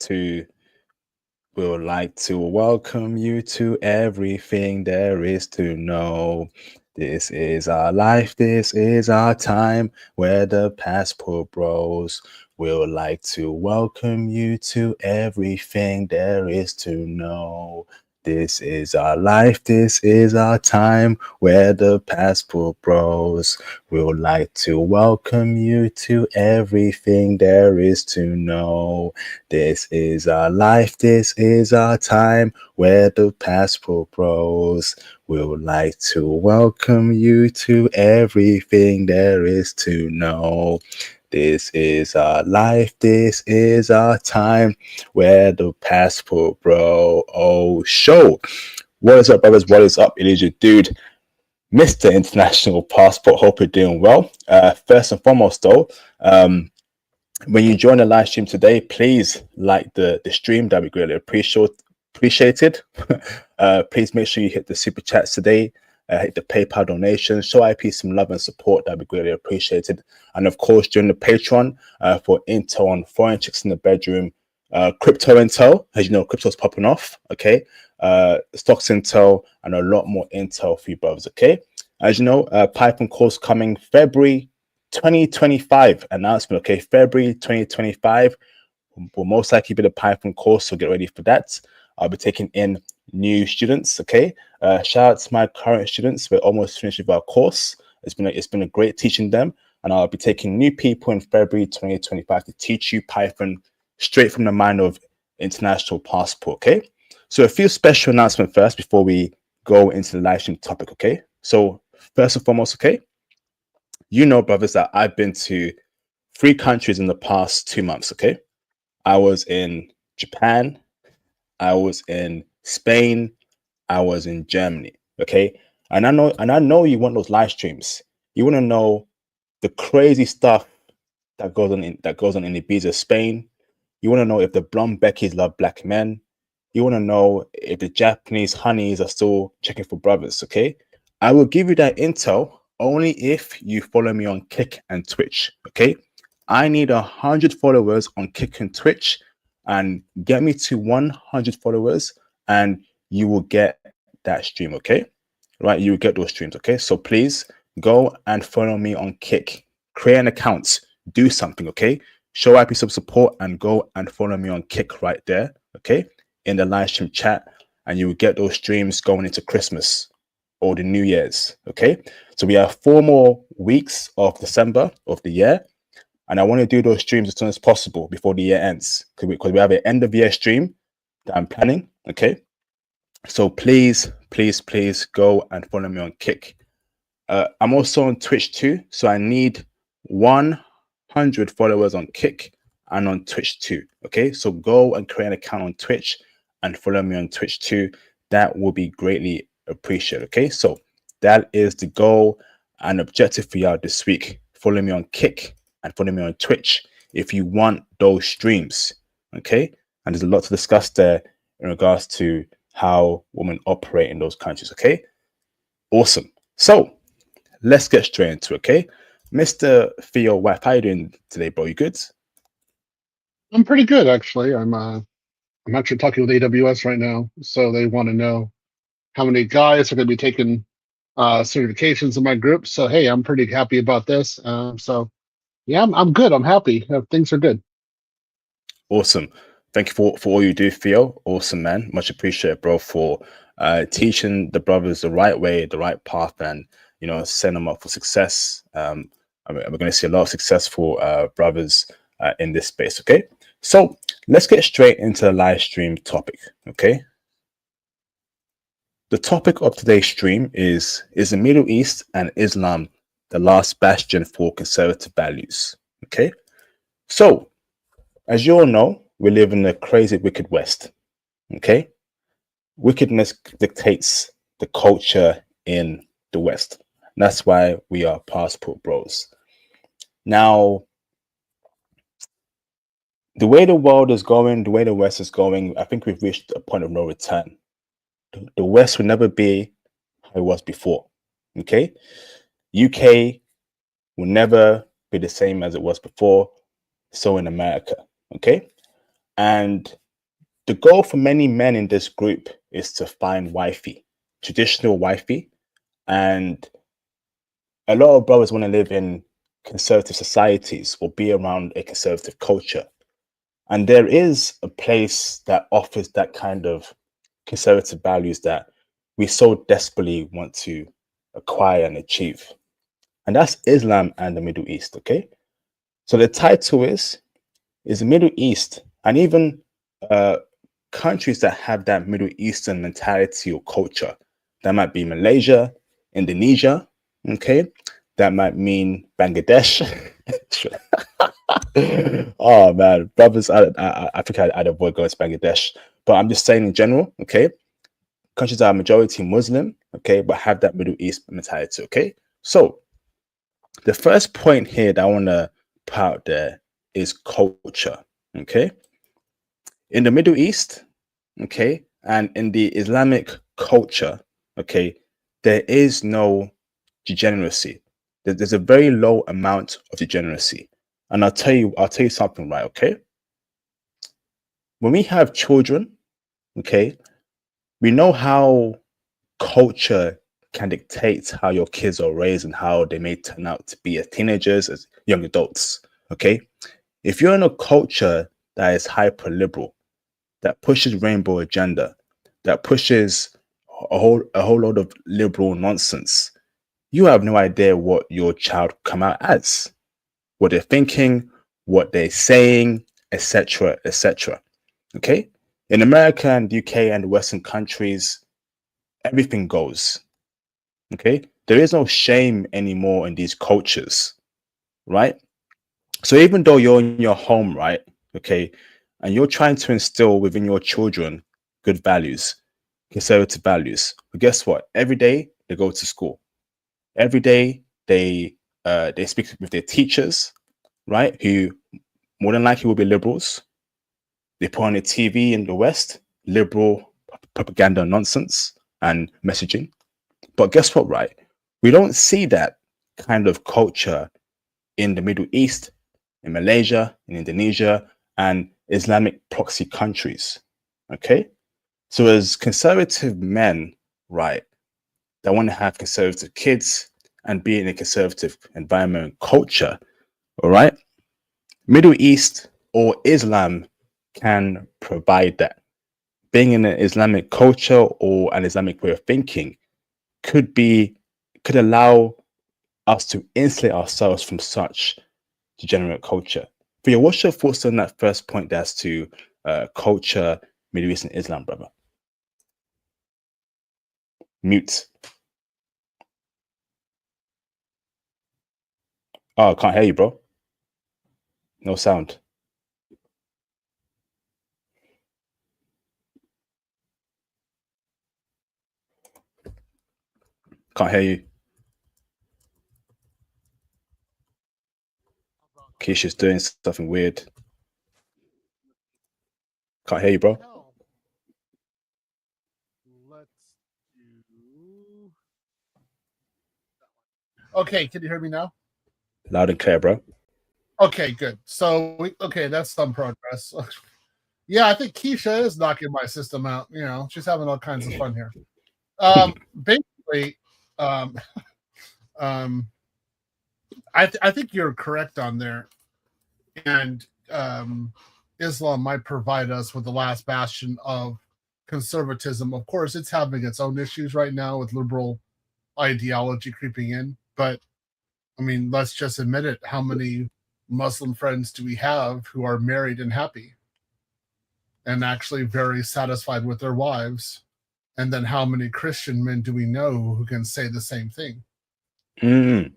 to we would like to welcome you to everything there is to know. This is our life, this is our time, where the passport bros. We would like to welcome you to everything there is to know. This is our life, this is our time, where the passport bros. We would like to welcome you to everything there is to know. This is our life, this is our time, where the passport bros. We would like to welcome you to everything there is to know. This is our life, this is our time, where the passport bro. Oh, show. What is up, brothers? What is up? It is your dude, Mr. International Passport. Hope you're doing well. First and foremost, though, when you join the live stream today, please like the stream. That would be greatly appreciated. Please make sure you hit the super chats today, hit the PayPal donations, show IP some love and support. That would be greatly appreciated. And of course, join the Patreon for intel on foreign chicks in the bedroom, crypto intel. As you know, crypto's popping off. Okay, stocks intel, and a lot more intel for you brothers. Okay, as you know, Python course coming February 2025 announcement. Okay, February 2025 will most likely be the Python course, so get ready for that. I'll be taking in new students. Okay, shout out to my current students. We're almost finished with our course. It's been a great teaching them, and I'll be taking new people in February 2025 to teach you Python straight from the mind of international passport. Okay, so a few special announcements first before we go into the live stream topic. Okay, so first and foremost, okay, you know, brothers, that I've been to 3 countries in the past 2 months. Okay, I was in Japan, I was in Spain, I was in Germany. Okay, and I know you want those live streams. You want to know the crazy stuff that goes on in Ibiza, Spain. You want to know if the blonde Beckys love black men. You want to know if the Japanese honeys are still checking for brothers. Okay, I will give you that intel only if you follow me on Kick and Twitch. Okay, I need 100 followers on Kick and Twitch, and get me to 100 followers, and you will get that stream. Okay, right? You will get those streams. Okay, so please go and follow me on Kick. Create an account. Do something. Okay, show IP some support and go and follow me on Kick right there. Okay, in the live stream chat, and you will get those streams going into Christmas or the New Year's. Okay, so we have 4 more weeks of December of the year, and I want to do those streams as soon as possible before the year ends, because we have an end of year stream that I'm planning. Okay, so please go and follow me on Kick. I'm also on Twitch too, so I need 100 followers on Kick and on Twitch too. Okay, so go and create an account on Twitch and follow me on Twitch too. That will be greatly appreciated. Okay, so that is the goal and objective for y'all this week. Follow me on Kick and follow me on Twitch if you want those streams. Okay, and there's a lot to discuss there in regards to how women operate in those countries. Okay, awesome. So let's get straight into it. Okay, Mr. Theo Wife, how you doing today, bro? You good? I'm pretty good, actually. I'm actually talking with AWS right now, so they want to know how many guys are going to be taking certifications in my group. So hey, I'm pretty happy about this. So yeah, I'm good. I'm happy. Things are good. Awesome. Thank you for all you do, Theo. Awesome, man. Much appreciated, bro, for teaching the brothers the right way, the right path, and setting them up for success. We're going to see a lot of successful brothers in this space. Okay, so let's get straight into the live stream topic. Okay, the topic of today's stream is the Middle East and Islam the last bastion for conservative values? Okay, so as you all know, we live in a crazy, wicked West. Okay, wickedness dictates the culture in the West. That's why we are passport bros. Now, the way the world is going, the way the West is going, I think we've reached a point of no return. The West will never be how it was before. Okay, UK will never be the same as it was before. So in America. Okay, And the goal for many men in this group is to find wifey, traditional wifey. And a lot of brothers want to live in conservative societies or be around a conservative culture. And there is a place that offers that kind of conservative values that we so desperately want to acquire and achieve. And that's Islam and the Middle East, okay? So the title is the Middle East, and even uh, countries that have that Middle Eastern mentality or culture. That might be Malaysia, Indonesia, okay? That might mean Bangladesh. Oh man, brothers, I think I'd avoid going to Bangladesh, but I'm just saying in general, okay? Countries that are majority Muslim, okay, but have that Middle East mentality, okay? So the first point here that I want to put out there is culture, okay? In the Middle East, okay, and in the Islamic culture, okay, there is no degeneracy. There's a very low amount of degeneracy. And I'll tell you something, right? Okay. When we have children, okay, we know how culture can dictate how your kids are raised and how they may turn out to be as teenagers, as young adults. Okay. If you're in a culture that is hyper liberal, that pushes rainbow agenda, that pushes a whole lot of liberal nonsense, you have no idea what your child come out as, what they're thinking, what they're saying, etc., etc. Okay, in America and UK and Western countries, everything goes. Okay, there is no shame anymore in these cultures, right? So even though you're in your home, right? Okay, and you're trying to instill within your children good values, conservative values. But guess what? Every day they go to school. Every day they speak with their teachers, right? Who more than likely will be liberals. They put on the TV in the West, liberal propaganda nonsense and messaging. But guess what, right? We don't see that kind of culture in the Middle East, in Malaysia, in Indonesia, and Islamic proxy countries. Okay. So, as conservative men, right, that want to have conservative kids and be in a conservative environment and culture, all right, Middle East or Islam can provide that. Being in an Islamic culture or an Islamic way of thinking could be could allow us to insulate ourselves from such degenerate culture. But yeah, what's your thoughts on that first point as to culture, Middle East and Islam, brother? Mute. Oh, I can't hear you, bro. No sound. Can't hear you. Keisha's doing something weird. Can't hear you, bro. Hell, let's do. Okay, can you hear me now? Loud and clear, bro. Okay, good. So, okay, that's some progress. Yeah, I think Keisha is knocking my system out. You know, she's having all kinds of fun here. Basically, um, um, I think you're correct on there, and Islam might provide us with the last bastion of conservatism. Of course, it's having its own issues right now with liberal ideology creeping in, but I mean, let's just admit it. How many Muslim friends do we have who are married and happy and actually very satisfied with their wives? And then how many Christian men do we know who can say the same thing? Mm,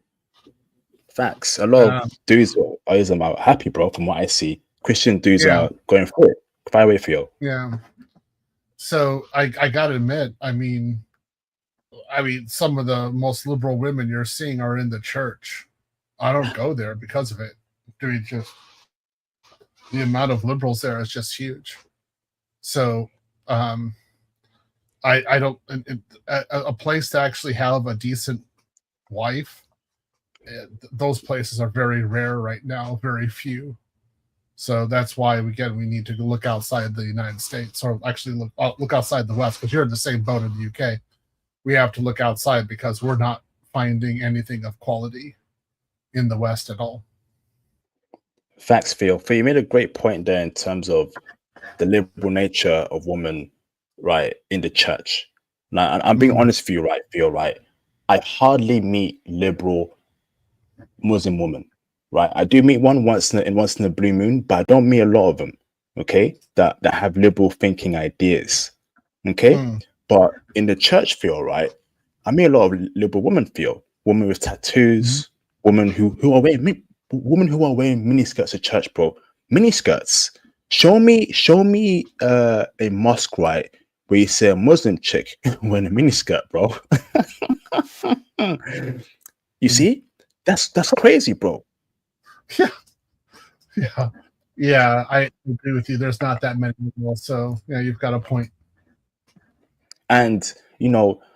facts. A lot of Um, dudes are Islam are happy, bro. From what I see, Christian dudes yeah, are going through it. Fire away for you. yeah. So I gotta admit, I mean, some of the most liberal women you're seeing are in the church. I don't go there because of it. Dude, just the amount of liberals there is just huge. So um, I don't a place to actually have a decent wife. Those places are very rare right now, very few. So that's why we need to look outside the United States, or actually look outside the West, because you're in the same boat in the UK. We have to look outside because we're not finding anything of quality in the West at all. Facts, Phil. Phil, you made a great point there in terms of the liberal nature of women, right, in the church. Now, I'm being Mm, honest with you, right, Phil, right? I hardly meet liberal Muslim women, right? I do meet one once in a blue moon, but I don't meet a lot of them, okay, that have liberal thinking ideas, okay? mm, But in the church field, right, I meet a lot of liberal women feel, women with mm. tattoos, women who are wearing women who are wearing miniskirts to church, bro. Miniskirts. Show me a mosque, right, where you see a Muslim chick wearing a miniskirt, bro. You Mm. see? That's crazy, bro. Yeah, yeah, yeah. I agree with you. There's not that many people, so yeah, you've got a point. And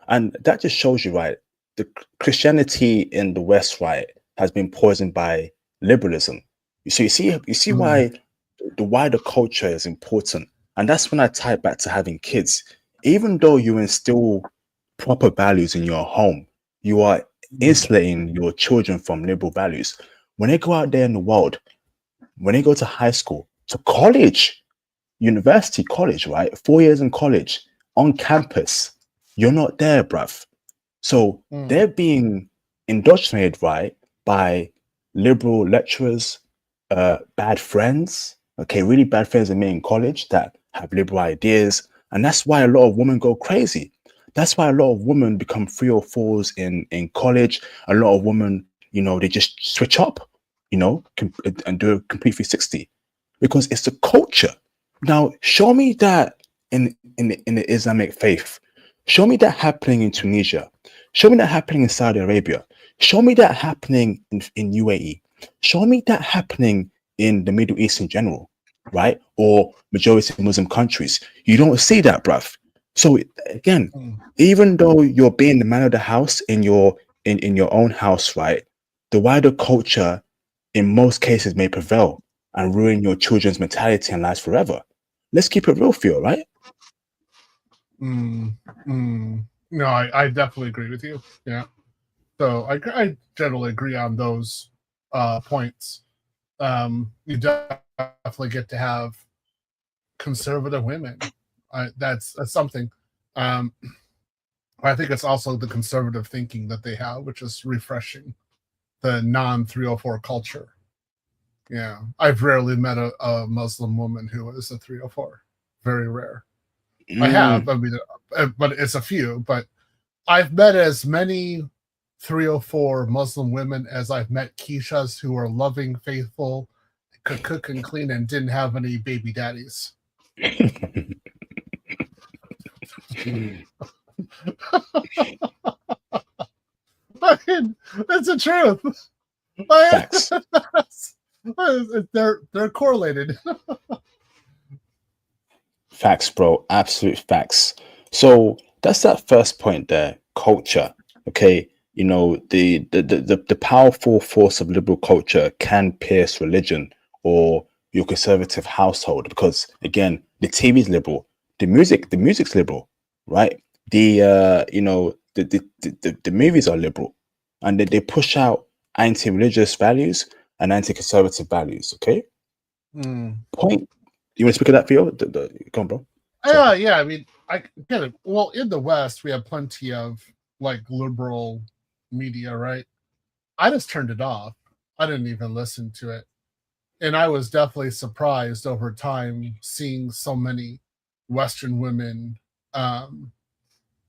and that just shows you, right, the Christianity in the West, right, has been poisoned by liberalism. So you see Mm, why the wider culture is important. And that's when I tie it back to having kids. Even though you instill proper values in your home, you are mm, insulating your children from liberal values. When they go out there in the world, when they go to high school, to college, university, college, right? 4 years in college, on campus, you're not there, bruv. So mm, they're being indoctrinated, right, by liberal lecturers, bad friends, okay, really bad friends in me in college that have liberal ideas. And that's why a lot of women go crazy. That's why a lot of women become 304s in college. A lot of women, they just switch up, and do a complete 360 because it's the culture. Now, show me that in the Islamic faith. Show me that happening in Tunisia. Show me that happening in Saudi Arabia. Show me that happening in UAE. Show me that happening in the Middle East in general, right? Or majority of Muslim countries. You don't see that, bruv. So again, mm. even though you're being the man of the house in your own house, right? The wider culture in most cases may prevail and ruin your children's mentality and lives forever. Let's keep it real, Phil, right? Mm, mm. No, I definitely agree with you. Yeah. So I generally agree on those points. You definitely get to have conservative women. That's something. Um, I think it's also the conservative thinking that they have, which is refreshing. The non 304 culture. Yeah, I've rarely met a Muslim woman who is a 304. Very rare. I have. Mm. I mean, but it's a few. But I've met as many 304 Muslim women as I've met Keishas who are loving, faithful, could cook and clean, and didn't have any baby daddies. I mean, it's the truth. Facts. They're correlated. Facts, bro. Absolute facts. So that's that first point there, culture. Okay. The powerful force of liberal culture can pierce religion or your conservative household because again, the TV's liberal, the music's liberal, right? The movies are liberal and they push out anti-religious values and anti-conservative values. Okay. Mm. Point. You want to speak of that, Theo? Come on, bro. Sorry. Yeah. I mean, I get it. Well, in the West, we have plenty of like liberal media, right? I just turned it off. I didn't even listen to it. And I was definitely surprised over time seeing so many Western women um,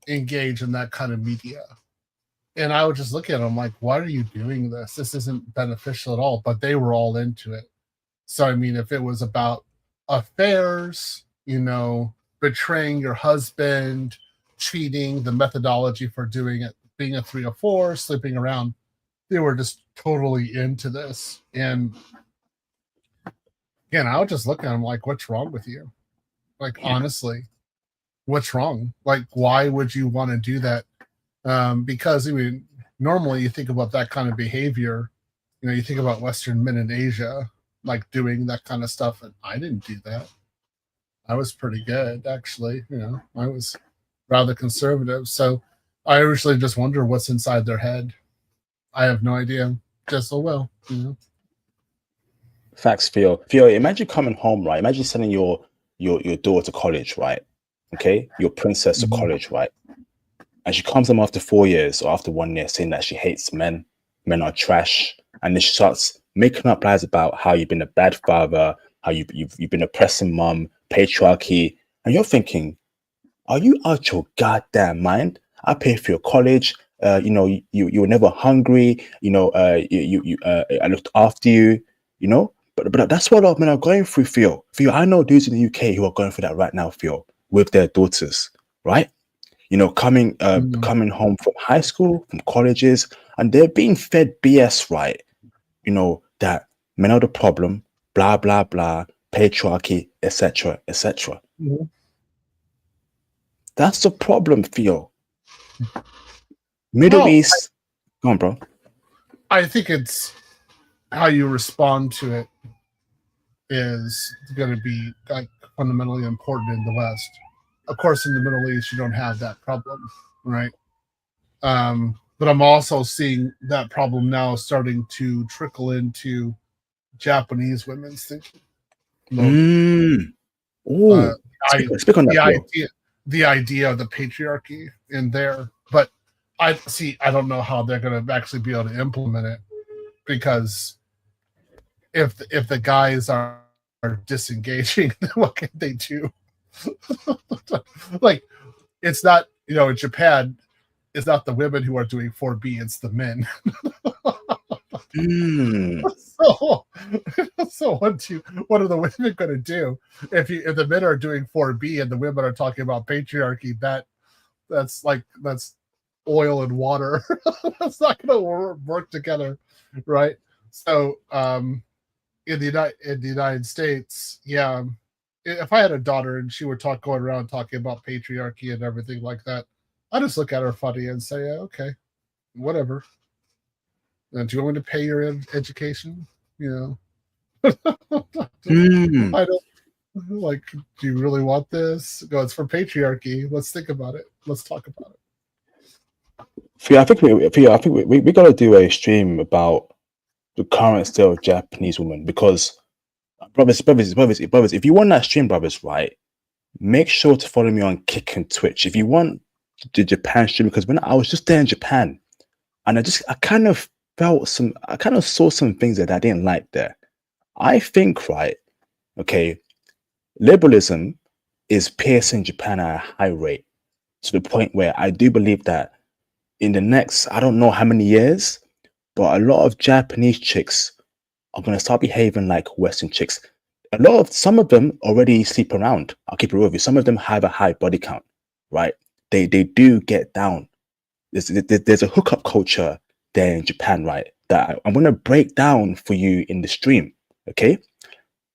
engage in that kind of media. And I would just look at them like, why are you doing this? This isn't beneficial at all. But they were all into it. So, I mean, if it was about affairs, betraying your husband, cheating, the methodology for doing it, being a 304, sleeping around, they were just totally into this. And again, I would just look at them like, what's wrong with you? Like, honestly, what's wrong? Like, why would you want to do that? Because I mean, normally you think about that kind of behavior, you think about Western men in Asia. like doing that kind of stuff, and I didn't do that. I was pretty good, actually. I was rather conservative, so I usually just wonder what's inside their head. I have no idea. Just oh well. Facts, Theo. Theo, imagine coming home, right? Imagine sending your daughter to college, right? Okay, your princess to Mhm. college, right? And she comes home after 4 years or after 1 year saying that she hates men, men are trash, and then she starts making up lies about how you've been a bad father, how you've been oppressing mom, patriarchy, and you're thinking, are you out your goddamn mind? I paid for your college. You were never hungry. I looked after you. You know, but that's what a lot of men are going through. Feel. I know dudes in the UK who are going through that right now. Feel with their daughters, right? Mhm. Coming home from high school, from colleges, and they're being fed BS, right? That men are the problem, blah blah blah, patriarchy, etc., etc. Mhm. That's the problem, Theo. Middle Well, East, come on, bro. I think it's how you respond to it is going to be like fundamentally important in the West. Of course, in the Middle East, you don't have that problem, right? But I'm also seeing that problem now starting to trickle into Japanese women's thinking a little bit. Mm. Uh, Oh, I speak on that, the Theo. idea of the patriarchy in there, but I see. I don't know how they're going to actually be able to implement it because if the guys are disengaging, then what can they do? Like it's not in Japan, it's not the women who are doing 4B, it's the men. Mm. so so what are the women going to do if the men are doing 4B and the women are talking about patriarchy? That's oil and water. That's not going to work together, right? So in the United States, yeah, if I had a daughter and she would going around talking about patriarchy and everything like that, I just look at her funny and say, yeah, okay, whatever. And do you want me to pay your education? You Mm. I don't like. Do you really want this? Go. It's for patriarchy. Let's think about it. Let's talk about it. Theo, I think we got to do a stream about the current state of Japanese women because brothers, if you want that stream, brothers, right, make sure to follow me on Kick and Twitch. If you want the Japan stream, because when I was just there in Japan, and I kind of I kind of saw some things that I didn't like there. I think, right, okay, liberalism is piercing Japan at a high rate to the point where I do believe that in the next, I don't know how many years, but a lot of Japanese chicks are going to start behaving like Western chicks. Some of them already sleep around. I'll keep it real with you. Some of them have a high body count, right? They do get down. There's a hookup culture there in Japan, right? That I'm going to break down for you in the stream, okay?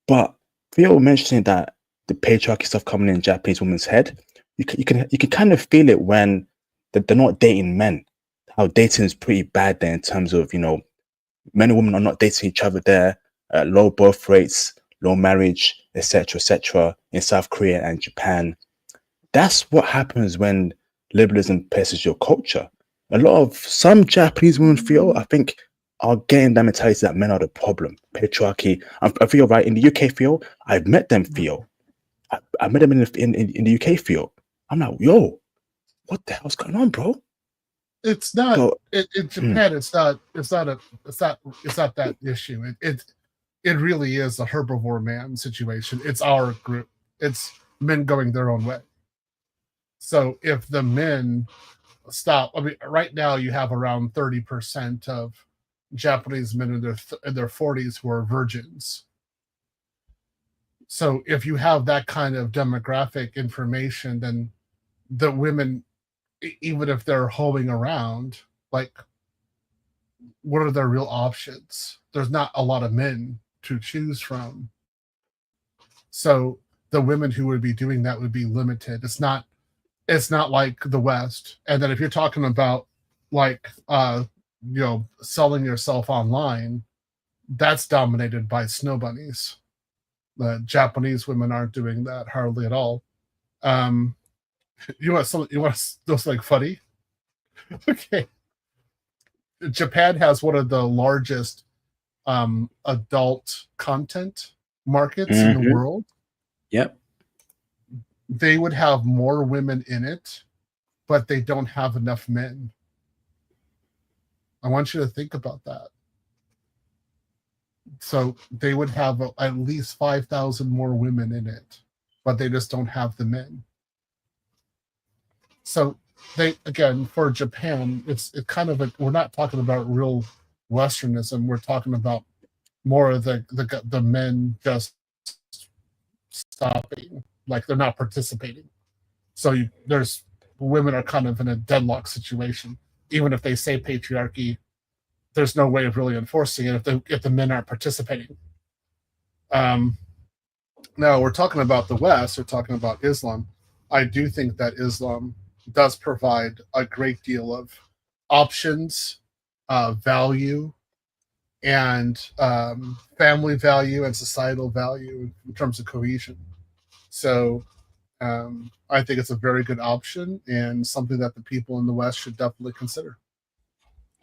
But Theo mentioning that the patriarchy stuff coming in Japanese women's head, you can kind of feel it when they're not dating men. How dating is pretty bad there in terms of men and women are not dating each other there. Low birth rates, low marriage, etc., in South Korea and Japan. That's what happens when liberalism pierces your culture. A lot of some Japanese women feel, I think, are getting that mentality that men are the problem. Patriarchy. I feel right in the UK feel. I've met them feel. I met them in the UK feel. I'm like, yo, what the hell's going on, bro? It's not So, in hmm, Japan. It's not that issue. It really is a herbivore man situation. It's our group. It's men going their own way. So if the men stop, I mean, right now you have around 30% of Japanese men in their 40s who are virgins. So if you have that kind of demographic information, then the women, even if they're hoeing around, like, what are their real options? There's not a lot of men to choose from. So the women who would be doing that would be limited. It's not like the West. And then if you're talking about like selling yourself online, that's dominated by snow bunnies. The Japanese women aren't doing that hardly at all. Um, you want some? You want something funny? Okay, Japan has one of the largest adult content markets in the Mm-hmm. world. Yep. They would have more women in it, but they don't have enough men. I want you to think about that. So they would have at least 5,000 more women in it, but they just don't have the men. So they, again, for Japan, it's kind of we're not talking about real Westernism. We're talking about more of the men just stopping, like they're not participating. So there's women are kind of in a deadlock situation. Even if they say patriarchy, there's no way of really enforcing it if the men aren't participating. Um, Now we're talking about the West. We're talking about Islam. I do think that Islam does provide a great deal of options, value, and family value and societal value in terms of cohesion. So I think it's a very good option and something that the people in the West should definitely consider.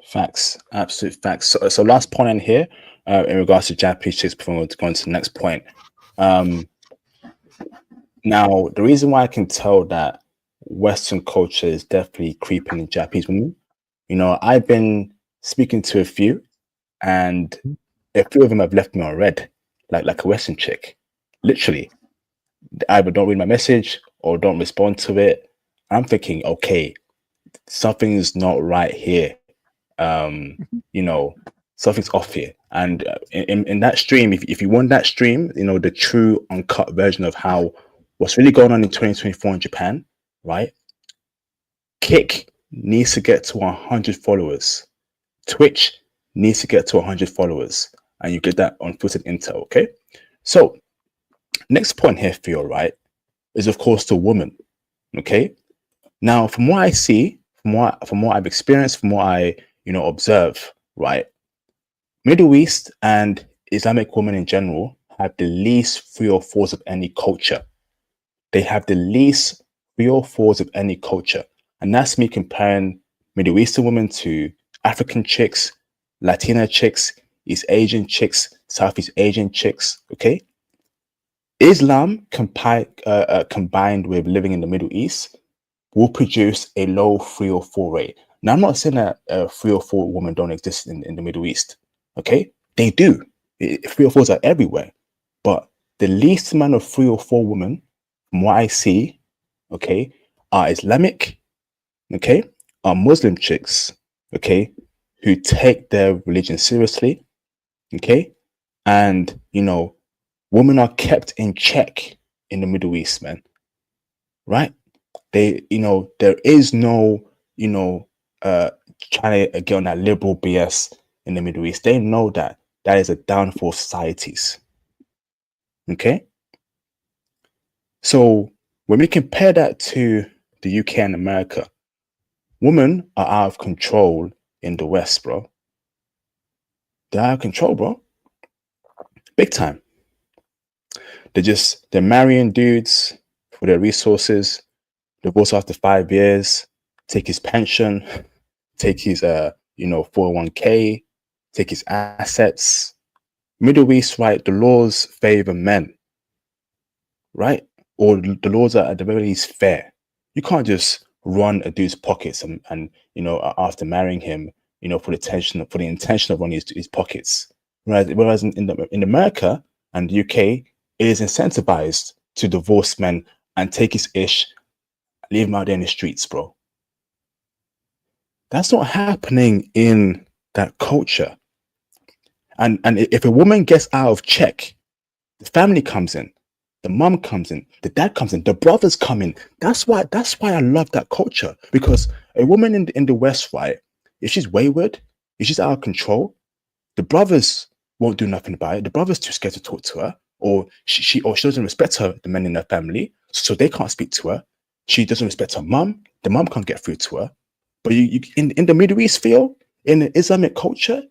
Facts, absolute facts. So last point in here, in regards to Japanese chicks, before we go on to the next point. Um, Now, the reason why I can tell that Western culture is definitely creeping in Japanese women, I've been speaking to a few, and a few of them have left me on red, like a Western chick. Literally, they either don't read my message or don't respond to it. I'm thinking, okay, something's not right here. Um, you know, something's off here. And in that stream, if you want that stream, the true uncut version of how what's really going on in 2024 in Japan, right? Kick needs to get to 100 followers. Twitch needs to get to 100 followers. And you get that on Footed Intel, okay? So, next point here for you, right, is of course the woman, okay? Now, from what I see, from what I've experienced, from what I observe, right, Middle East and Islamic women in general have the least three or fours of any culture. They have the least three or fours of any culture. And that's me comparing Middle Eastern women to African chicks, Latina chicks, East Asian chicks, Southeast Asian chicks. Okay. Islam combined with living in the Middle East will produce a low 3 or 4 rate. Now, I'm not saying that 3 or 4 women don't exist in the Middle East. Okay. They do. 3 or 4s are everywhere. But the least amount of 3 or 4 women, from what I see, okay, are Islamic, okay, are Muslim chicks, okay, who take their religion seriously, okay, and women are kept in check in the Middle East, man, right? There is no, trying to get on that liberal BS in the Middle East. They know that that is a downfall of societies, okay. So when we compare that to the UK and America, women are out of control in the West, bro. They're out of control, bro. Big time. They're marrying dudes for their resources, divorce after 5 years, take his pension, take his 401k, take his assets. Middle East, right? The laws favor men, right? Or the laws are at the very least fair. You can't just run a dude's pockets and after marrying him, for the intention of running his pockets. Whereas in America and the UK, it is incentivized to divorce men and take his ish, leave him out there in the streets, bro. That's not happening in that culture. And if a woman gets out of check, the family comes in, the mom comes in, the dad comes in, the brothers come in. That's why I love that culture, because a woman in the West, right, if she's wayward, if she's out of control, the brothers won't do nothing about it. The brothers too scared to talk to her, or she doesn't respect the men in her family, so they can't speak to her. She doesn't respect her mom. The mom can't get through to her. But in the Middle East field, in the Islamic culture,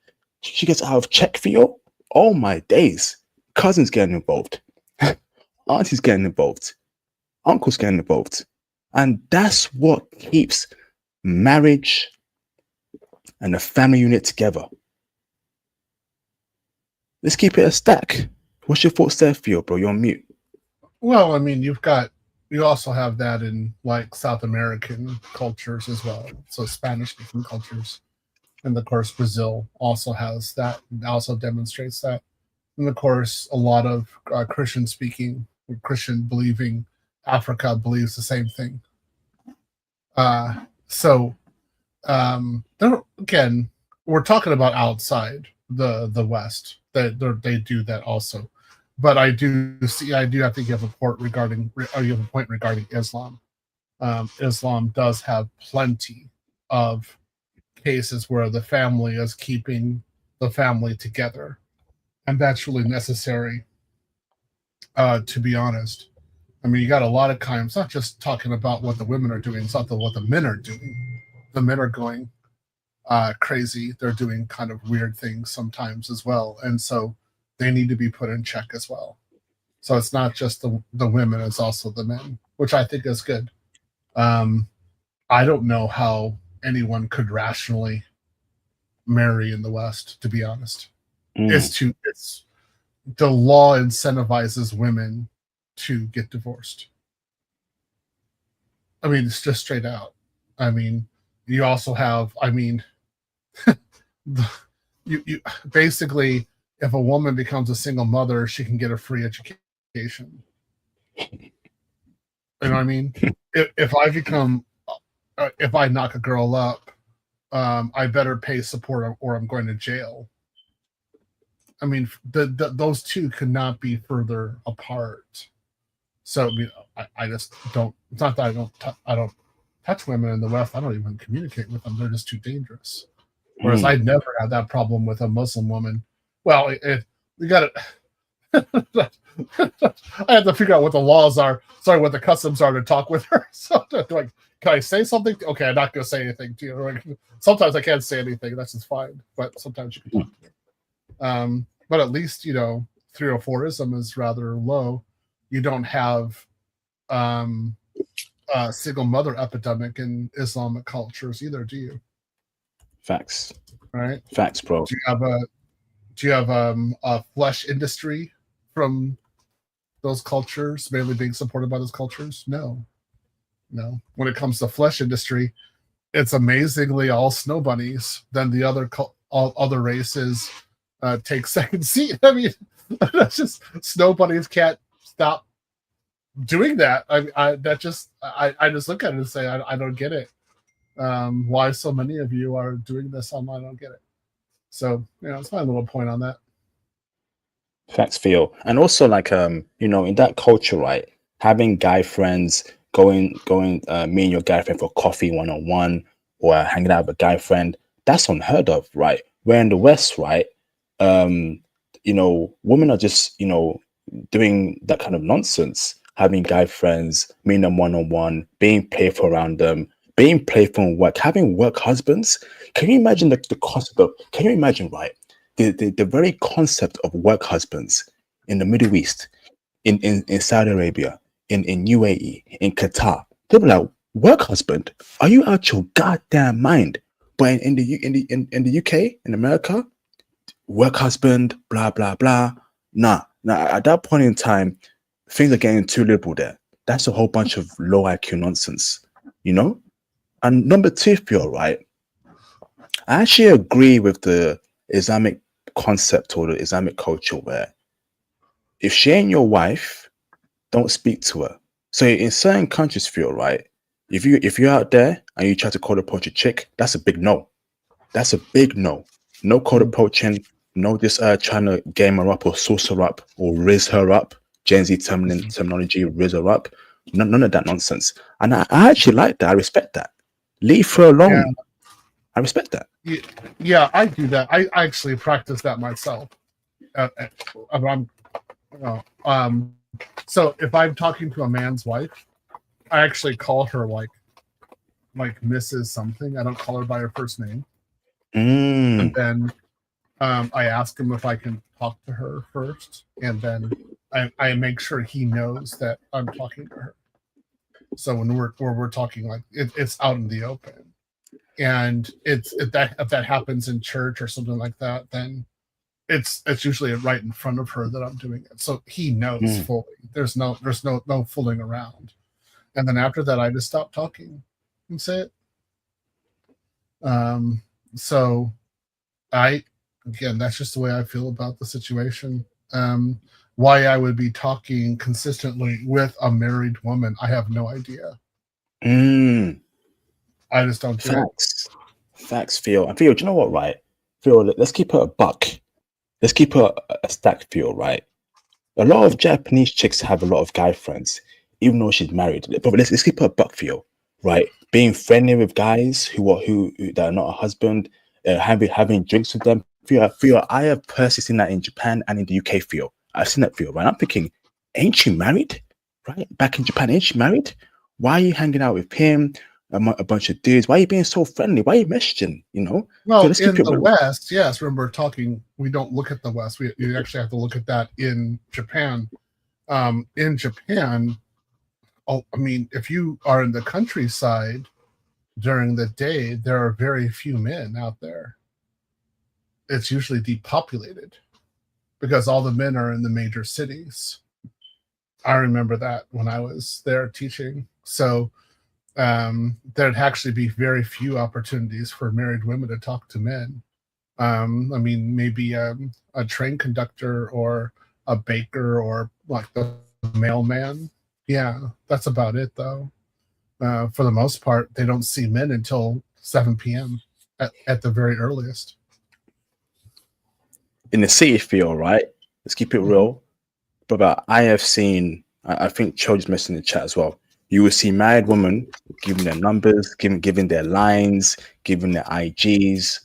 she gets out of check field. Oh my days. Cousins getting involved. Aunties getting involved. Uncles getting involved. And that's what keeps marriage and the family unit together. Let's keep it a stack. What's your thoughts there, Theo, bro? You're on mute. Well, I mean, you also have that in like South American cultures as well. So Spanish speaking cultures. And of course Brazil also has that, also demonstrates that. And of course a lot of Christian speaking, Christian believing Africa believes the same thing. So again, we're talking about outside the West. They do that also, but I do I think you have a point regarding Islam. Islam does have plenty of cases where the family is keeping the family together, and that's really necessary. To be honest, I mean, you got a lot of times. It's not just talking about what the women are doing; it's not what the men are doing. The men are going crazy. They're doing kind of weird things sometimes as well, and so they need to be put in check as well. So it's not just the women; it's also the men, which I think is good. I don't know how anyone could rationally marry in the West, to be honest. It's the law incentivizes women to get divorced. I mean, it's just straight out. I mean, you also have, I mean, you basically, if a woman becomes a single mother, she can get a free education. You know what I mean? If I become, if I knock a girl up, I better pay support or I'm going to jail. I mean, those two could not be further apart. So I mean, I just don't. It's not that I don't touch women in the West. I don't even communicate with them. They're just too dangerous. Whereas I'd never had that problem with a Muslim woman. Well, we got it. I had to figure out what the laws are. Sorry, what the customs are to talk with her. So, like, can I say something? Okay, I'm not going to say anything to you. Like, sometimes I can't say anything. That's just fine. But sometimes you can talk to me. But at least 304ism is rather low. You don't have single mother epidemic in Islamic cultures either, do you? Facts. Right. Facts, bro. Do you have a flesh industry from those cultures, mainly being supported by those cultures? No. When it comes to flesh industry, it's amazingly all snow bunnies. Then the all other races take second seat. I mean, that's just snow bunnies can't stop doing that. I just look at it and say I don't get it. Why so many of you are doing this online? I don't get it. So it's my little point on that. Facts, Theo. And also, like, in that culture, right, having guy friends, going me and your guy friend for coffee 1-on-1, or hanging out with a guy friend, that's unheard of, right? Where in the West, right, women are just doing that kind of nonsense, having guy friends, meeting them 1-on-1, being playful around them, being playful in work, having work husbands. Can you imagine the cost of can you imagine, right? The very concept of work husbands in the Middle East, in Saudi Arabia, in UAE, in Qatar, they'll be like, work husband? Are you out your goddamn mind? But in the UK, in America, work husband, blah blah blah. Nah. At that point in time, things are getting too liberal there. That's a whole bunch of low IQ nonsense, And number two, if you're right, I actually agree with the Islamic concept or the Islamic culture where if she ain't your wife, don't speak to her. So in certain countries, feel right. If you're out there and you try to cold approach a chick, that's a big no. That's a big no. No cold approaching. No just trying to game her up or sauce her up or riz her up. Gen Z terminology, riz her up. None of that nonsense. And I actually like that. I respect that. Leave her alone. Yeah. I respect that. Yeah, I do that. I actually practice that myself. So if I'm talking to a man's wife, I actually call her like Mrs. something. I don't call her by her first name. And then I ask him if I can talk to her first, and then I make sure he knows that I'm talking to her. So when we're talking, like it's out in the open, and if that happens in church or something like that, then it's usually right in front of her that I'm doing it, so he knows Mm. fully. There's no fooling around, and then after that, I just stop talking and say it. So I again, that's just the way I feel about the situation. Why I would be talking consistently with a married woman, I have no idea. Mm. I just don't do it. Facts, Phil. And Phil, do you know what, right? Phil, let's keep it a buck. Let's keep it a stack, Phil, right? A lot of Japanese chicks have a lot of guy friends, even though she's married. But let's keep it a buck, Phil, right? Being friendly with guys who that are not a husband, having drinks with them. Phil, I have personally seen that in Japan and in the UK, Phil. I've seen that, Phil, right? I'm thinking, ain't you married? Right? Back in Japan, ain't you married? Why are you hanging out with him? A bunch of dudes. Why are you being so friendly? Why are you messaging? Phil, Well, let's keep in it the real. West, yes. Remember, talking. We don't look at the West. You actually have to look at that in Japan. In Japan, I mean, if you are in the countryside during the day, there are very few men out there. It's usually depopulated because all the men are in the major cities. I remember that when I was there teaching. So there'd actually be very few opportunities for married women to talk to men. I mean, maybe a train conductor or a baker or like the mailman. Yeah, that's about it, though. For the most part, they don't see men until 7 p.m. At the very earliest. In the city, Phil, right? Let's keep it Mhm. real. But I have seen, I think Choji's messing in the chat as well. You will see married women giving their numbers, giving their lines, giving their IGs,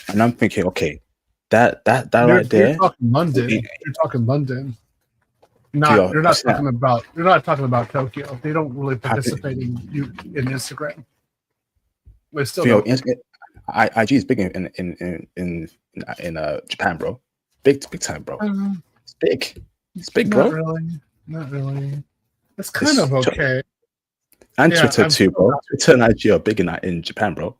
and I'm thinking, okay, that You're right you're there, talking London. You're talking London. Not Theo, you're I've not seen talking that. about you're not talking about Tokyo. They don't really Happy, participate in Instagram. They still Theo, don't. IG is big in Japan, bro. Big time, bro. Uh, It's big. It's big, Not bro. really. Not really. It's kind It's of okay. and Yeah, Twitter I'm too, still bro. not. Twitter and IG are big in Japan, bro.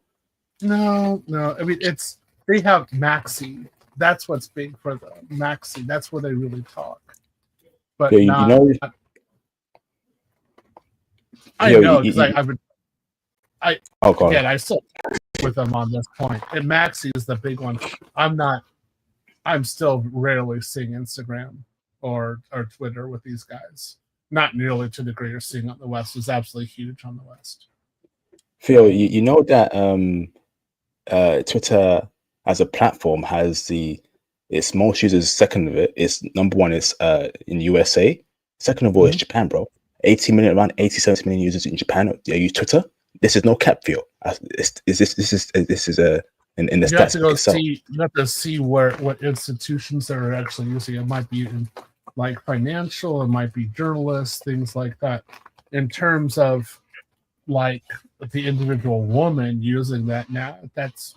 No. I mean, they have Maxi. That's what's big for them. Maxi. That's where they really talk. Yo, But you not. know, I yo, know because I've been. I oh god, again. I still with them on this point. And Maxi is the big one. I'm not. I'm still rarely seeing Instagram or Twitter with these guys. Not nearly to the degree you're seeing on the West. Is absolutely huge on the West. Phil, you know that Twitter as a platform has its most users. Second of it is number one is in USA. Second of all is Mhm. Japan, bro. 80 million, around 80, 70 million users in Japan use Twitter. This is no cap, Phil. This is in the You have stats to book go itself. see. You have to see what institutions are actually using. It might be in, like financial. It might be journalists, things like that. In terms of like the individual woman using that now, it's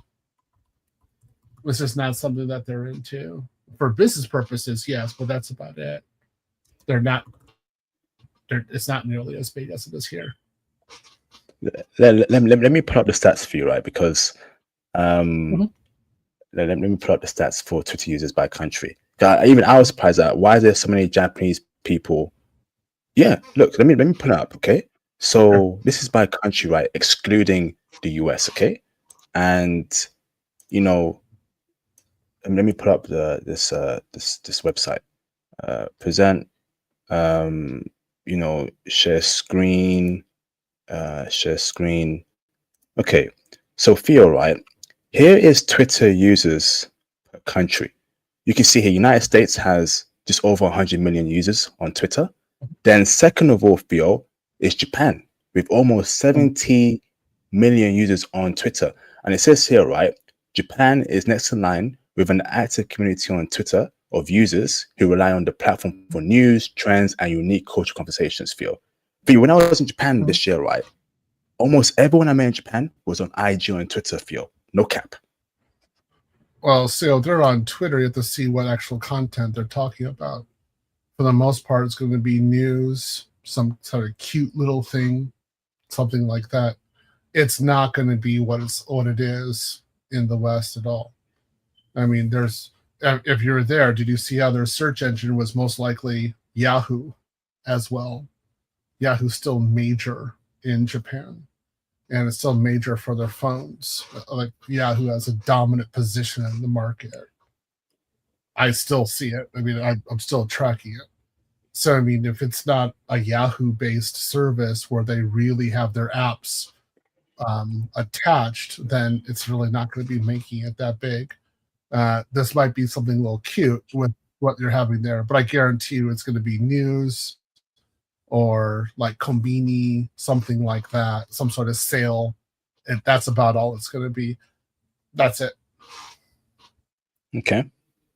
just not something that they're into for business purposes. Yes, but that's about it. They're not. It's not nearly as big as it is here. Let me pull up the stats for you, right? Because Mhm. um, let me pull up the stats for Twitter users by country. Even I was surprised at why there so many Japanese people. Yeah, look, let me pull it up, okay? Sure. So this is by country, right? Excluding the US, okay? And you know, let me put up this website. Present, um, share screen, share screen. Okay, so Theo, right? Here is Twitter users per country. You can see here, United States has just over 100 million users on Twitter. Then second of all, Theo, is Japan with almost 70 million users on Twitter. And it says here, right, Japan is next in line with an active community on Twitter of users who rely on the platform for news, trends, and unique cultural conversations, Theo, when I was in Japan Mhm. this year, right, almost everyone I met in Japan was on IG or on Twitter, Theo. No cap. Well, so they're on Twitter. You have to see what actual content they're talking about. For the most part, it's going to be news, some sort of cute little thing, something like that. It's not going to be what it is in the West at all. I mean, if you're there, did you see how their search engine was most likely Yahoo as well? Yahoo's still major in Japan, and it's still major for their phones. Like Yahoo has a dominant position in the market. I still see it. I mean, I'm still tracking it. So, I mean, if it's not a Yahoo-based service where they really have their apps attached, then it's really not going to be making it that big. This might be something a little cute with what you're having there, but I guarantee you it's going to be news or like Kombini, something like that, some sort of sale. And that's about all it's going to be. That's it. Okay.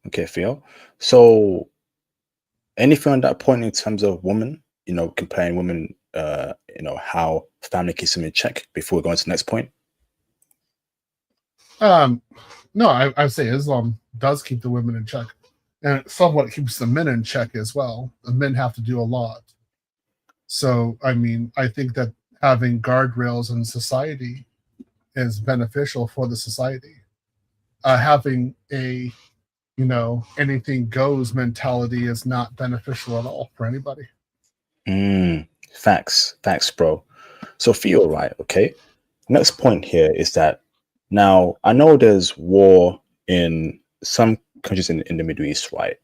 Okay, Theo. So anything on that point in terms of women, comparing women, how family keeps them in check before we go on to the next point? No, I say Islam does keep the women in check, and it somewhat keeps the men in check as well. The men have to do a lot. So, I mean, I think that having guardrails in society is beneficial for the society. Having a anything goes mentality is not beneficial at all for anybody. Facts, bro. So feel right, okay. Next point here is that now I know there's war in some countries in the Middle East, right?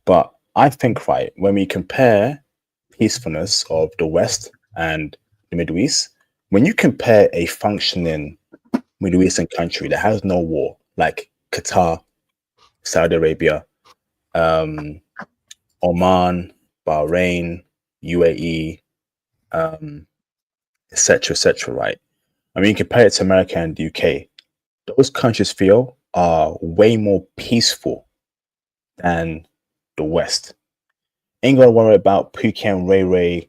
But I think, right, when we compare peacefulness of the West and the Middle East, when you compare a functioning Middle Eastern country that has no war, like Qatar, Saudi Arabia, Oman, Bahrain, UAE, etc., right? I mean, compare it to America and the UK, those countries feel are way more peaceful than the West. Ain't gonna worry about Pookie and Ray Ray,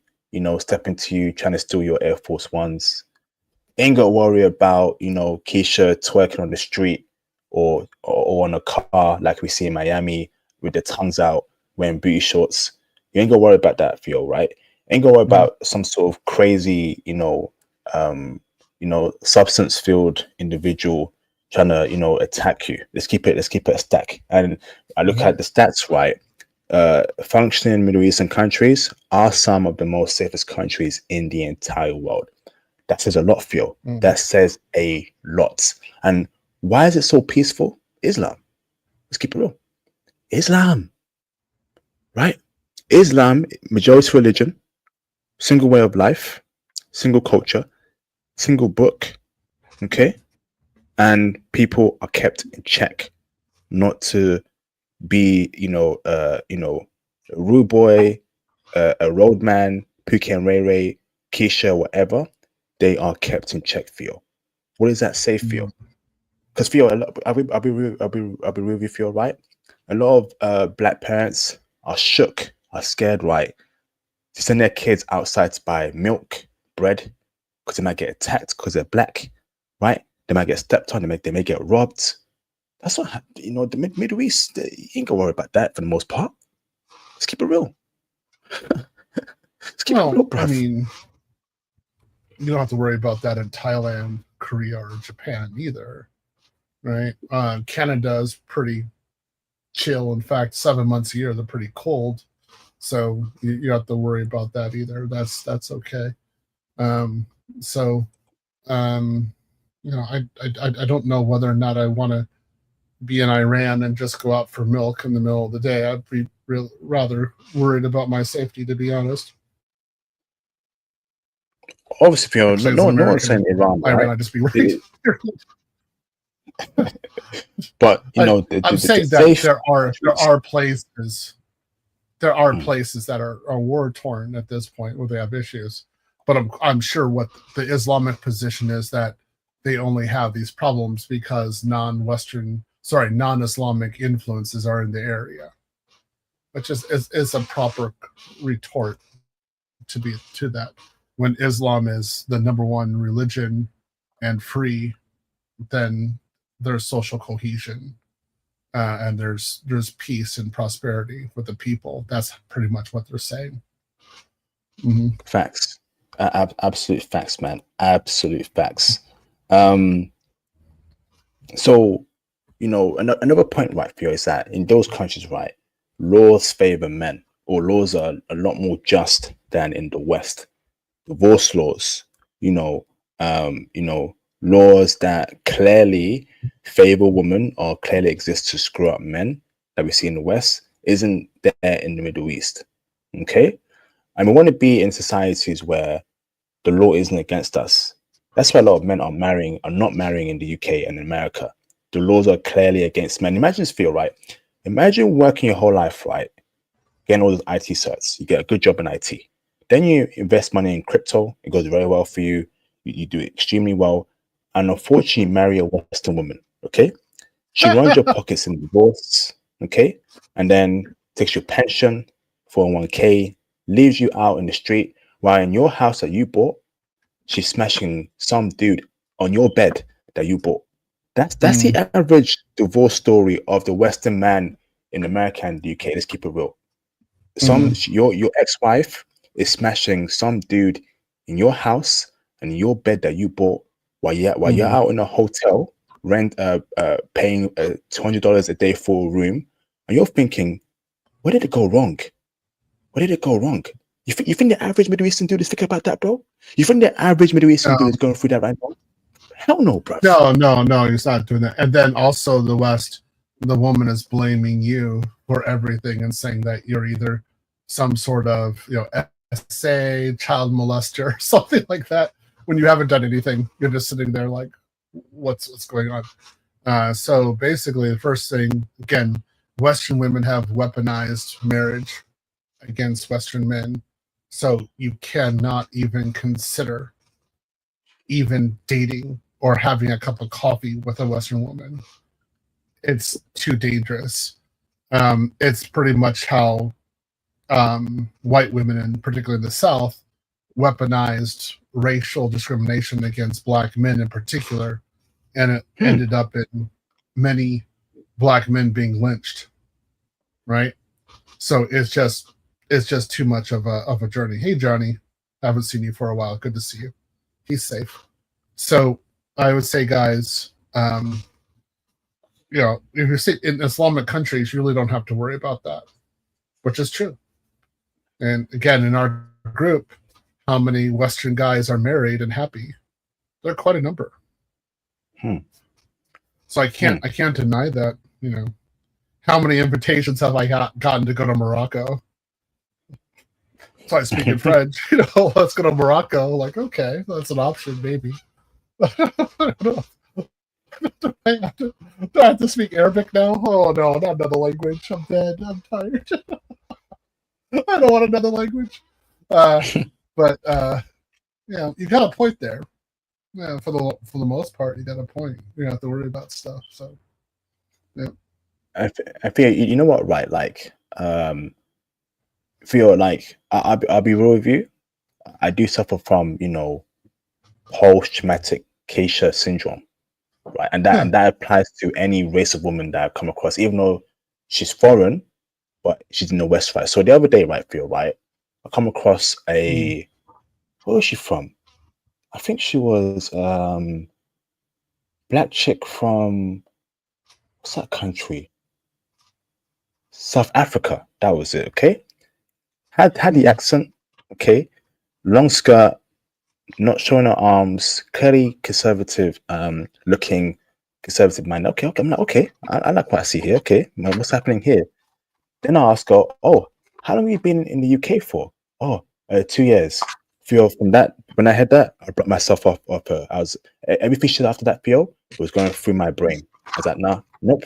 stepping to you, trying to steal your Air Force Ones. Ain't gonna worry about, Keisha twerking on the street or on a car like we see in Miami with their tongues out, wearing booty shorts. You ain't gonna worry about that, Theo, right? Ain't gonna worry about some sort of crazy, substance filled individual trying to, attack you. Let's keep it a stack. And I look at the stats, right? Functioning Middle Eastern countries are some of the most safest countries in the entire world. That says a lot, Phil. That says a lot. And why is it so peaceful? Islam. Let's keep it real. Islam, right? Islam, majority religion, single way of life, single culture, single book, okay? And people are kept in check, not to be, a rude boy, a roadman, Pookie and Ray Ray, Keisha, whatever. They are kept in check, Theo. What does that say, Theo? Because Theo, I'll be real with you, Theo, right? A lot of black parents are shook, are scared, right? To send their kids outside to buy milk, bread, because they might get attacked because they're black, right? They might get stepped on, they may get robbed. That's not, the Middle East, you ain't gonna worry about that for the most part. Let's keep it real. Let's keep it real, bruv. I mean, you don't have to worry about that in Thailand, Korea, or Japan either, right? Canada is pretty chill. In fact, 7 months a year, they're pretty cold. So you don't have to worry about that either. That's okay. I don't know whether or not I want to be in Iran and just go out for milk in the middle of the day. I'd be rather worried about my safety, to be honest. Obviously, no one's saying Iran, right? I'd just be worried. But I'm saying that there are places. There are places that are war torn at this point where they have issues, but I'm sure what the Islamic position is that they only have these problems because non-Islamic influences are in the area, which is a proper retort to that. When Islam is the number one religion and free, then there's social cohesion. and there's peace and prosperity with the people. That's pretty much what they're saying. Mm-hmm. Facts. Absolute facts, man. Absolute facts. Um, so another point, right, Theo, is that in those countries, right, laws favor men, or laws are a lot more just than in the West. Divorce laws, you know, laws that clearly favor women or clearly exist to screw up men that we see in the West isn't there in the Middle East. Okay, and we want to be in societies where the law isn't against us. That's why a lot of men are not marrying in the UK and America. The laws are clearly against men. Imagine this, feel right. Imagine working your whole life, right? Getting all those IT certs. You get a good job in IT. Then you invest money in crypto. It goes very well for you. You do it extremely well. And unfortunately, marry a Western woman. Okay. She runs your pockets in divorce. Okay. And then takes your pension, 401k, leaves you out in the street while in your house that you bought, she's smashing some dude on your bed that you bought. That's the average divorce story of the Western man in America and the UK. Let's keep it real. Your ex-wife is smashing some dude in your house and in your bed that you bought while you're out in a hotel paying $200 a day for a room, and you're thinking, where did it go wrong? Where did it go wrong? You think the average Middle Eastern dude is thinking about that, bro? You think the average Middle Eastern dude is going through that right now? Hell no, bro. No, he's not doing that. And then also the West, the woman is blaming you for everything and saying that you're either some sort of SA, child molester, or something like that. When you haven't done anything, you're just sitting there like, what's going on? So basically, the first thing, again, Western women have weaponized marriage against Western men. So you cannot even consider even dating or having a cup of coffee with a Western woman. It's too dangerous. It's pretty much how white women, and particularly in the South, weaponized racial discrimination against black men in particular, and it ended up in many black men being lynched. Right? So it's just too much of a journey. Hey Johnny, haven't seen you for a while. Good to see you. He's safe. So I would say, guys, if you sit in Islamic countries, you really don't have to worry about that, which is true. And again, in our group, how many Western guys are married and happy? They're quite a number. So I can't deny that. How many invitations have I gotten to go to Morocco? So I speak in French. Let's go to Morocco. Like, okay, that's an option, maybe. I don't know. Do I have to speak Arabic now? Oh no, not another language. I'm dead. I'm tired. I don't want another language. But you got a point there. Yeah, for the most part, you got a point. You don't have to worry about stuff. So, yeah. I feel you know what, right? Like, feel like I'll be real with you. I do suffer from post-traumatic Keisha syndrome, right? And that applies to any race of woman that I've come across, even though she's foreign, but she's in the West, right? So the other day, right, Phil, right, I come across where was she from? I think she was black chick from what's that country? South Africa. That was it. Okay, had the accent. Okay, long skirt, not showing her arms, clearly conservative, looking conservative mind. Okay, I'm like, okay, I like what I see here. Okay, what's happening here? Then I ask her, oh, how long have you been in the UK for? Oh, 2 years. Feel from that, when I heard that, I brought myself off her. I was everything she said after that, feel was going through my brain. I was like, nah, nope.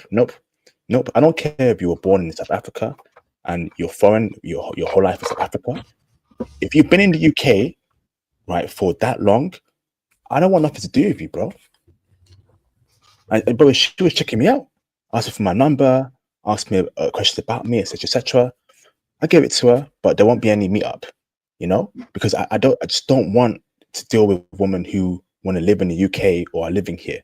I don't care if you were born in South Africa and you're foreign, your whole life is South Africa. If you've been in the UK, right, for that long, I don't want nothing to do with you, bro. But she was checking me out, asking for my number, asked me questions about me, etc. I gave it to her, but there won't be any meetup, because I just don't want to deal with women who want to live in the UK or are living here.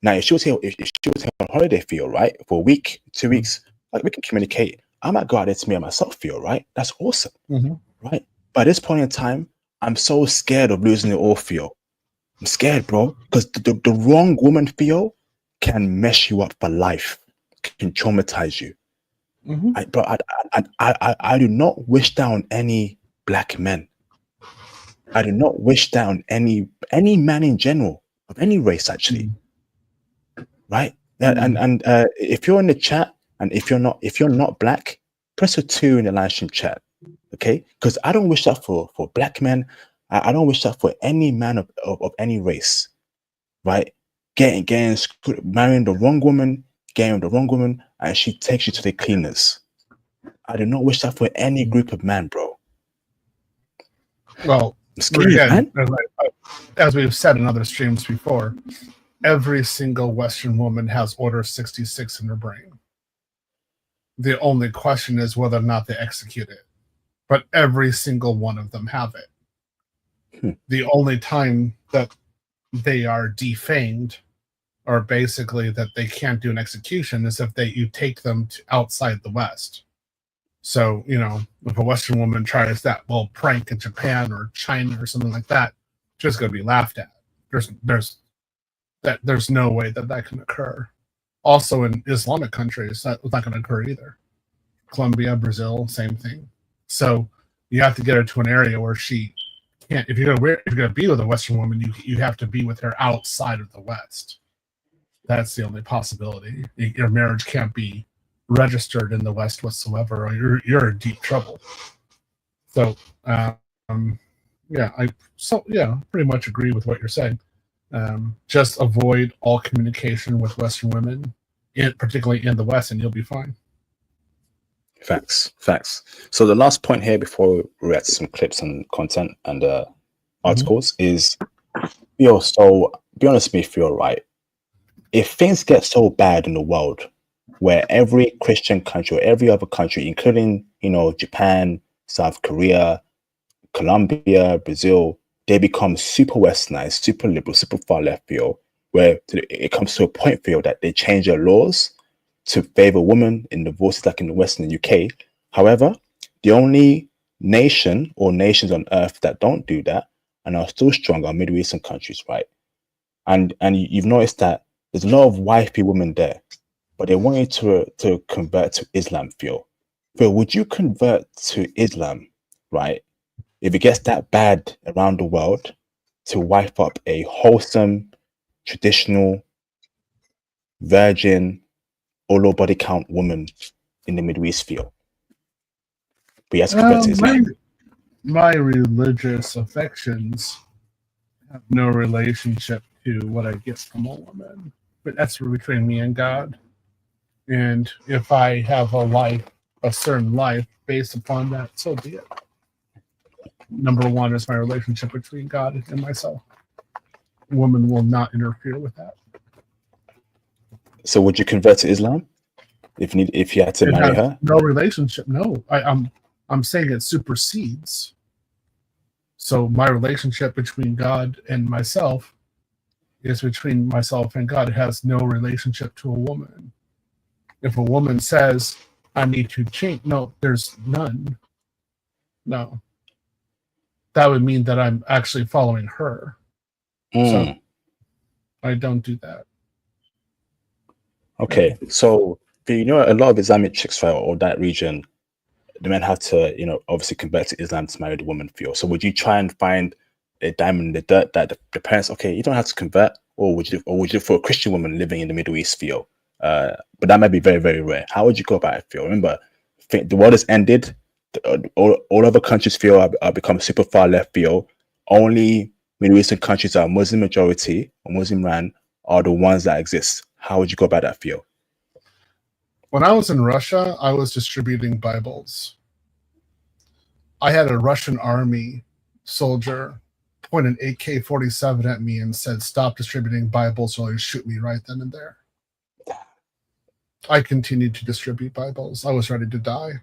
Now, if she was here on holiday for you, right, for a week, 2 weeks, like we can communicate. I might go out there to me and myself feel, right? That's awesome, Mm-hmm. right? But at this point in time, I'm so scared of losing it all, feel. I'm scared, bro, because the wrong woman, feel, can mess you up for life, can traumatize you. Mm-hmm. I do not wish that on any black men. I do not wish that on any man in general of any race, actually. Right? If you're in the chat and if you're not black, press a 2 in the live stream chat. Okay? Because I don't wish that for black men. I don't wish that for any man of any race. Right? Marrying the wrong woman, getting the wrong woman, and she takes you to the cleaners. I do not wish that for any group of men, bro. Well, I'm scared, again, man. as we've said in other streams before, every single Western woman has Order 66 in her brain. The only question is whether or not they execute it. But every single one of them have it. The only time that they are defanged, or basically that they can't do an execution, is if you take them to outside the West. So, if a Western woman tries that little prank in Japan or China or something like that, just going to be laughed at. There's no way that can occur. Also, in Islamic countries, that's not going to occur either. Colombia, Brazil, same thing. So you have to get her to an area where she can't. If you're going to be with a Western woman, you have to be with her outside of the West. That's the only possibility. Your marriage can't be registered in the West whatsoever, or you're in deep trouble. So, I pretty much agree with what you're saying. Just avoid all communication with Western women, particularly in the West, and you'll be fine. Facts. So the last point here before we react to some clips and content and articles is, so be honest with me if you're right. If things get so bad in the world where every Christian country or every other country, including, Japan, South Korea, Colombia, Brazil, they become super westernized, super liberal, super far left, where it comes to a point, that they change their laws to favor women in divorces like in the West and the UK. However, the only nation or nations on earth that don't do that and are still strong are Middle Eastern countries, right? And you've noticed that there's a lot of wifey women there, but they want you to convert to Islam, Phil. Phil, would you convert to Islam, right, if it gets that bad around the world, to wipe up a wholesome, traditional, virgin, or low body count woman in the Middle East, Phil? But he has to convert to Islam. My religious affections have no relationship to what I get from a woman. But that's between me and God. And if I have a certain life based upon that, so be it. Number one is my relationship between God and myself. A woman will not interfere with that. So would you convert to Islam if you had to marry her? No relationship. No, I'm saying it supersedes. So my relationship between God and myself is between myself and God. It has no relationship to a woman. If a woman says, I need to change, no, there's none. No. That would mean that I'm actually following her. So I don't do that. Okay. So, a lot of Islamic chicks, right, or that region, the men have to, obviously convert to Islam to marry the woman, Phil. So would you try and find a diamond in the dirt that the parents, okay, you don't have to convert, or would you for a Christian woman living in the Middle East, Phil? But that might be very, very rare. How would you go about it, Phil? Remember, the world has ended. All other countries, Phil, are become super far left, Phil. Only Middle Eastern countries that are Muslim majority or Muslim ran are the ones that exist. How would you go about that, Phil? When I was in Russia, I was distributing Bibles. I had a Russian army soldier point an AK-47 at me and said, stop distributing Bibles or you shoot me right then and there. I continued to distribute Bibles. I was ready to die.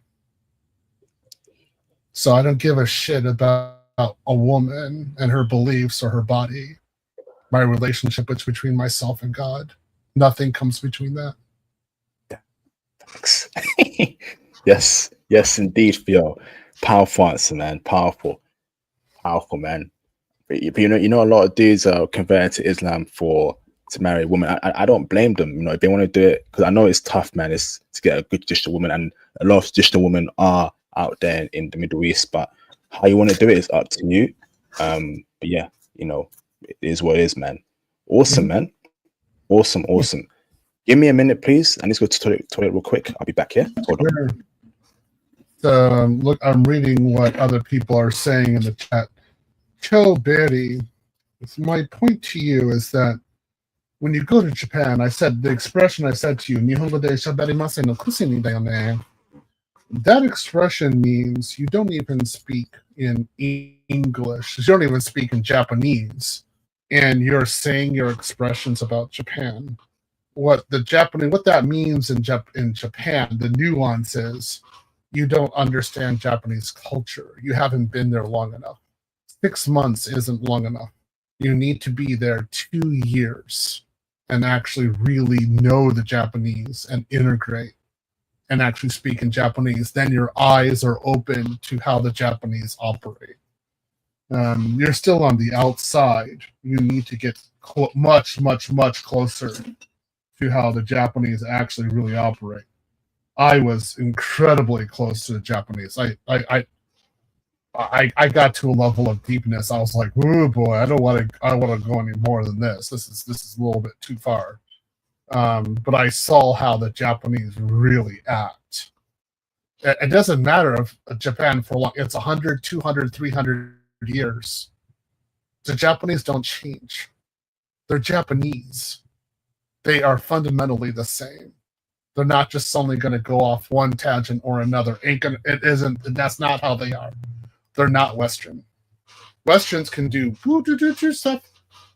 So I don't give a shit about a woman and her beliefs or her body. My relationship is between myself and God. Nothing comes between that. Thanks. yes, indeed, Theo. Powerful answer, man. Powerful, man. But you know, a lot of dudes are converting to Islam to marry a woman. I don't blame them. You know, if they want to do it, because I know it's tough, man. It's to get a good traditional woman, and a lot of traditional women are out there in the Middle East. But how you want to do it is up to you. But yeah, you know, it is what it is, man. Awesome, man. Awesome. Give me a minute, please. I need to go to toilet real quick. I'll be back here. Hold on. Look, I'm reading what other people are saying in the chat. Cho Berry, my point to you is that when you go to Japan, the expression I said to you, Nihongo de shabarimasen no kusi ni da yo ne. That expression means you don't even speak in English. You don't even speak in Japanese. And you're saying your expressions about Japan. What that means in Japan, the nuance is you don't understand Japanese culture. You haven't been there long enough. 6 months isn't long enough. You need to be there 2 years and actually really know the Japanese and integrate and actually speak in Japanese. Then your eyes are open to how the Japanese operate. You're still on the outside. You need to get much closer to how the Japanese actually really operate. I was incredibly close to the Japanese. I got to a level of deepness. I was like, "Oh boy, I want to go any more than this. This is a little bit too far." But I saw how the Japanese really act. It doesn't matter if Japan for long. It's 100, 200, 300 years. The Japanese don't change. They're Japanese. They are fundamentally the same. They're not just suddenly going to go off one tangent or another. It isn't. That's not how they are. They're not Western. Westerns can do stuff.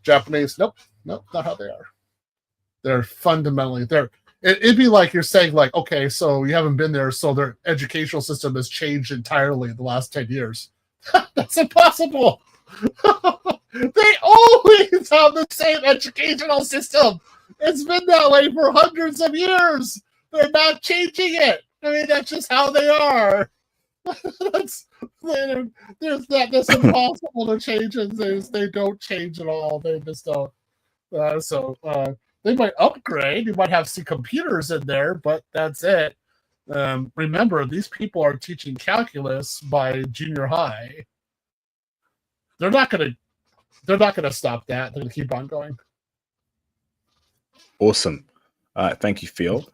Japanese, nope, not how they are. They're fundamentally there. It'd be like you're saying, like, okay, so you haven't been there, so their educational system has changed entirely in the last 10 years. That's impossible. They always have the same educational system. It's been that way for hundreds of years. They're not changing it. I mean, that's just how they are. That's impossible to change. They don't change at all. They just don't. They might upgrade. You might have some computers in there, but that's it. Remember, these people are teaching calculus by junior high. They're not gonna stop that. They're gonna keep on going. Awesome. All right, thank you, Phil.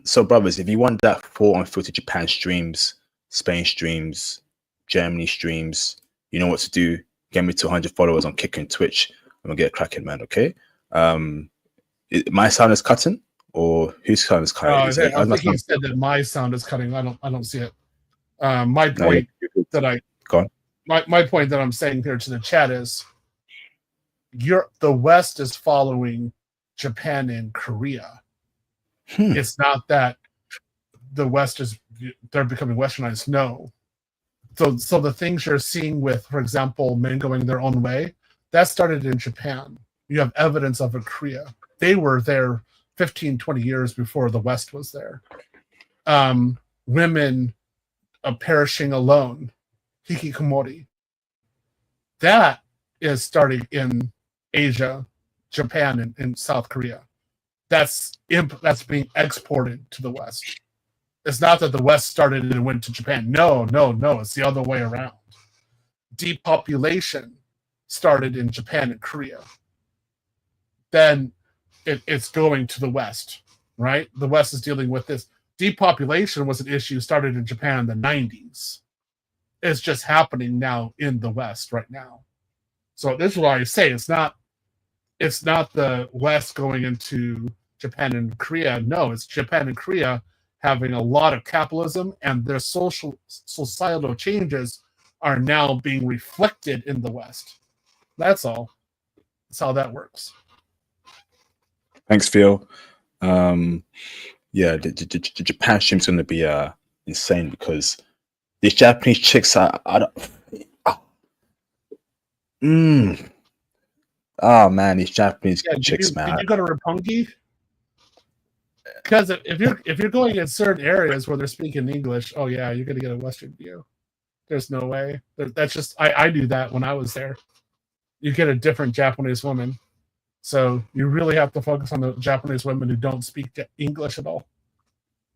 So, brothers, if you want that full unfiltered Japan streams, Spain streams, Germany streams, you know what to do. Get me to 100 followers on Kick and Twitch, and we'll get cracking, man. Okay. My sound is cutting, or whose sound is cutting? I think he said that my sound is cutting. I don't see it. My point that I'm saying here to the chat is, the West is following Japan and Korea. It's not that the West they're becoming Westernized. No. So the things you're seeing with, for example, men going their own way, that started in Japan. You have evidence of it, Korea. They were there 15, 20 years before the West was there. Women perishing alone, hikikomori. That is starting in Asia, Japan, and South Korea. That's being exported to the West. It's not that the West started and went to Japan. No. It's the other way around. Depopulation started in Japan and Korea. Then it's going to the West, right? The West is dealing with this. Depopulation was an issue started in Japan in the 90s. It's just happening now in the West right now. So this is why I say it's not the West going into Japan and Korea. No, it's Japan and Korea having a lot of capitalism, and their societal changes are now being reflected in the West. That's all. That's how that works. Thanks, Phil. Yeah, the Japan stream's going to be insane, because these Japanese chicks are oh man, these Japanese chicks, man. Did you go to Roppongi? Because if you're going in certain areas where they're speaking English, oh yeah, you're gonna get a Western view. There's no way. That's just I do that when I was there. You get a different Japanese woman, so you really have to focus on the Japanese women who don't speak English at all.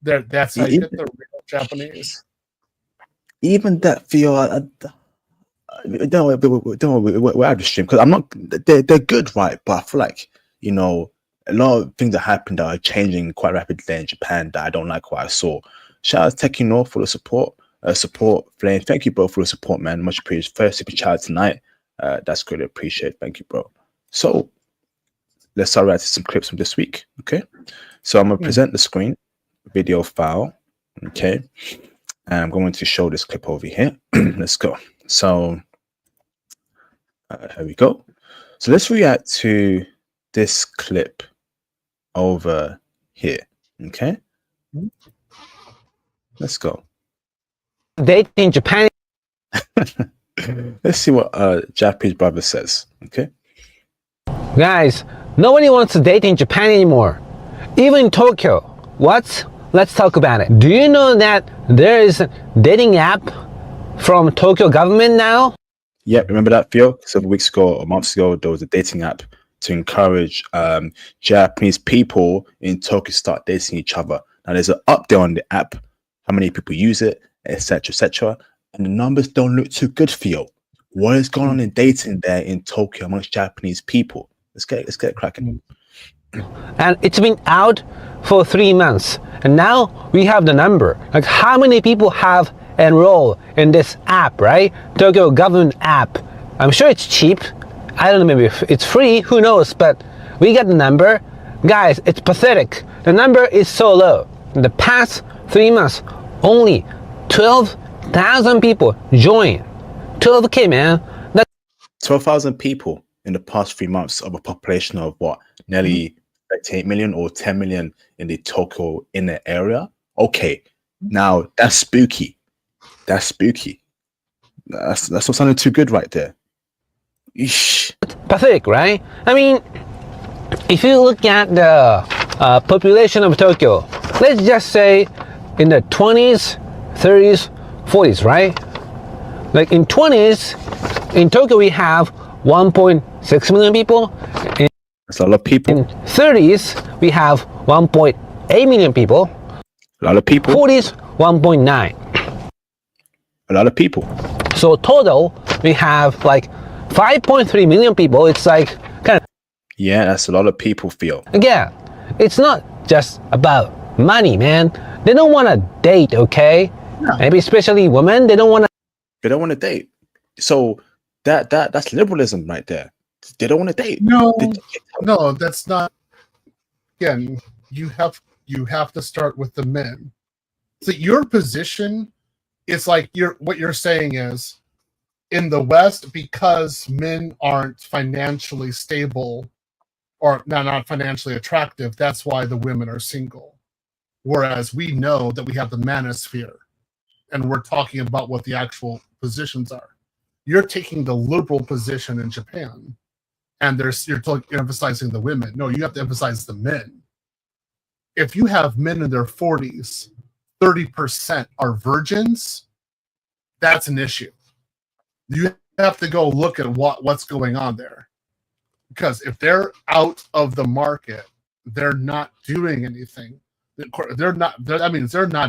That's how you even, get the real Japanese. even that feel. Don't worry, we're out of the stream because I'm not. They're good, right? But I feel like a lot of things that happened that are changing quite rapidly in Japan that I don't like what I saw. Shout out to Techie North for the support. Support Flame. Thank you, bro, for the support, man. Much appreciated. First super chat tonight. That's greatly appreciated. Thank you, bro. So let's start writing some clips from this week. Okay. So I'm gonna present the screen, video file. Okay. And I'm going to show this clip over here. Let's go. So here we go. So let's react to this clip over here. Okay. Let's go. Date in Japan. Let's see what Japanese brother says. Okay. Guys, nobody wants to date in Japan anymore. Even in Tokyo. What? Let's talk about it. Do you know that there is a dating app from Tokyo government now? Yeah, remember that, Theo? Several weeks ago or months ago, there was a dating app to encourage Japanese people in Tokyo to start dating each other. Now, there's an update on the app, how many people use it, etc., etc., and the numbers don't look too good, Theo. What is going on in dating there in Tokyo amongst Japanese people? Let's get cracking. And it's been out for 3 months, and now we have the number. Like, how many people have enrolled in this app, right? Tokyo government app. I'm sure it's cheap. I don't know, maybe it's free, who knows, but we got the number. Guys, it's pathetic. The number is so low. In the past 3 months, only 12,000 people joined. 12K, man. That's 12,000 people in the past 3 months of a population of what? Nearly 8 million or 10 million in the Tokyo inner area. Okay, now that's spooky. That's spooky. That's not sounding too good right there. Eesh. pathetic, right? I mean, if you look at the population of Tokyo, let's just say in the 20s, 30s, 40s, right? Like in 20s, in Tokyo we have 1.6 million people. That's a lot of people. In 30s, we have 1.8 million people. A lot of people. 40s, 1.9. A lot of people. So total, we have like 5.3 million people. It's like kind of. Yeah, that's a lot of people, feel. Again, it's not just about money, man. They don't want to date, okay? No. Maybe especially women, they don't want to. They don't want to date. So that's liberalism right there. They don't want to date. No, that's not. Again, you have to start with the men. So your position is like what you're saying is in the West, because men aren't financially stable or not financially attractive, that's why the women are single. Whereas we know that we have the manosphere and we're talking about what the actual positions are. You're taking the liberal position in Japan and you're emphasizing the women. No, you have to emphasize the men. If you have men in their 40s, 30% are virgins, that's an issue. You have to go look at what's going on there. Because if they're out of the market, they're not doing anything. They're not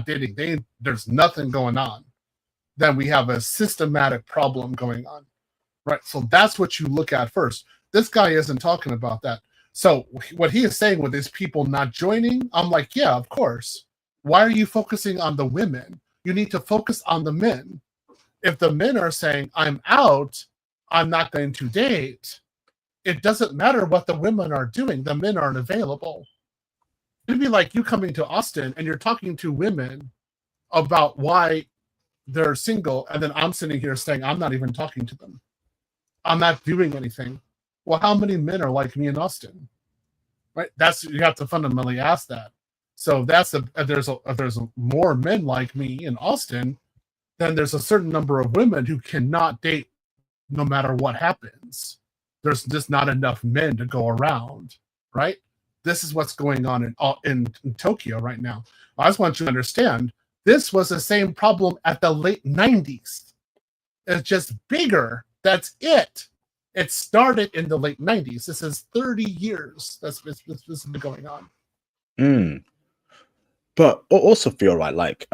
dating. There's nothing going on. Then we have a systematic problem going on. Right? So that's what you look at first. This guy isn't talking about that. So what he is saying with these people not joining, I'm like, yeah, of course. Why are you focusing on the women? You need to focus on the men. If the men are saying, I'm out, I'm not going to date, it doesn't matter what the women are doing. The men aren't available. It'd be like you coming to Austin and you're talking to women about why they're single, and then I'm sitting here saying, I'm not even talking to them. I'm not doing anything. Well, how many men are like me in Austin? Right? You have to fundamentally ask that. So if there's more men like me in Austin, then there's a certain number of women who cannot date no matter what happens. There's just not enough men to go around, right? this is what's going on in Tokyo right now. I just want you to understand, this was the same problem at the late 90s. It's just bigger. That's it. It started in the late 90s. This is 30 years. This has been going on. But I also feel right, like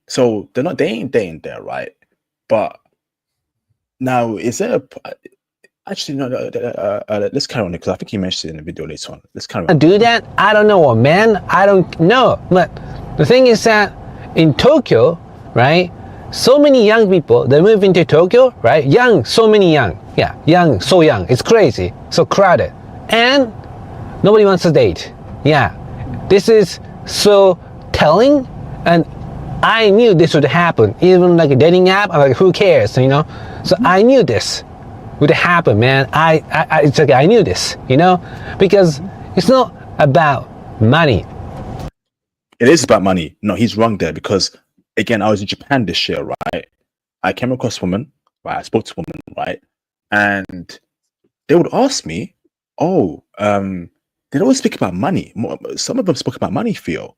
so they ain't dating there, right? But now is there actually no? Let's carry on because I think you mentioned it in the video later on. Let's carry on. Do that? I don't know, man. I don't know. But the thing is that in Tokyo, right? So many young people, they move into Tokyo, right? Young, so many young. Yeah, young, so young. It's crazy. So crowded. And nobody wants to date. Yeah. This is so telling. And I knew this would happen. Even like a dating app, I'm like, who cares, you know? So I knew this would happen, man. It's like I knew this, you know? Because it's not about money. It is about money. No, he's wrong there because, again, I was in Japan this year, right? I came across a woman, right? I spoke to a woman, right? And they would ask me, they always speak about money. Some of them spoke about money, Theo.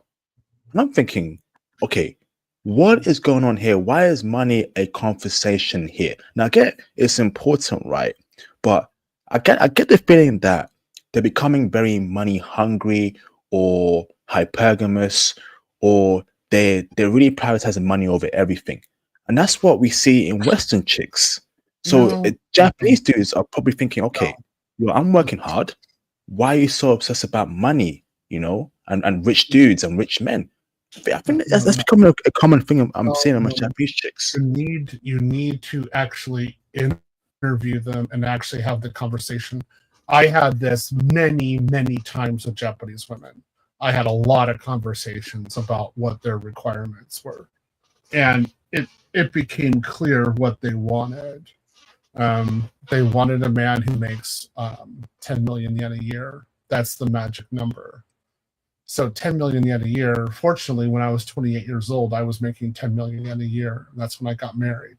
And I'm thinking, okay, what is going on here? Why is money a conversation here? Now, I get it's important, right? But I get the feeling that they're becoming very money hungry or hypergamous, or they're really prioritizing money over everything. And that's what we see in Western chicks. So Japanese dudes are probably thinking, okay, I'm working hard. Why are you so obsessed about money, you know, and rich dudes and rich men? I think that's becoming a common thing I'm seeing among Japanese chicks. You need to actually interview them and actually have the conversation. I had this many times with Japanese women. I had a lot of conversations about what their requirements were, and it became clear what they wanted. They wanted a man who makes 10 million yen a year. That's the magic number. So 10 million yen a year. Fortunately, when I was 28 years old, I was making 10 million yen a year. And that's when I got married.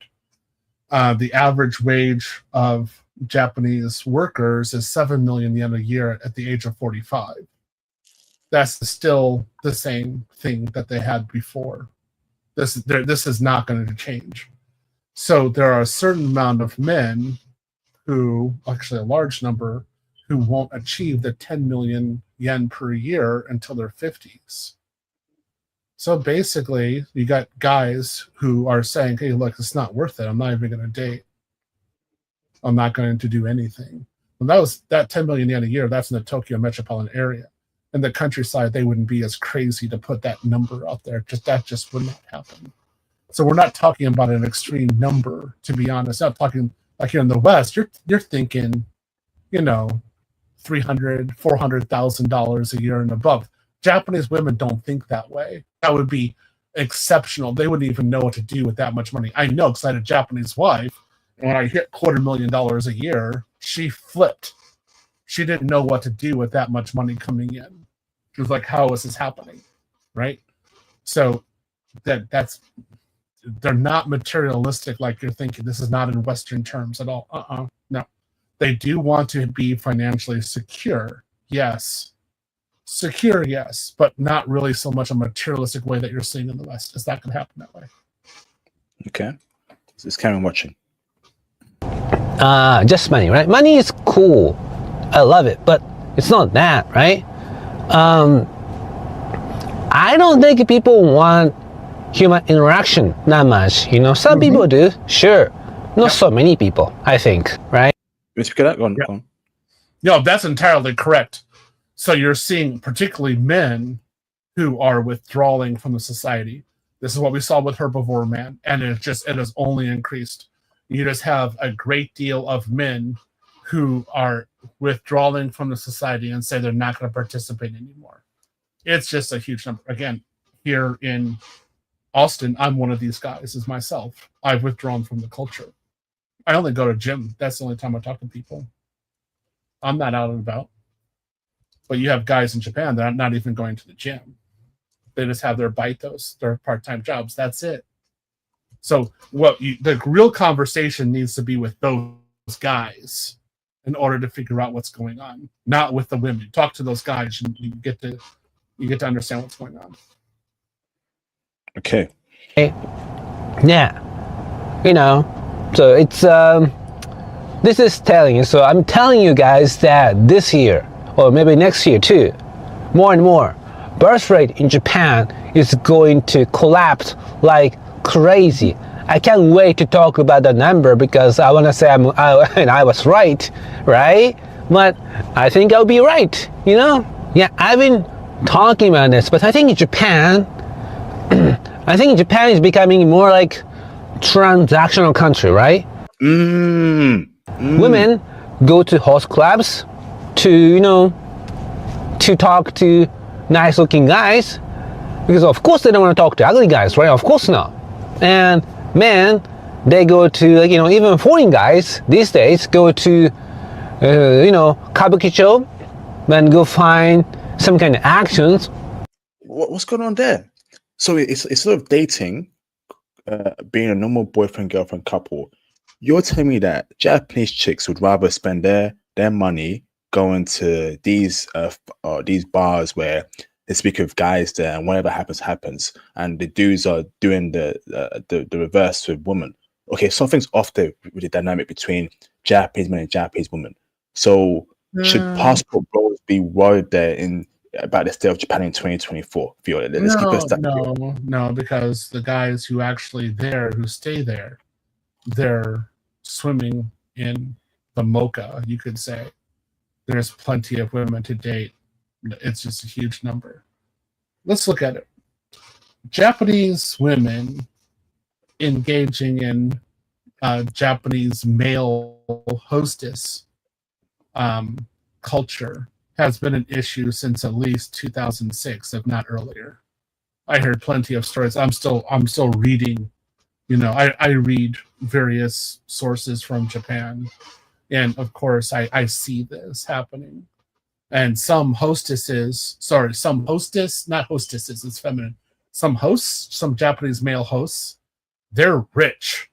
The average wage of Japanese workers is 7 million yen a year at the age of 45. That's still the same thing that they had before. This is not going to change. So there are a certain amount of men who, actually a large number, who won't achieve the 10 million yen per year until their 50s. So basically, you got guys who are saying, hey, look, it's not worth it. I'm not even going to date. I'm not going to do anything. And that 10 million yen a year, that's in the Tokyo metropolitan area. In the countryside, they wouldn't be as crazy to put that number out there. That just would not happen. So we're not talking about an extreme number, to be honest. I'm not talking like here in the West, you're thinking, you know, $300,000, $400,000 a year and above. Japanese women don't think that way. That would be exceptional. They wouldn't even know what to do with that much money. I know, because I had a Japanese wife, and when I hit $250,000 a year, she flipped. She didn't know what to do with that much money coming in. She was like, how is this happening? Right? So that's they're not materialistic like you're thinking. This is not in Western terms at all. No. They do want to be financially secure. Yes. Secure, yes, but not really so much a materialistic way that you're seeing in the West. It's not going to happen that way. Okay. So it's Karen watching. Just money, right? Money is cool. I love it, but it's not that, right? I don't think people want human interaction that much. You know, some people do, sure. Not so many people, I think, right? Let's pick it up. Go on. No, that's entirely correct. So you're seeing particularly men who are withdrawing from the society. This is what we saw with herbivore man, and it has only increased. You just have a great deal of men who are withdrawing from the society and say they're not going to participate anymore. It's just a huge number. Again, here in Austin, I'm one of these guys as myself. I've withdrawn from the culture. I only go to gym. That's the only time I talk to people. I'm not out and about. But you have guys in Japan that are not even going to the gym. They just have their baitos, their part-time jobs. That's it. So the real conversation needs to be with those guys. in order to figure out what's going on. Not with the women. Talk to those guys, and you get to understand what's going on. Okay. Yeah, so it's this is telling you. So I'm telling you guys that this year, or maybe next year too, more and more, birth rate in Japan is going to collapse like crazy. I can't wait to talk about the number because I want to say I was right? But I think I'll be right, Yeah, I've been talking about this, but I think Japan is becoming more like transactional country, right? Women go to host clubs to talk to nice looking guys, because of course they don't want to talk to ugly guys, right? Of course not. And men, they go to even foreign guys these days go to kabukicho and go find some kind of actions. What's going on there? So it's sort of dating, being a normal boyfriend-girlfriend couple. You're telling me that Japanese chicks would rather spend their money going to these bars where they speak of guys there, and whatever happens, and the dudes are doing the reverse with women. Okay, something's off there with the dynamic between Japanese men and Japanese women. So should passport bros be worried there about the state of Japan in 2024? Let's keep it stuck. No, because the guys who actually who stay there, they're swimming in the mocha, you could say. There's plenty of women to date. It's just a huge number. Let's look at it. Japanese women engaging in Japanese male hostess culture has been an issue since at least 2006, if not earlier. I heard plenty of stories. I'm still reading. I read various sources from Japan, and of course I see this happening. And some hostesses, not hostesses, it's feminine. Some hosts, some Japanese male hosts, they're rich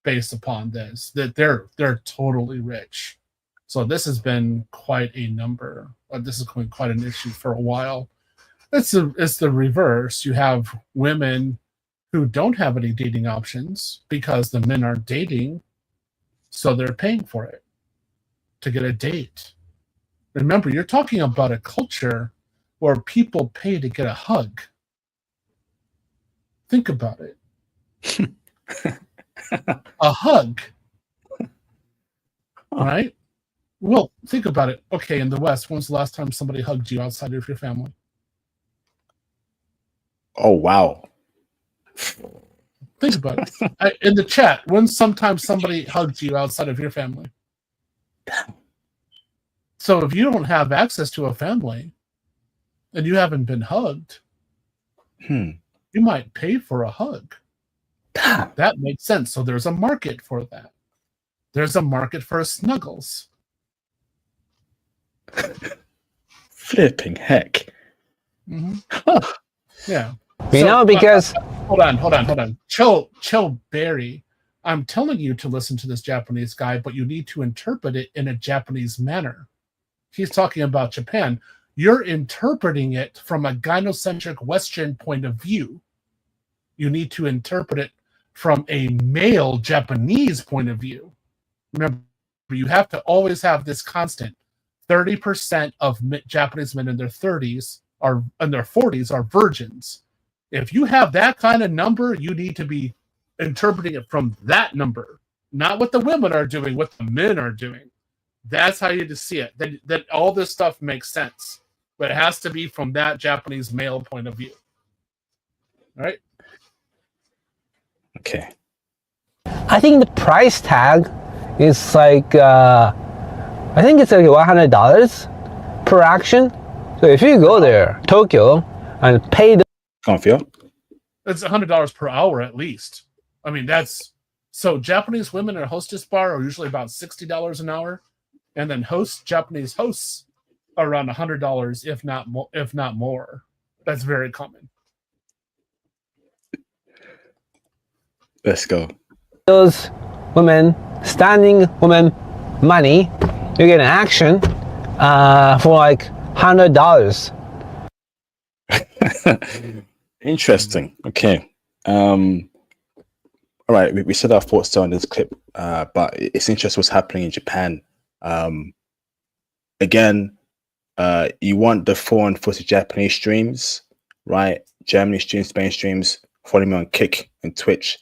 based upon this. That they're totally rich. So this has been quite a number. This has been quite an issue for a while. It's the reverse. You have women who don't have any dating options because the men aren't dating, so they're paying for it to get a date. Remember, you're talking about a culture where people pay to get a hug. Think about it. A hug. Right? Well, think about it. Okay, in the West, when's the last time somebody hugged you outside of your family? Oh, wow. Think about it. In the chat, when's sometimes somebody hugged you outside of your family? So if you don't have access to a family and you haven't been hugged, you might pay for a hug. That makes sense. So there's a market for that. There's a market for snuggles. Flipping heck. Yeah. Because hold on. Chill, Barry. I'm telling you to listen to this Japanese guy, but you need to interpret it in a Japanese manner. He's talking about Japan. You're interpreting it from a gynocentric Western point of view. You need to interpret it from a male Japanese point of view. Remember, you have to always have this constant. 30% of Japanese men in their 30s and their 40s are virgins. If you have that kind of number, you need to be interpreting it from that number, not what the women are doing, what the men are doing. That's how you just see it. That all this stuff makes sense, but it has to be from that Japanese male point of view. All right? Okay. I think the price tag is like I think it's like $100 per action. So if you go there, Tokyo, and pay the it's $100 per hour at least. I mean, so Japanese women at a hostess bar are usually about $60 an hour, and then Japanese hosts are around $100, if not more. That's very common. Let's go. Those women, standing women, money you get an action for like $100. Interesting. Okay. All right. We said our thoughts on this clip, but it's interesting what's happening in Japan. Again, you want the foreign footage Japanese streams, right? Germany streams, Spain streams. Follow me on Kick and Twitch.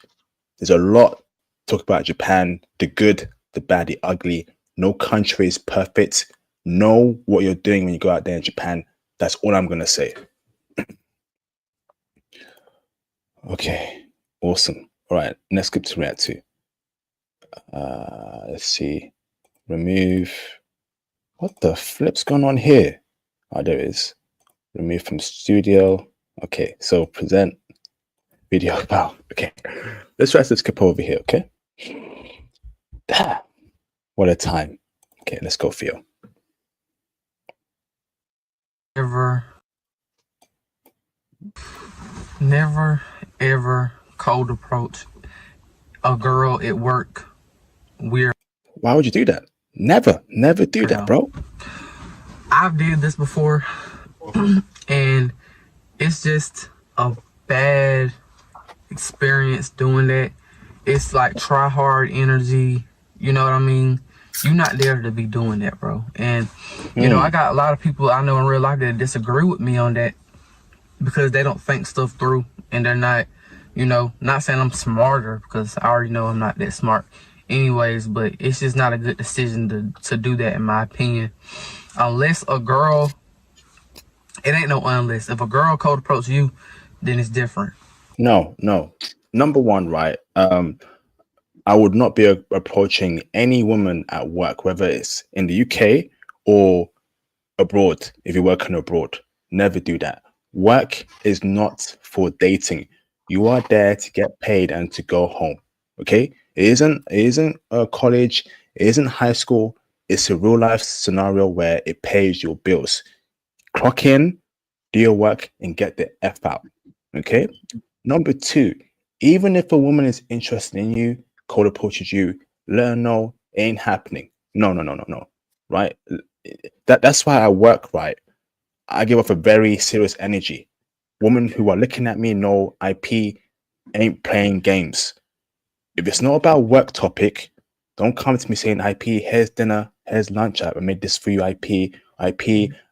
There's a lot to talk about Japan, the good, the bad, the ugly. No country is perfect. Know what you're doing when you go out there in Japan. That's all I'm going to say. Okay, awesome. All right, next clip to react to. Let's see. Remove. What the flip's going on here? Oh, there it is. Remove from studio. Okay, so present video file. Okay, let's try this clip over here. Okay. What a time. Okay, let's go, Theo. Never ever cold approach a girl at work. Why would you do that? Never do that, bro. I've did this before, and it's just a bad experience doing that. It's like try hard energy. You know what I mean? You're not there to be doing that, bro. And you know, I got a lot of people I know in real life that disagree with me on that because they don't think stuff through, and they're not, you know, not saying I'm smarter, because I already know I'm not that smart anyways, but it's just not a good decision to do that, in my opinion. Unless a girl, it ain't no unless. If a girl cold approach you, then it's different. No. Number one, right? I would not be approaching any woman at work, whether it's in the UK or abroad. If you're working abroad, never do that. Work is not for dating. You are there to get paid and to go home. Okay? It isn't a college. It isn't high school. It's a real life scenario where it pays your bills. Clock in, do your work, and get the F out. Okay? Number two, even if a woman is interested in you, cold approaches you, let her know it ain't happening. No. Right? That's why I work, right? I give off a very serious energy. Women who are looking at me know IP ain't playing games. If it's not about work topic, don't come to me saying IP, here's dinner, here's lunch. I made this for you, IP, you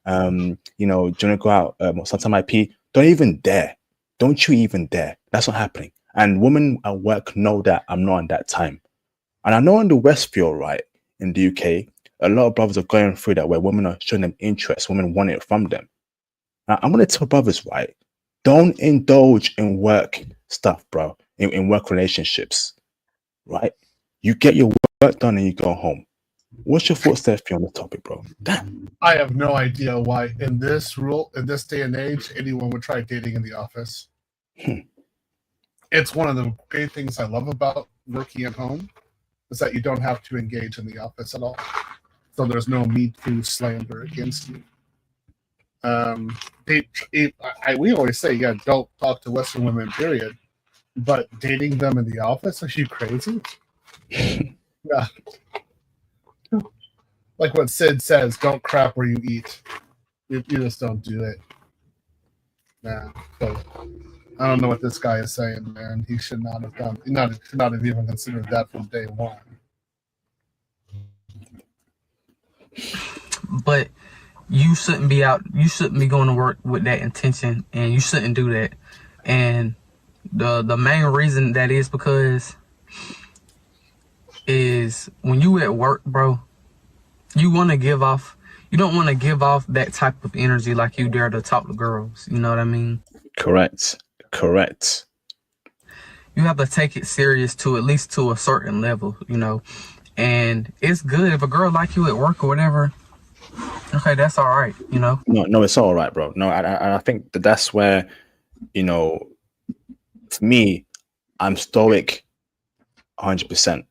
know, do you want to go out sometime IP? Don't even dare. Don't you even dare. That's not happening. And women at work know that I'm not on that time. And I know in the Westfield, right, in the UK, a lot of brothers are going through that where women are showing them interest, women want it from them. Now, I'm going to tell brothers, right, don't indulge in work stuff, bro, in work relationships, right? You get your work done and you go home. What's your thoughts there on the topic, bro? Damn. I have no idea why in this day and age, anyone would try dating in the office. It's one of the great things I love about working at home is that you don't have to engage in the office at all. So there's no Me Too slander against you. We always say, yeah, don't talk to Western women, period. But dating them in the office, are you crazy? Yeah. Like what Sid says, don't crap where you eat. You just don't do it. Nah. So I don't know what this guy is saying, man. He should not have done. Should not have even considered that from day one. But you shouldn't be out. You shouldn't be going to work with that intention, and you shouldn't do that. And the main reason that is because is when you at work, bro, you want to give off. You don't want to give off that type of energy like you dare to talk to girls. You know what I mean? Correct. You have to take it serious to at least to a certain level, you know. And it's good if a girl like you at work or whatever. Okay, that's all right, you know. No, it's all right, bro. No, I think that's where, you know, for me, I'm stoic 100%.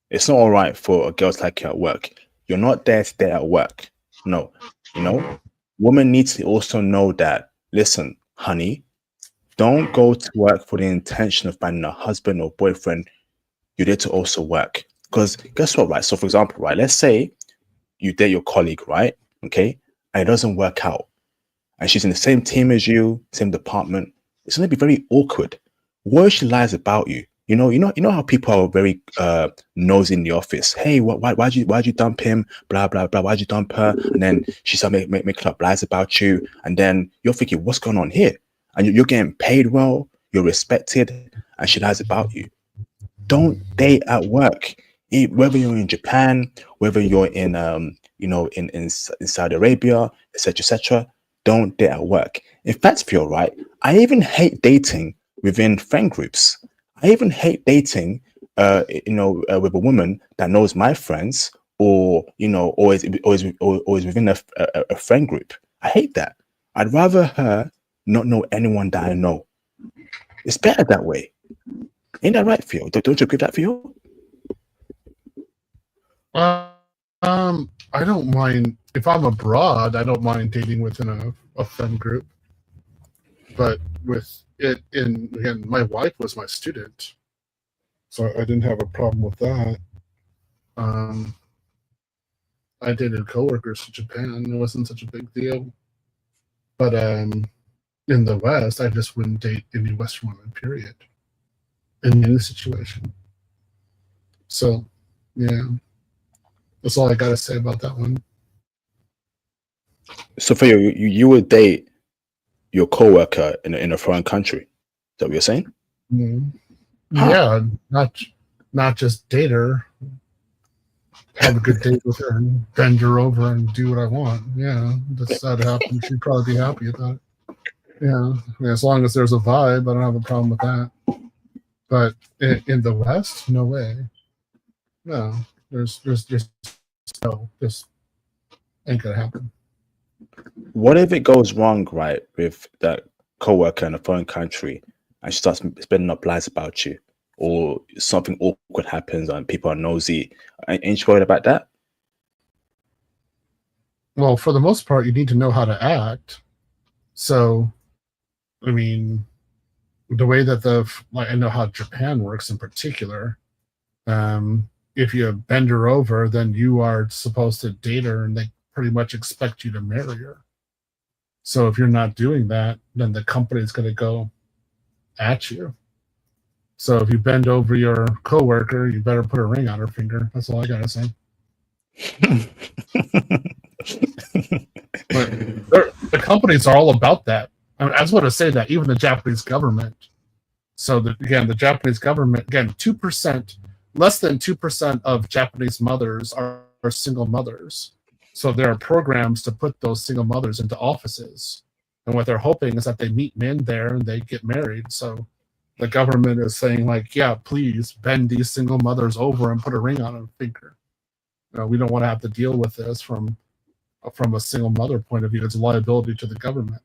It's not all right for a girl to like you at work. You're not there to stay at work. No, you know, women need to also know that, listen, honey, don't go to work for the intention of finding a husband or boyfriend. You're there to also work. Because guess what, right? So for example, right, let's say you date your colleague, right? Okay, and it doesn't work out, and she's in the same team as you, same department. It's going to be very awkward. What if she lies about you? You know how people are very nosy in the office. Hey, why'd you dump him? Blah blah blah. Why'd you dump her? And then she started making up lies about you, and then you're thinking, what's going on here? And you're getting paid well, you're respected, and she lies about you. Don't date at work. Whether you're in Japan, whether you're in in Saudi Arabia, etc. Don't date at work. In fact, if you're right, I even hate dating within friend groups. I even hate dating with a woman that knows my friends, or always within a friend group. I hate that. I'd rather her not know anyone that I know. It's better that way. Ain't that right, Theo? Don't you agree with that, Theo? I don't mind if I'm abroad. I don't mind dating within a friend group, but with it again, my wife was my student, so I didn't have a problem with that. I dated coworkers in Japan. It wasn't such a big deal, but in the West, I just wouldn't date any Western women. Period. In any situation. So, yeah. That's all I got to say about that one. So for you would date your coworker in a foreign country? Is that what you're saying? Mm. Yeah, not just date her. Have a good date with her and bend her over and do what I want. Yeah, that's that happens. She'd probably be happy about it. Yeah, as long as there's a vibe, I don't have a problem with that. But in the West, no way. No, there's no, this ain't gonna happen. What if it goes wrong, right, with that coworker in a foreign country, and she starts spinning up lies about you, or something awkward happens and people are nosy? Ain't you worried about that? Well, for the most part, you need to know how to act. So, I mean, the way that I know how Japan works in particular. If you bend her over, then you are supposed to date her, and they pretty much expect you to marry her. So if you're not doing that, then the company's going to go at you. So if you bend over your coworker, you better put a ring on her finger. That's all I gotta say. But the companies are all about that. I just want to say that even the Japanese government. So the Japanese government, 2%, less than 2% of Japanese mothers are single mothers. So there are programs to put those single mothers into offices. And what they're hoping is that they meet men there and they get married. So the government is saying, like, yeah, please bend these single mothers over and put a ring on her finger. We don't want to have to deal with this from a single mother point of view. It's a liability to the government.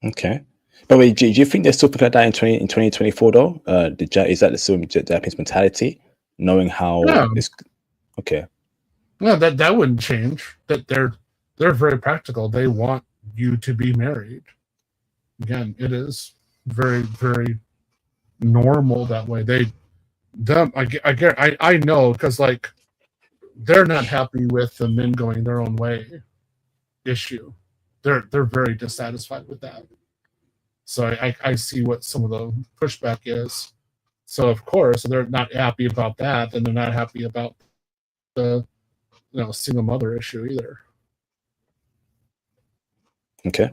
Okay. But wait, do you think there's something like that in 2024 though? Is that the same Japanese mentality, knowing how it's okay? No, that wouldn't change. That they're very practical. They want you to be married. Again, it is very, very normal that way. I know, because like they're not happy with the men going their own way issue. They're very dissatisfied with that. So I see what some of the pushback is. So of course they're not happy about that, and they're not happy about the single mother issue either. Okay.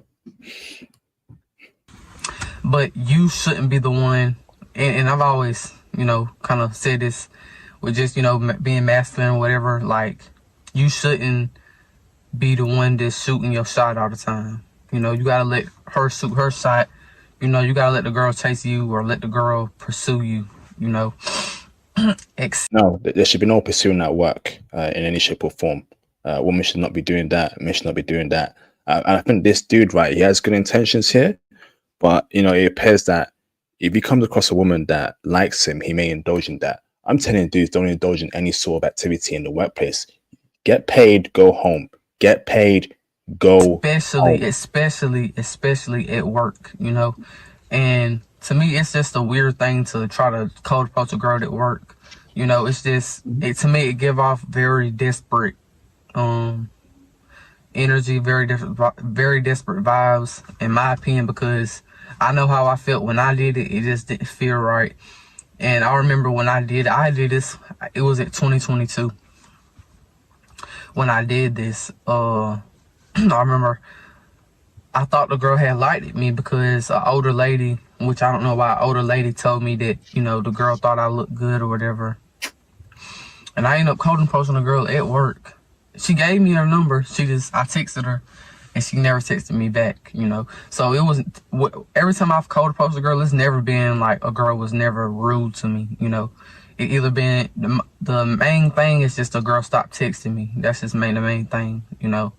But you shouldn't be the one, and I've always, kind of said this with just, being masculine or whatever, like, you shouldn't be the one that's shooting your shot all the time. You gotta let her shoot her shot. You gotta let the girl chase you or let the girl pursue you, No, there should be no pursuing at work in any shape or form. Women should not be doing that. Men should not be doing that. And I think this dude, right, he has good intentions here, but it appears that if he comes across a woman that likes him, he may indulge in that. I'm telling dudes, don't indulge in any sort of activity in the workplace. Get paid, go home. Get paid, go home. Especially at work, And to me, it's just a weird thing to try to cold approach a girl at work. You know, it's just to me it give off very desperate energy, very desperate vibes, in my opinion, because I know how I felt when I did it. It just didn't feel right. And I remember when I did this, it was at 2022 when I did this. I remember I thought the girl had liked me because an older lady, which I don't know why, an older lady told me that, you know, the girl thought I looked good or whatever. And I ended up cold approaching the girl at work. She gave me her number. I texted her, and she never texted me back, you know. So it was, every time I've cold approached a girl, it's never been like a girl was never rude to me, you know. It either been, the main thing is just a girl stopped texting me. That's just the main thing, you know.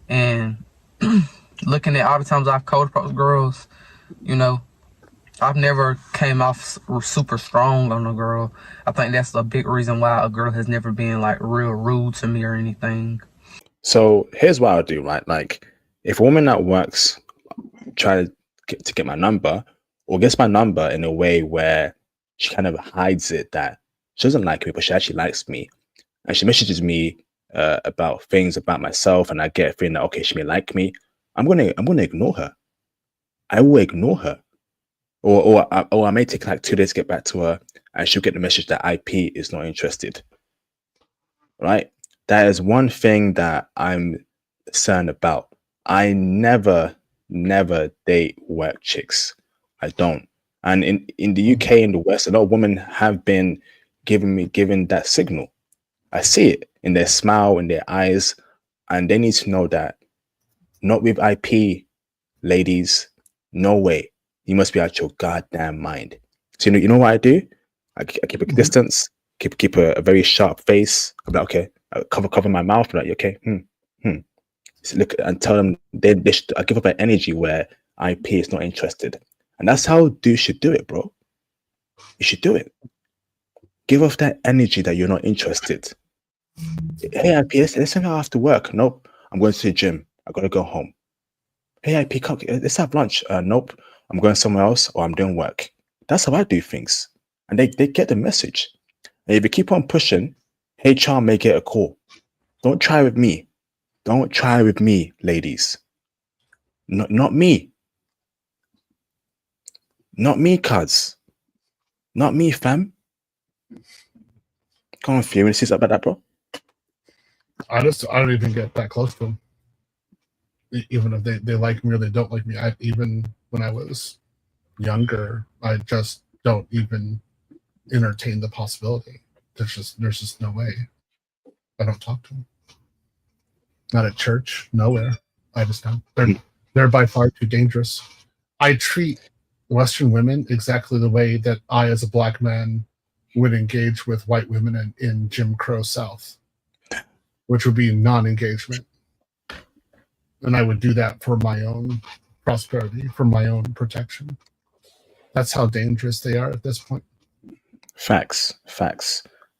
And looking at all the times I've cold approached girls, you know, I've never came off super strong on a girl. I think that's a big reason why a girl has never been like real rude to me or anything. So here's what I'll do, right? Like, if a woman that works try to get my number, or gets my number in a way where she kind of hides it, that she doesn't like me, but she actually likes me, and she messages me about things about myself, and I get a feeling that, okay, she may like me, I'm gonna ignore her. I will ignore her. Or I may take like 2 days to get back to her, and she'll get the message that IP is not interested. Right? That is one thing that I'm concerned about. I never date work chicks. I don't. And in the UK, in the West, a lot of women have been given that signal. I see it in their smile, in their eyes, and they need to know that not with IP, ladies, no way. You must be out your goddamn mind. So you know what I do? I keep a distance, keep a very sharp face. I'm like, okay, I cover my mouth. I'm like, okay, So look, and tell them I give up an energy where IP is not interested, and that's how dudes should do it, bro. You should do it. Give off that energy that you're not interested. Hey IP, let's hang out after work. Nope, I'm going to the gym. I gotta go home. Hey IP, let's have lunch. Nope, I'm going somewhere else, or I'm doing work. That's how I do things, and they get the message. And if you keep on pushing, HR may get a call. Don't try with me. Don't try with me, ladies. Not me. Not me, cuz. Not me, fam. Come on, Fee. You want to say something about that, bro? I don't even get that close to them. Even if they like me or they don't like me. Even when I was younger, I just don't even entertain the possibility. There's just no way. I don't talk to them. Not at church, nowhere. I just don't. They're by far too dangerous. I treat Western women exactly the way that I, as a black man, would engage with white women in Jim Crow South, which would be non-engagement. And I would do that for my own prosperity, for my own protection. That's how dangerous they are at this point. Facts.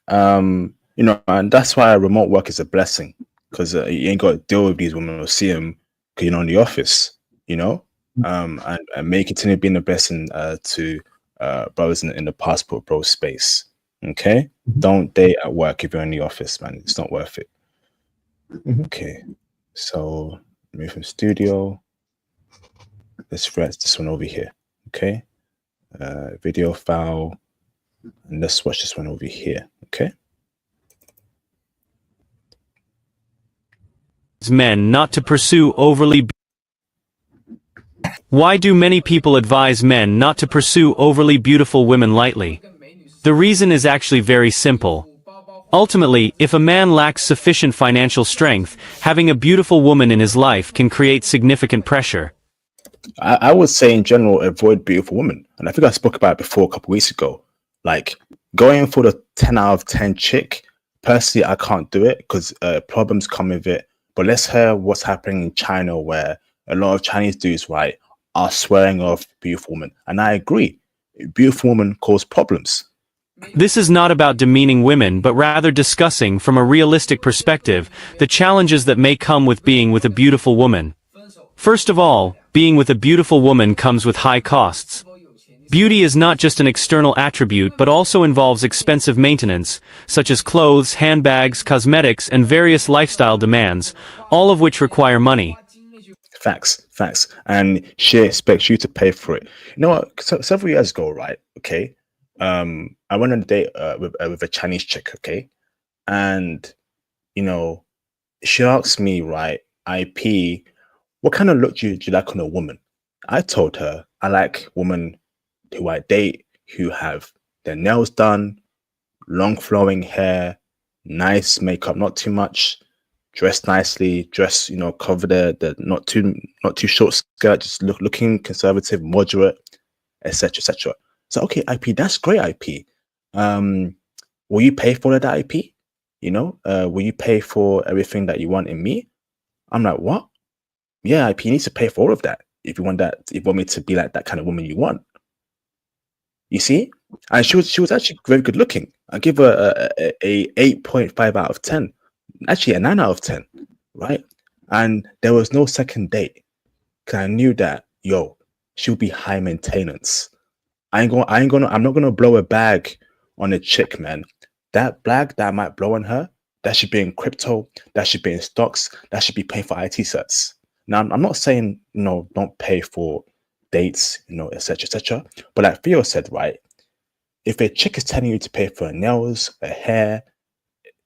You know, and that's why remote work is a blessing, because you ain't got to deal with these women or see them because you're not in the office, you know. And may continue being a blessing to brothers in the passport bro space. Okay, don't date at work if you're in the office, man. It's not worth it. Okay, so move from studio. Let's press this one over here. Okay, video file, and let's watch this one over here. Okay. Men not to pursue overly. Why do many people advise men not to pursue overly beautiful women lightly? The reason is actually very simple. Ultimately, if a man lacks sufficient financial strength, having a beautiful woman in his life can create significant pressure. I would say in general, avoid beautiful women. And I think I spoke about it before a couple weeks ago. Like, going for the 10 out of 10 chick, personally, I can't do it because problems come with it. But let's hear what's happening in China, where a lot of Chinese dudes, right, are swearing off beautiful women. And I agree. Beautiful women cause problems. This is not about demeaning women, but rather discussing, from a realistic perspective, the challenges that may come with being with a beautiful woman. First of all, being with a beautiful woman comes with high costs. Beauty is not just an external attribute but also involves expensive maintenance, such as clothes, handbags, cosmetics, and various lifestyle demands, all of which require money. Facts. And she expects you to pay for it. You know what? Several years ago, right? Okay. I went on a date with a Chinese chick, okay? And, you know, she asked me, right, IP, what kind of look do you like on a woman? I told her I like women who I date who have their nails done, long flowing hair, nice makeup, not too much, dress nicely, cover the not too short skirt, just looking conservative, moderate, etc. etc. So okay, IP, that's great, IP. Will you pay for that, IP? Will you pay for everything that you want in me? I'm like, what? Yeah, IP needs to pay for all of that if you want that. If you want me to be like that kind of woman you want. You see, and she was actually very good looking. I give her a 8.5 out of 10, actually a 9 out of 10, right? And there was no second date because I knew that she'll be high maintenance. I'm not gonna blow a bag on a chick, man. That bag that I might blow on her, that should be in crypto, that should be in stocks, that should be paying for IT sets. Now, I'm not saying don't pay for dates, etc. etc. But like Theo said, right? If a chick is telling you to pay for her nails, her hair,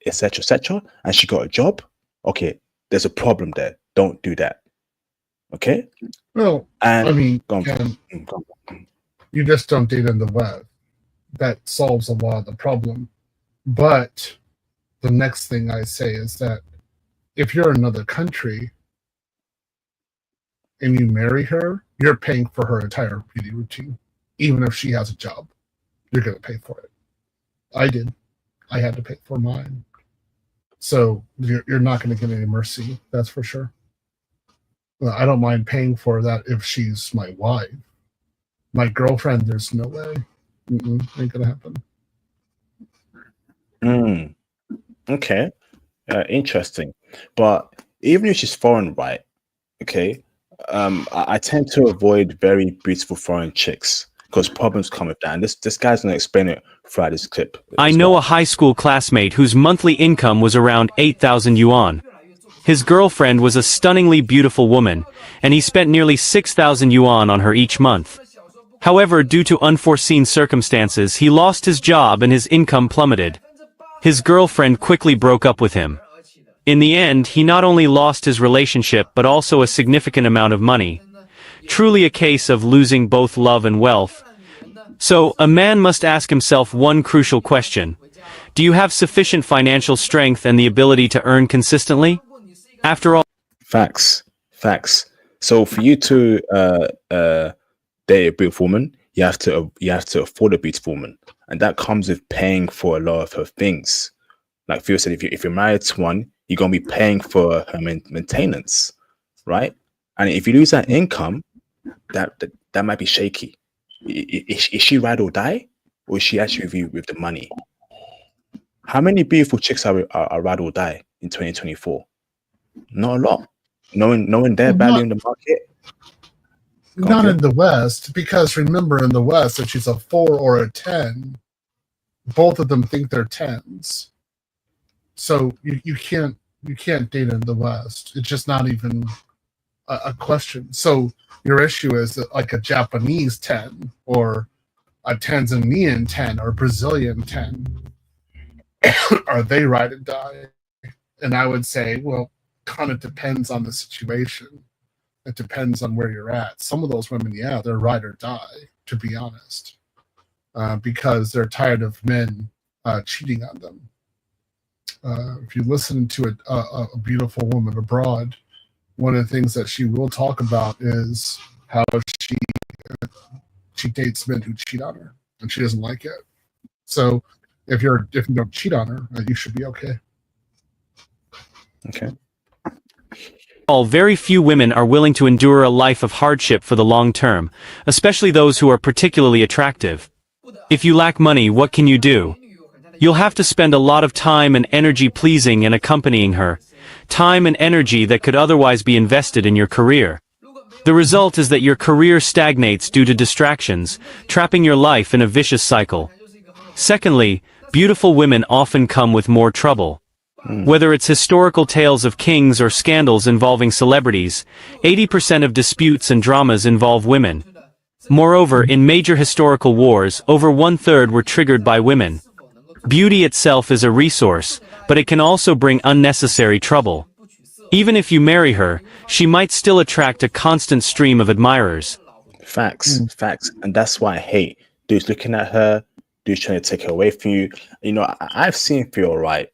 etc. etc., and she got a job, okay, there's a problem there. Don't do that. Okay. Well, and I mean, go on. You just don't date in the web. That solves a lot of the problem. But the next thing I say is that if you're in another country and you marry her, you're paying for her entire beauty routine. Even if she has a job, you're going to pay for it. I did. I had to pay for mine. So you're not going to get any mercy, that's for sure. Well, I don't mind paying for that if she's my wife. My girlfriend, there's no way. Ain't going to happen. Okay. Interesting. But even if she's foreign, right? Okay. I tend to avoid very beautiful foreign chicks because problems come with that. And this guy's going to explain it throughout this clip. I know a high school classmate whose monthly income was around 8,000 yuan. His girlfriend was a stunningly beautiful woman, and he spent nearly 6,000 yuan on her each month. However, due to unforeseen circumstances, he lost his job and his income plummeted. His girlfriend quickly broke up with him. In the end, he not only lost his relationship but also a significant amount of money. Truly a case of losing both love and wealth. So, a man must ask himself one crucial question. Do you have sufficient financial strength and the ability to earn consistently? After all... Facts. So for you to date a beautiful woman, you have to afford a beautiful woman. And that comes with paying for a lot of her things. Like Phil said, if you're married to one, you're going to be paying for her maintenance, right? And if you lose that income, that might be shaky. Is she ride or die? Or is she actually with you with the money? How many beautiful chicks are ride or die in 2024? Not a lot. Knowing their value in the market. Not in the West, because remember in the West, if she's a 4 or a 10, both of them think they're 10s. So you can't date in the West. It's just not even a question. So your issue is that like a Japanese 10 or a Tanzanian 10 or Brazilian 10, are they ride or die? And I would say, well, kind of depends on the situation. It depends on where you're at. Some of those women, yeah, they're ride or die, to be honest, because they're tired of men cheating on them. If you listen to a beautiful woman abroad, one of the things that she will talk about is how she dates men who cheat on her, and she doesn't like it. So if you don't cheat on her, you should be okay. Okay. Very few women are willing to endure a life of hardship for the long term, especially those who are particularly attractive. If you lack money, what can you do? You'll have to spend a lot of time and energy pleasing and accompanying her, time and energy that could otherwise be invested in your career. The result is that your career stagnates due to distractions, trapping your life in a vicious cycle. Secondly, beautiful women often come with more trouble. Whether it's historical tales of kings or scandals involving celebrities, 80% of disputes and dramas involve women. Moreover, in major historical wars, over 1/3 were triggered by women. Beauty itself is a resource, but it can also bring unnecessary trouble. Even if you marry her, she might still attract a constant stream of admirers. Facts, facts. And that's why I hate dudes looking at her, dudes trying to take her away from you. You know, I've seen Feel Right,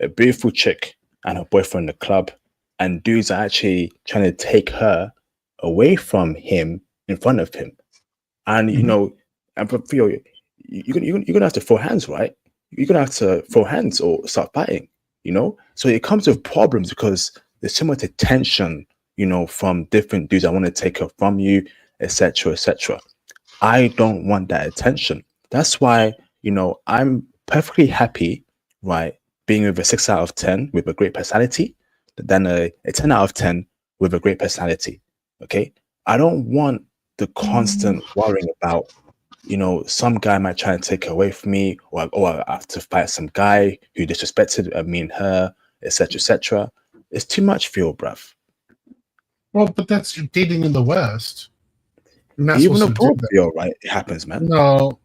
a beautiful chick and her boyfriend in the club, and dudes are actually trying to take her away from him in front of him. And, you know, and for Feel, you're gonna have to throw hands, right? You're gonna have to throw hands or start fighting, you know? So it comes with problems because there's so much attention, you know, from different dudes. I want to take her from you, etc., etc. I don't want that attention. That's why, you know, I'm perfectly happy, right, being with a 6 out of 10 with a great personality than a 10 out of 10 with a great personality. Okay. I don't want the constant worrying about, you know, some guy might try to take away from me, or I have to fight some guy who disrespected me and her, etc., etc. It's too much, Feel, bruv. Well, but that's dating in the West. You're not Even supposed to do abroad, that. Feel, right? It happens, man. No.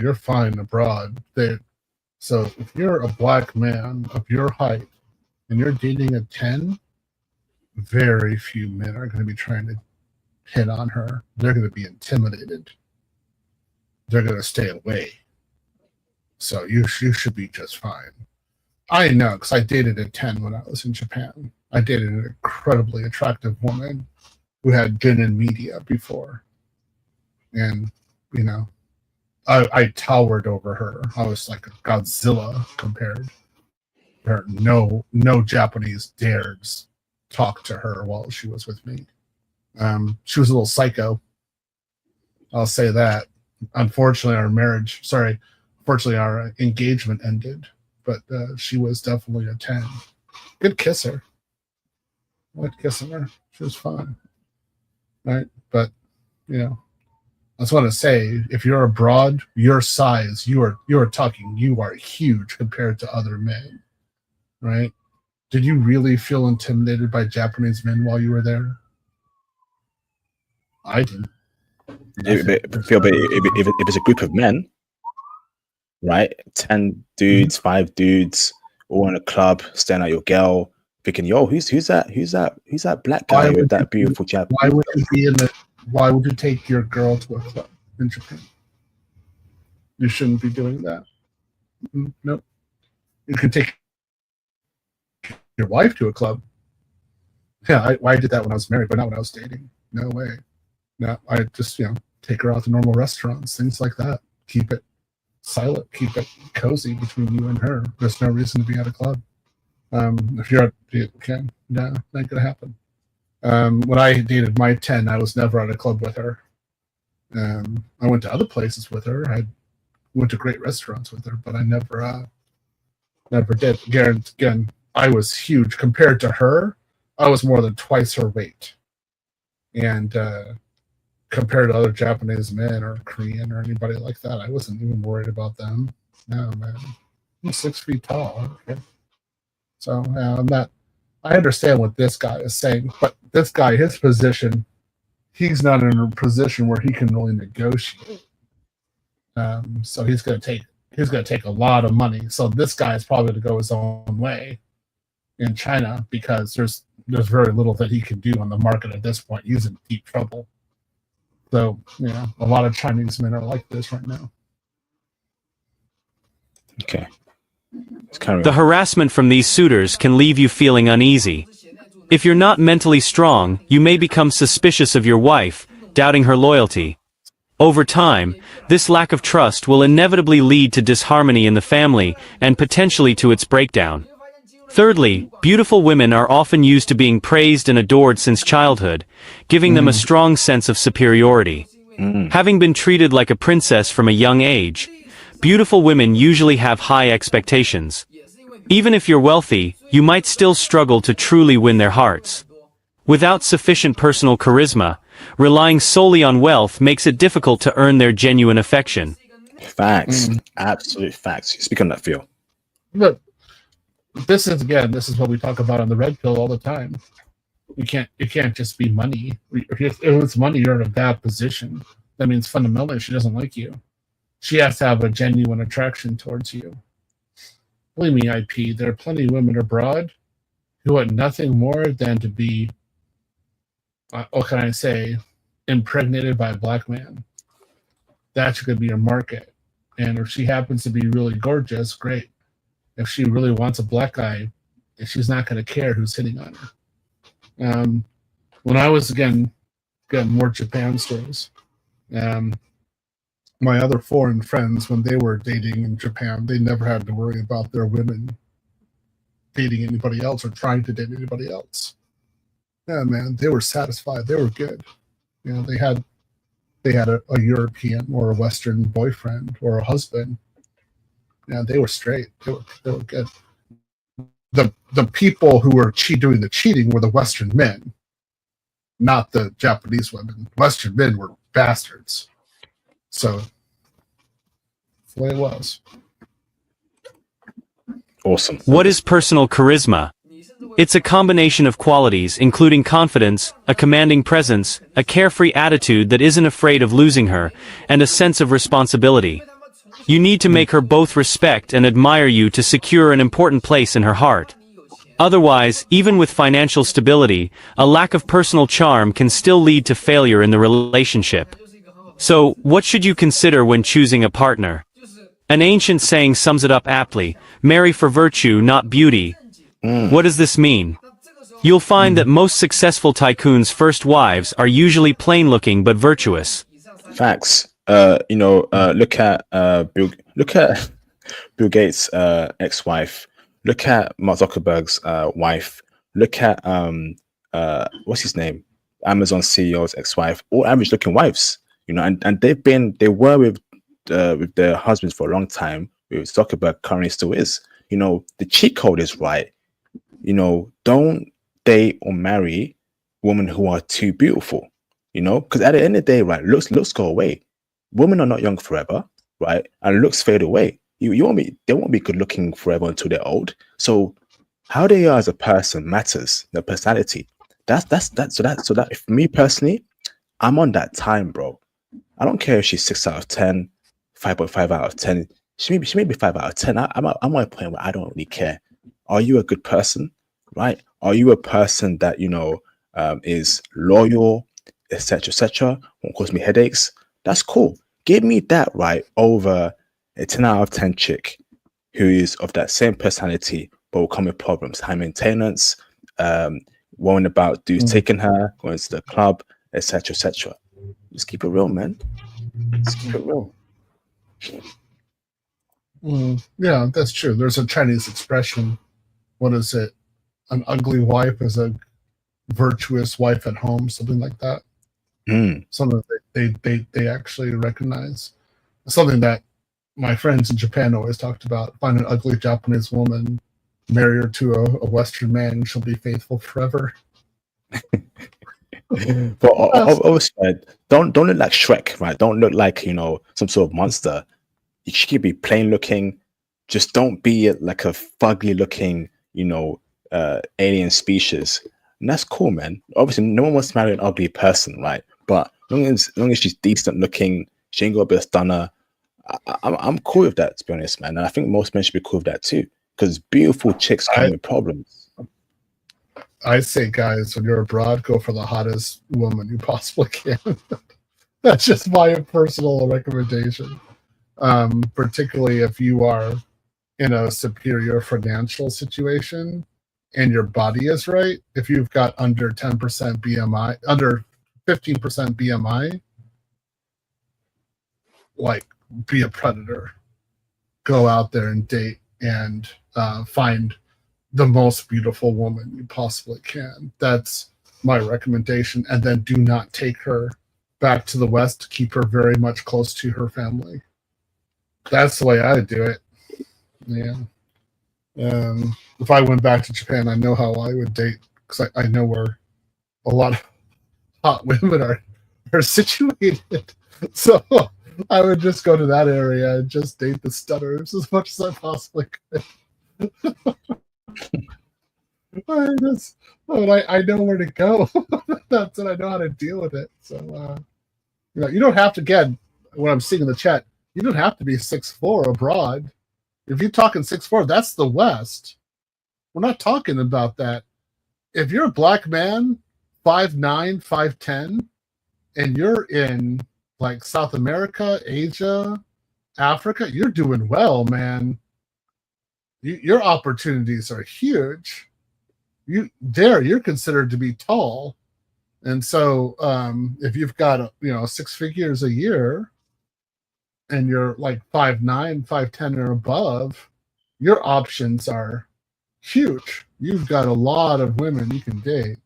You're fine abroad. So if you're a black man of your height and you're dating a 10, very few men are going to be trying to hit on her. They're going to be intimidated. They're going to stay away. So you should be just fine. I know, because I dated a 10 when I was in Japan. I dated an incredibly attractive woman who had been in media before. And, you know, I towered over her. I was like a Godzilla compared to her. No Japanese dared talk to her while she was with me. She was a little psycho. I'll say that. Unfortunately, our engagement ended. But she was definitely a 10. Good kisser. I liked kissing her. She was fun. Right? But, you know, I just want to say, if you're abroad, your size, you are huge compared to other men. Right? Did you really feel intimidated by Japanese men while you were there? I didn't. If it's a group of men, right? 10 dudes, 5 dudes, all in a club, staring at your girl, thinking, "Yo, who's that black guy with that beautiful jab?" Why would you take your girl to a club in Japan? You shouldn't be doing that. Nope. You could take your wife to a club. Yeah, I did that when I was married, but not when I was dating. No way. No, I just take her out to normal restaurants, things like that. Keep it silent, keep it cozy between you and her. There's no reason to be at a club. If you're not gonna happen. When I dated my 10, I was never at a club with her. I went to other places with her. I went to great restaurants with her, but I never did. Again, I was huge compared to her. I was more than twice her weight, and compared to other Japanese men or Korean or anybody like that, I wasn't even worried about them. No, man, I'm 6 feet tall. Okay. So I'm not. I understand what this guy is saying, but this guy, his position, he's not in a position where he can really negotiate. So he's going to take a lot of money. So this guy is probably going to go his own way in China because there's very little that he can do on the market at this point. He's in deep trouble. So a lot of Chinese men are like this right now. Okay. The harassment from these suitors can leave you feeling uneasy. If you're not mentally strong, you may become suspicious of your wife, doubting her loyalty. Over time, this lack of trust will inevitably lead to disharmony in the family and potentially to its breakdown. Thirdly, beautiful women are often used to being praised and adored since childhood, giving them a strong sense of superiority. Having been treated like a princess from a young age, beautiful women usually have high expectations. Even if you're wealthy, you might still struggle to truly win their hearts. Without sufficient personal charisma, relying solely on wealth makes it difficult to earn their genuine affection. Facts. Absolute facts. You speak on that, Phil. But this is what we talk about on the red pill all the time. It can't just be money. If it's money, you're in a bad position. That means fundamentally she doesn't like you. She has to have a genuine attraction towards you. Believe me, IP, there are plenty of women abroad who want nothing more than to be, what can I say, impregnated by a black man. That's going to be your market. And if she happens to be really gorgeous, great. If she really wants a black guy, she's not going to care who's hitting on her. When I was, again more Japan stories, my other foreign friends, when they were dating in Japan, they never had to worry about their women dating anybody else or trying to date anybody else. Yeah, man, they were satisfied. They were good. You know, they had a European or a Western boyfriend or a husband. Yeah, they were straight. They were good. The people who were doing the cheating were the Western men, not the Japanese women. Western men were bastards. So that's the way it was. Awesome. What is personal charisma? It's a combination of qualities including confidence, a commanding presence, a carefree attitude that isn't afraid of losing her, and a sense of responsibility. You need to make her both respect and admire you to secure an important place in her heart. Otherwise, even with financial stability, a lack of personal charm can still lead to failure in the relationship. So, what should you consider when choosing a partner? An ancient saying sums it up aptly: marry for virtue, not beauty. What does this mean? You'll find that most successful tycoons' first wives are usually plain-looking but virtuous. Facts. Look at Bill Gates' ex-wife. Look at Mark Zuckerberg's wife. Look at what's his name? Amazon CEO's ex-wife. All average-looking wives. You know, and they were with their husbands for a long time. With Zuckerberg, currently still is. You know, the cheat code is right. You know, don't date or marry women who are too beautiful. You know, because at the end of the day, right, looks go away. Women are not young forever, right? And looks fade away. They won't be good looking forever until they're old. So how they are as a person matters. Their personality. So that if me personally, I'm on that time, bro. I don't care if she's 6 out of 10, 5.5 out of 10. She may be 5 out of 10. I'm at a point where I don't really care. Are you a good person, right? Are you a person that, you know, is loyal, etc., won't cause me headaches? That's cool. Give me that, right, over a 10 out of 10 chick who is of that same personality but will come with problems, high maintenance, worrying about dudes taking her, going to the club, etc. Just keep it real, man. Just keep it real. Yeah, that's true. There's a Chinese expression. What is it? An ugly wife is a virtuous wife at home, something like that. Something that they actually recognize. Something that my friends in Japan always talked about. Find an ugly Japanese woman, marry her to a Western man, and she'll be faithful forever. But obviously, don't look like Shrek, right? Don't look like, you know, some sort of monster. She could be plain looking. Just don't be like a fugly looking, you know, alien species. And that's cool, man. Obviously, no one wants to marry an ugly person, right? But as long as she's decent looking, she ain't got a bit of stunner. I'm cool with that, to be honest, man. And I think most men should be cool with that too, because beautiful chicks come with problems. I say, guys, when you're abroad, go for the hottest woman you possibly can. That's just my personal recommendation. Particularly if you are in a superior financial situation and your body is right. If you've got under 10% BMI, under 15% BMI, like, be a predator. Go out there and date and find the most beautiful woman you possibly can. That's my recommendation. And then do not take her back to the West. Keep her very much close to her family. That's the way I do it. Yeah. If I went back to Japan, I know how I would date, because I know where a lot of hot women are situated. So I would just go to that area and just date the stutters as much as I possibly could. I know where to go. That's it. I know how to deal with it. So you don't have to. Again, what I'm seeing in the chat, you don't have to be 6'4" abroad. If you're talking 6'4", that's the West. We're not talking about that. If you're a black man, 5'9", 5'10", and you're in like South America, Asia, Africa, you're doing well, man. Your opportunities are huge. You're considered to be tall, and so if you've got 6 figures a year, and you're like 5'9", 5'10", or above, your options are huge. You've got a lot of women you can date.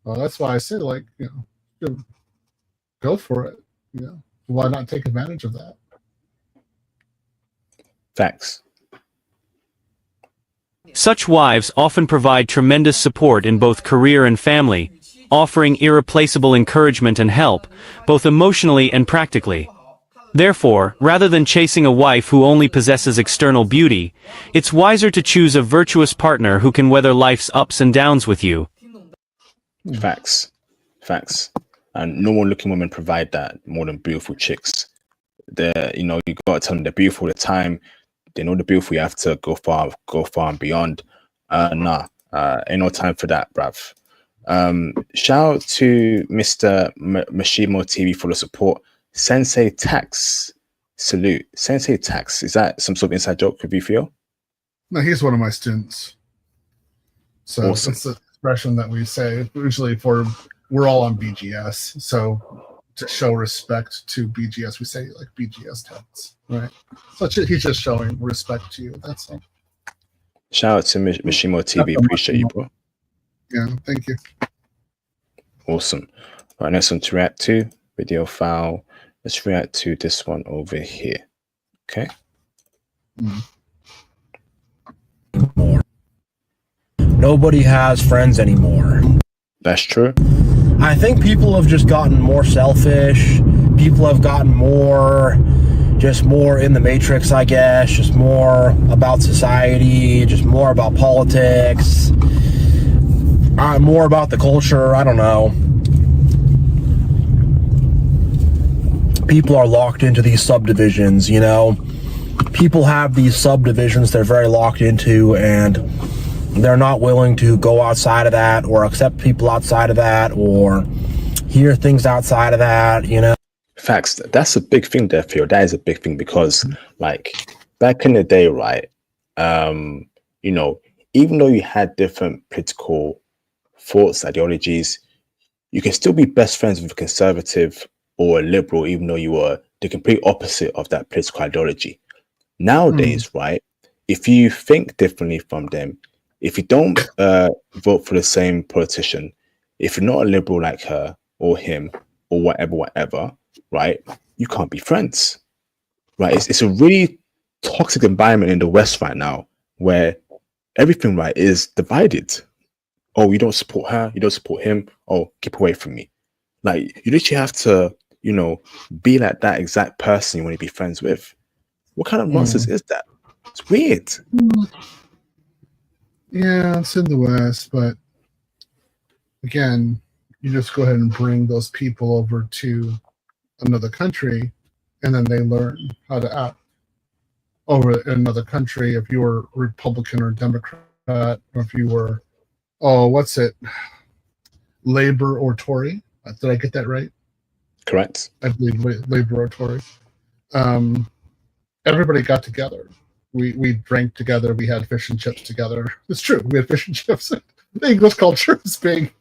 Well, that's why I say, like, go for it. Why not take advantage of that? Facts. Such wives often provide tremendous support in both career and family, offering irreplaceable encouragement and help, both emotionally and practically. Therefore, rather than chasing a wife who only possesses external beauty, it's wiser to choose a virtuous partner who can weather life's ups and downs with you. Facts. And normal-looking women provide that more than beautiful chicks. You got to tell them they're beautiful all the time. They know they're beautiful. You have to go far and beyond. Ain't no time for that, bruv. Shout out to Mr. Mashimo TV for the support. Sensei Tax, salute. Sensei Tax, is that some sort of inside joke with you, feel? No, he's one of my students. So Awesome. It's an expression that we say usually we're all on BGS. So to show respect to BGS, we say like BGS Tax, right? So he's just showing respect to you. That's all. Shout out to Mashimo TV. Appreciate you, bro. Yeah, thank you. Awesome. All right, next one to react to, video file. Let's react to this one over here. Okay. Nobody has friends anymore. That's true. I think people have just gotten more selfish. People have gotten more in the matrix, I guess. Just more about society, just more about politics, more about the culture. I don't know. People are locked into these subdivisions, People have these subdivisions they're very locked into, and they're not willing to go outside of that or accept people outside of that or hear things outside of that, Facts. That's a big thing there, Phil. That is a big thing because, like, back in the day, right, even though you had different political thoughts, ideologies, you can still be best friends with a conservative or a liberal, even though you were the complete opposite of that political ideology. Nowadays, right, if you think differently from them, if you don't vote for the same politician, if you're not a liberal like her or him or whatever, right, you can't be friends, right? It's a really toxic environment in the West right now where everything, right, is divided. Oh, you don't support her, you don't support him. Oh, keep away from me. Like, you literally have to, be like that exact person you want to be friends with. What kind of nonsense is that? It's weird. Yeah, it's in the West, but again, you just go ahead and bring those people over to another country, and then they learn how to act over in another country. If you were Republican or Democrat, or if you were, Labor or Tory. Did I get that right? Correct. I believe Labor or Tory. Everybody got together. We drank together. We had fish and chips together. It's true. We had fish and chips. The English culture is big.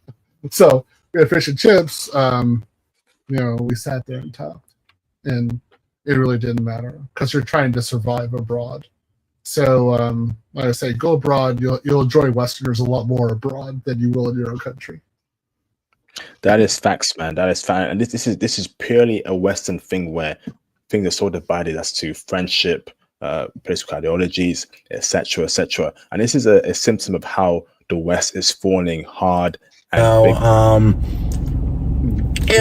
So we had fish and chips. We sat there and talked. And it really didn't matter because you're trying to survive abroad. So like I say, go abroad. You'll enjoy Westerners a lot more abroad than you will in your own country. That is facts, man. That is fact. And this is purely a Western thing where things are so divided as to friendship, political ideologies, etc., etc. And this is a symptom of how the West is falling hard And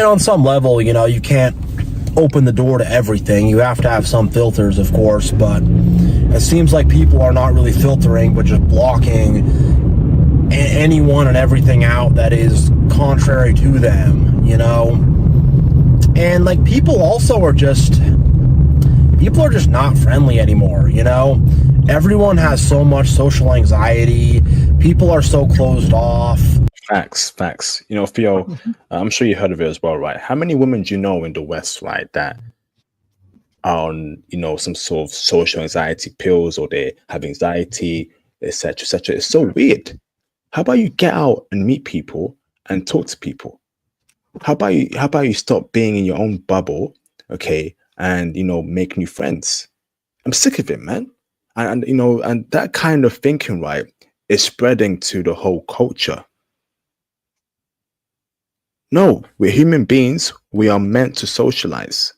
on some level, you can't open the door to everything. You have to have some filters, of course, but it seems like people are not really filtering, but just blocking anyone and everything out that is contrary to them, And like people are just not friendly anymore, Everyone has so much social anxiety. People are so closed off. Facts. Theo, I'm sure you heard of it as well, right? How many women do you know in the West, right, that are on, some sort of social anxiety pills, or they have anxiety, etc., etc.? It's so weird. How about you get out and meet people and talk to people? How about you stop being in your own bubble, okay, and make new friends? I'm sick of it, man. And that kind of thinking, right, is spreading to the whole culture. No, we're human beings. We are meant to socialize.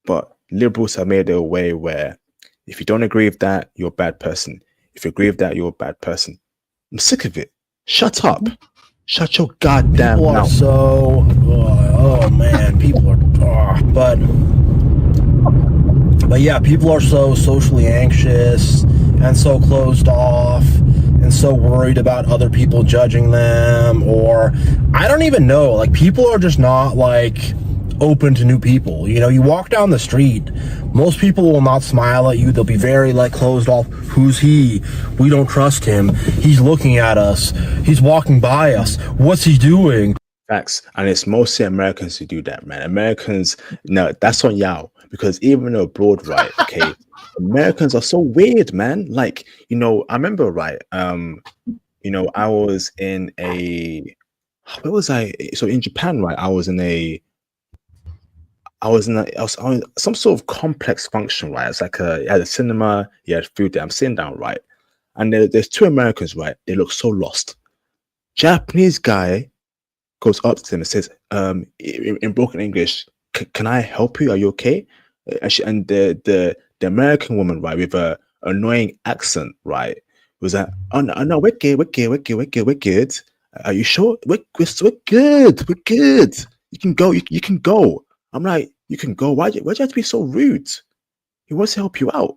But liberals have made it a way where if you don't agree with that, you're a bad person. If you agree with that, you're a bad person. I'm sick of it. Shut up. Shut your goddamn people mouth. Are so oh man, people are but yeah, people are so socially anxious and so closed off and so worried about other people judging them, or I don't even know, like people are just not like open to new people. You walk down the street, most people will not smile at you. They'll be very like closed off. Who's he? We don't trust him. He's looking at us. He's walking by us. What's he doing? Facts. And it's mostly Americans who do that, man. Americans, no, that's on Yao. Because even abroad, right, okay, Americans are so weird, man. Like, I remember, right, I was in where was I? So in Japan, right, I was in some sort of complex function, right? It's like you had a cinema, you had food there. I'm sitting down, right? And there's two Americans, right? They look so lost. Japanese guy goes up to them and says, in broken English, can I help you? Are you okay? And the American woman, right, with a annoying accent, right, was like, oh no, we're good. Are you sure? We're good. We're good. You can go. You can go. I'm like, you can go. Why'd you have to be so rude? He wants to help you out.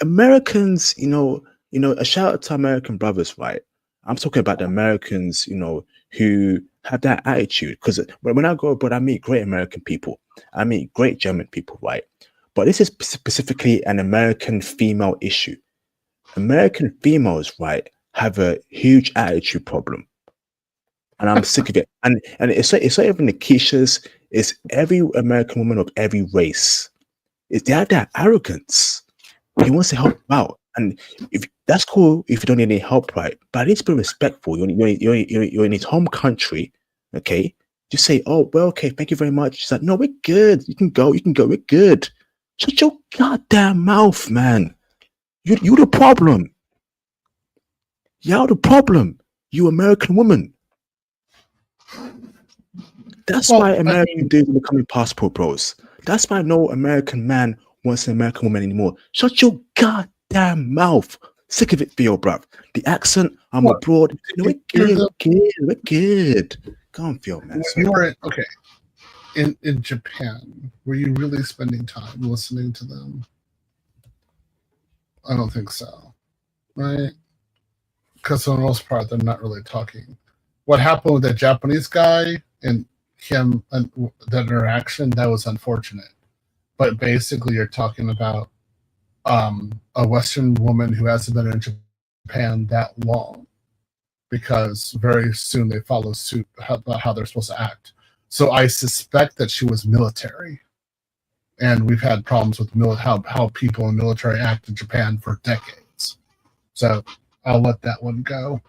Americans, a shout out to American brothers, right? I'm talking about the Americans, who have that attitude. Because when I go abroad, I meet great American people. I meet great German people, right? But this is specifically an American female issue. American females, right, have a huge attitude problem. And I'm sick of it. And it's not even the Keishas, it's every American woman of every race. They have that arrogance. He wants to help out. And if that's cool if you don't need any help, right? But at least be respectful. You're in his home country, okay? Just say, oh, well, okay, thank you very much. She's like, no, we're good. You can go, we're good. Shut your goddamn mouth, man. You the problem. You're the problem. You American woman. That's why American dudes are becoming passport bros. That's why no American man wants an American woman anymore. Shut your goddamn mouth. Sick of it, Theo, bruv. The accent, I'm abroad. We're good. Go on, Theo, man. You were in Japan. Were you really spending time listening to them? I don't think so. Right? Because for the most part, they're not really talking. What happened with the Japanese guy and him, and that interaction, that was unfortunate. But basically, you're talking about a Western woman who hasn't been in Japan that long, because very soon they follow suit about how they're supposed to act. So I suspect that she was military, and we've had problems with how people in military act in Japan for decades. So I'll let that one go.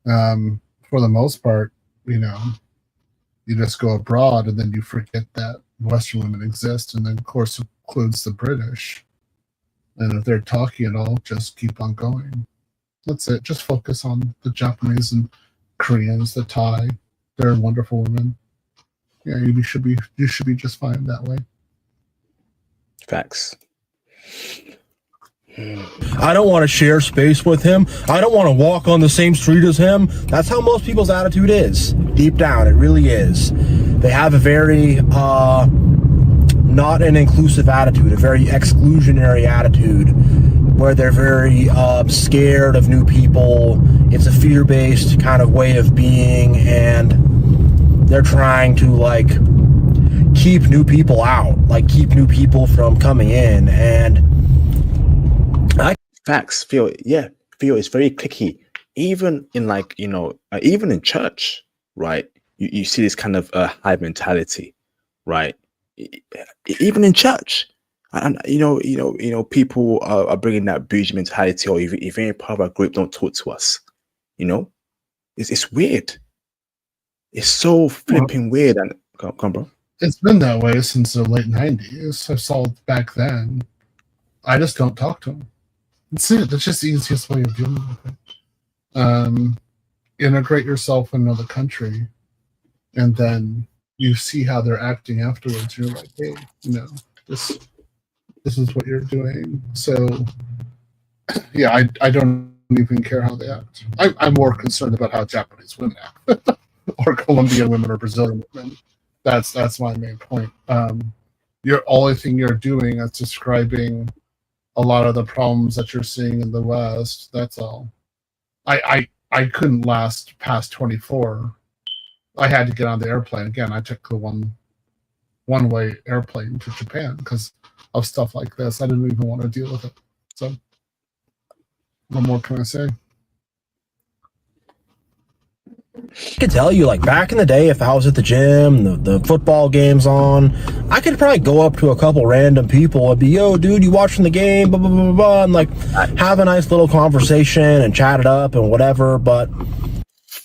For the most part, you just go abroad and then you forget that Western women exist, and then of course includes the British. And if they're talking at all, just keep on going. That's it. Just focus on the Japanese and Koreans, the Thai. They're wonderful women. Yeah, you should be just fine that way. Facts. I don't want to share space with him. I don't want to walk on the same street as him. That's how most people's attitude is. Deep down, it really is. They have a very not an inclusive attitude, a very exclusionary attitude, where they're very scared of new people. It's a fear-based kind of way of being, and they're trying to like keep new people out, like keep new people from coming in. And Facts, Theo. Yeah, Theo is very clicky. Even in like, even in church, right? You see this kind of high mentality, right? Even in church, and people are bringing that bougie mentality, or if you're part of a group, don't talk to us. It's weird. It's so flipping weird. And come on, bro. It's been that way since the late 90s. I saw it back then. I just don't talk to them. That's it. That's just the easiest way of dealing with it. Integrate yourself in another country, and then you see how they're acting afterwards. You're like, hey, this is what you're doing. So, yeah, I don't even care how they act. I'm more concerned about how Japanese women act, or Colombian women, or Brazilian women. That's my main point. Your only thing you're doing is describing a lot of the problems that you're seeing in the West. That's all. I couldn't last past 24. I had to get on the airplane again. I took the one-way airplane to Japan because of stuff like this. I didn't even want to deal with it. So, what more can I say? I could tell you, like, back in the day, if I was at the gym, the football game's on, I could probably go up to a couple random people and be, yo, dude, you watching the game, blah, blah, blah, blah, blah, and, like, have a nice little conversation and chat it up and whatever, but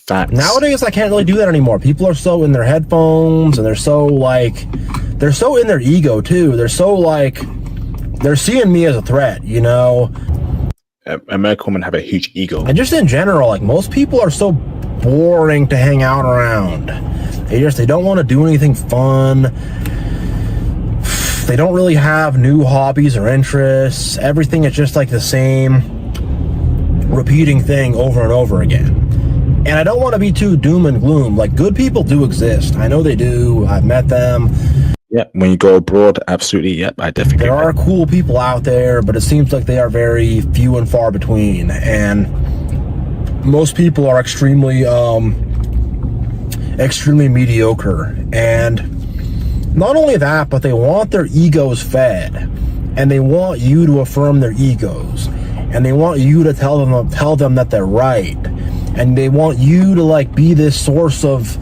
nowadays I can't really do that anymore. People are so in their headphones, and they're so in their ego, too. They're so, like, they're seeing me as a threat, American women have a huge ego. And just in general, like, most people are so boring to hang out around. They don't want to do anything fun. They don't really have new hobbies or interests. Everything is just like the same repeating thing over and over again. And I don't want to be too doom and gloom. Like, good people do exist. I know they do. I've met them. Yeah, when you go abroad, absolutely. Yep, I definitely. There are cool people out there, but it seems like they are very few and far between. And most people are extremely mediocre. And not only that, but they want their egos fed, and they want you to affirm their egos, and they want you to tell them that they're right, and they want you to, like, be this source of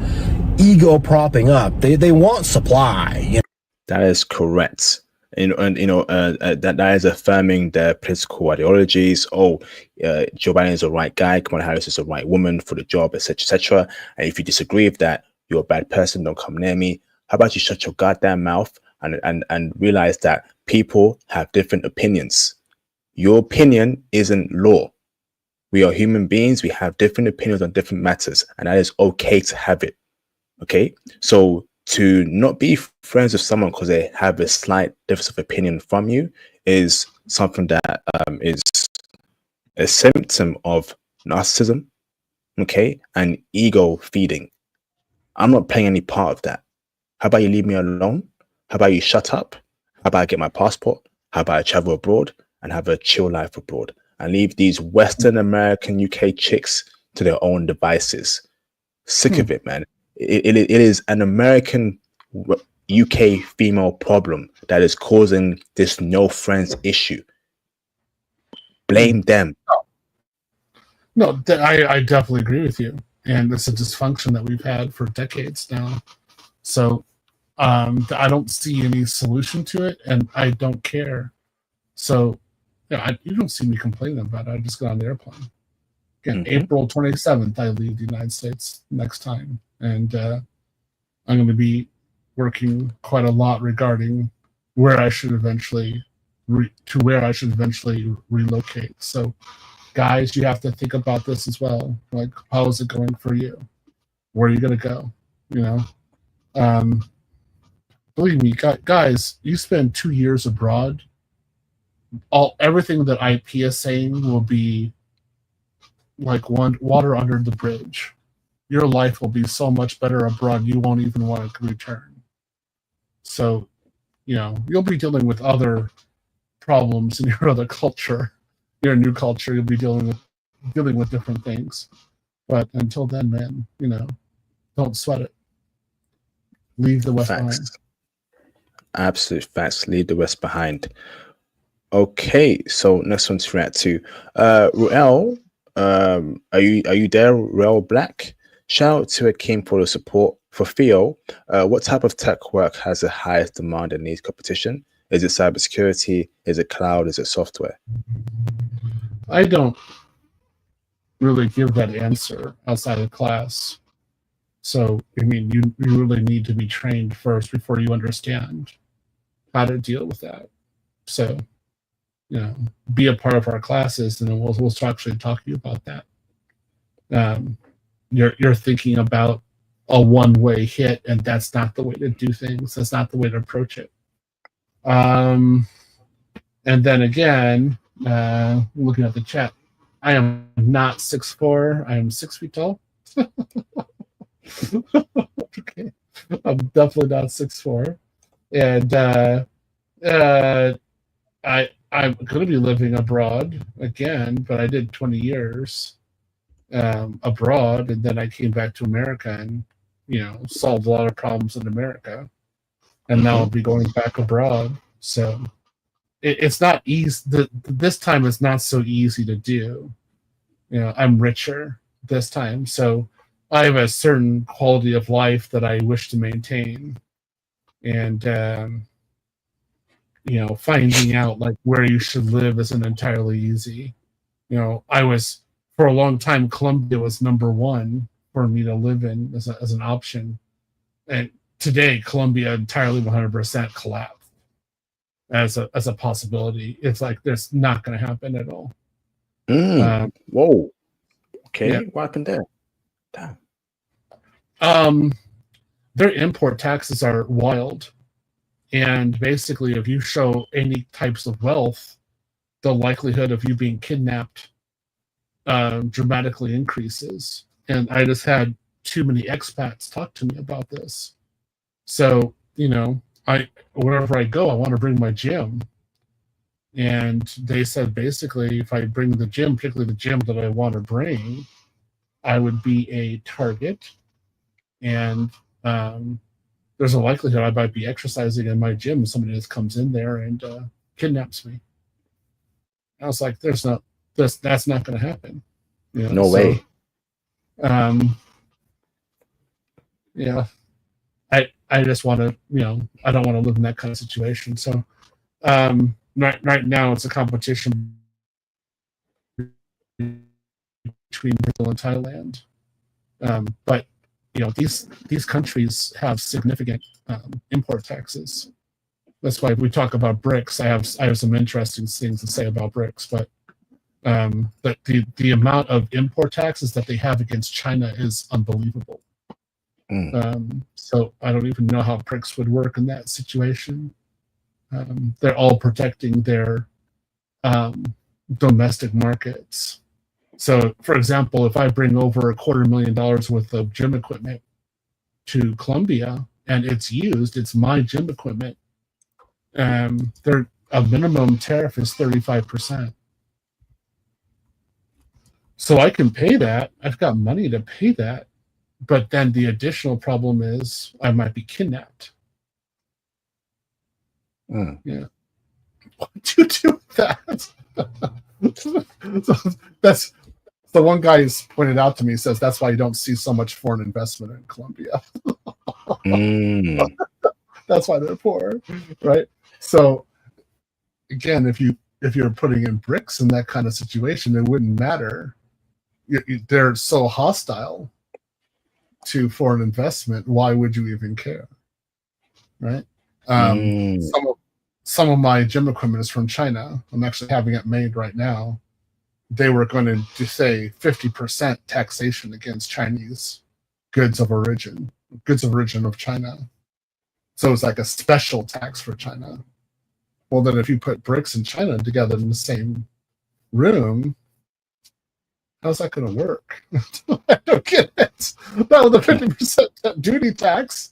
ego propping up. They want supply. That is correct. That is affirming their political ideologies. Joe Biden is the right guy. Kamala Harris is the right woman for the job, etc., etc. And if you disagree with that, you're a bad person. Don't come near me. How about you shut your goddamn mouth and realize that people have different opinions. Your opinion isn't law. We are human beings. We have different opinions on different matters, and that is okay to have it. Okay, so to not be friends with someone because they have a slight difference of opinion from you is something that is a symptom of narcissism, okay, and ego feeding. I'm not playing any part of that. How about you leave me alone? How about you shut up? How about I get my passport? How about I travel abroad and have a chill life abroad and leave these Western American UK chicks to their own devices? Sick of it, man. It is an American UK female problem that is causing this no friends issue. Blame them. No, I definitely agree with you. And it's a dysfunction that we've had for decades now. So I don't see any solution to it, and I don't care. So you don't see me complaining about it. I just got on the airplane. Again, April 27th, I leave the United States next time. And I'm going to be working quite a lot regarding where I should eventually relocate. So, guys, you have to think about this as well. Like, how is it going for you? Where are you going to go? Believe me, guys, you spend 2 years abroad, everything that IP is saying will be like water under the bridge. Your life will be so much better abroad, you won't even want to return. So, you'll be dealing with other problems in your other culture, your new culture. You'll be dealing with different things. But until then, man, don't sweat it. Leave the West behind. Facts. Absolute facts. Leave the West behind. Okay, so next one to react to. Ruel, are you there, Ruel Black? Shout out to Akeem for the support. For Theo, what type of tech work has the highest demand and needs competition? Is it cybersecurity? Is it cloud? Is it software? I don't really give that answer outside of class. So, I mean, you really need to be trained first before you understand how to deal with that. So, be a part of our classes, and then we'll actually talk to you about that. You're thinking about a one-way hit, and that's not the way to do things. That's not the way to approach it. And then again, looking at the chat, I am not 6'4". I am 6 feet tall. Okay, I'm definitely not 6'4", and I'm going to be living abroad again, but I did 20 years abroad, and then I came back to America and solved a lot of problems in America, and now I'll be going back abroad. So it's not easy. This time is not so easy to do. I'm richer this time, so I have a certain quality of life that I wish to maintain, and finding out like where you should live isn't entirely easy. I was, for a long time, Colombia was number one for me to live in as an option, and today Colombia entirely 100% collapsed as a possibility. It's like there's not going to happen at all. Whoa. Okay, yeah. What happened there? Damn. Their import taxes are wild. And basically, if you show any types of wealth, the likelihood of you being kidnapped dramatically increases. And I just had too many expats talk to me about this. So, wherever I go, I want to bring my gym. And they said, basically, if I bring the gym, particularly the gym that I want to bring, I would be a target. And there's a likelihood I might be exercising in my gym and somebody just comes in there and kidnaps me. I was like, that's not going to happen. No way. Yeah. I just want to, I don't want to live in that kind of situation. So right now it's a competition between Brazil and Thailand. But these countries have significant import taxes. That's why we talk about BRICS. I have some interesting things to say about BRICS, but the amount of import taxes that they have against China is unbelievable. So I don't even know how BRICS would work in that situation. They're all protecting their domestic markets. So, for example, if I bring over $250,000 worth of gym equipment to Colombia and it's used, it's my gym equipment. Their minimum tariff is 35%. So I can pay that. I've got money to pay that. But then the additional problem is I might be kidnapped. Yeah. What do you do with that? So that's the one guy who's pointed out to me, says that's why you don't see so much foreign investment in Colombia. That's why they're poor, right? So again, if you're putting in BRICS in that kind of situation, it wouldn't matter. They're so hostile to foreign investment. Why would you even care, right? Some of my gym equipment is from China. I'm actually having it made right now. They were going to say 50% taxation against Chinese goods of origin of China. So it's like a special tax for China, Well, then if you put BRICS and China together in the same room, how's that going to work? I don't get it. That with a 50% duty tax,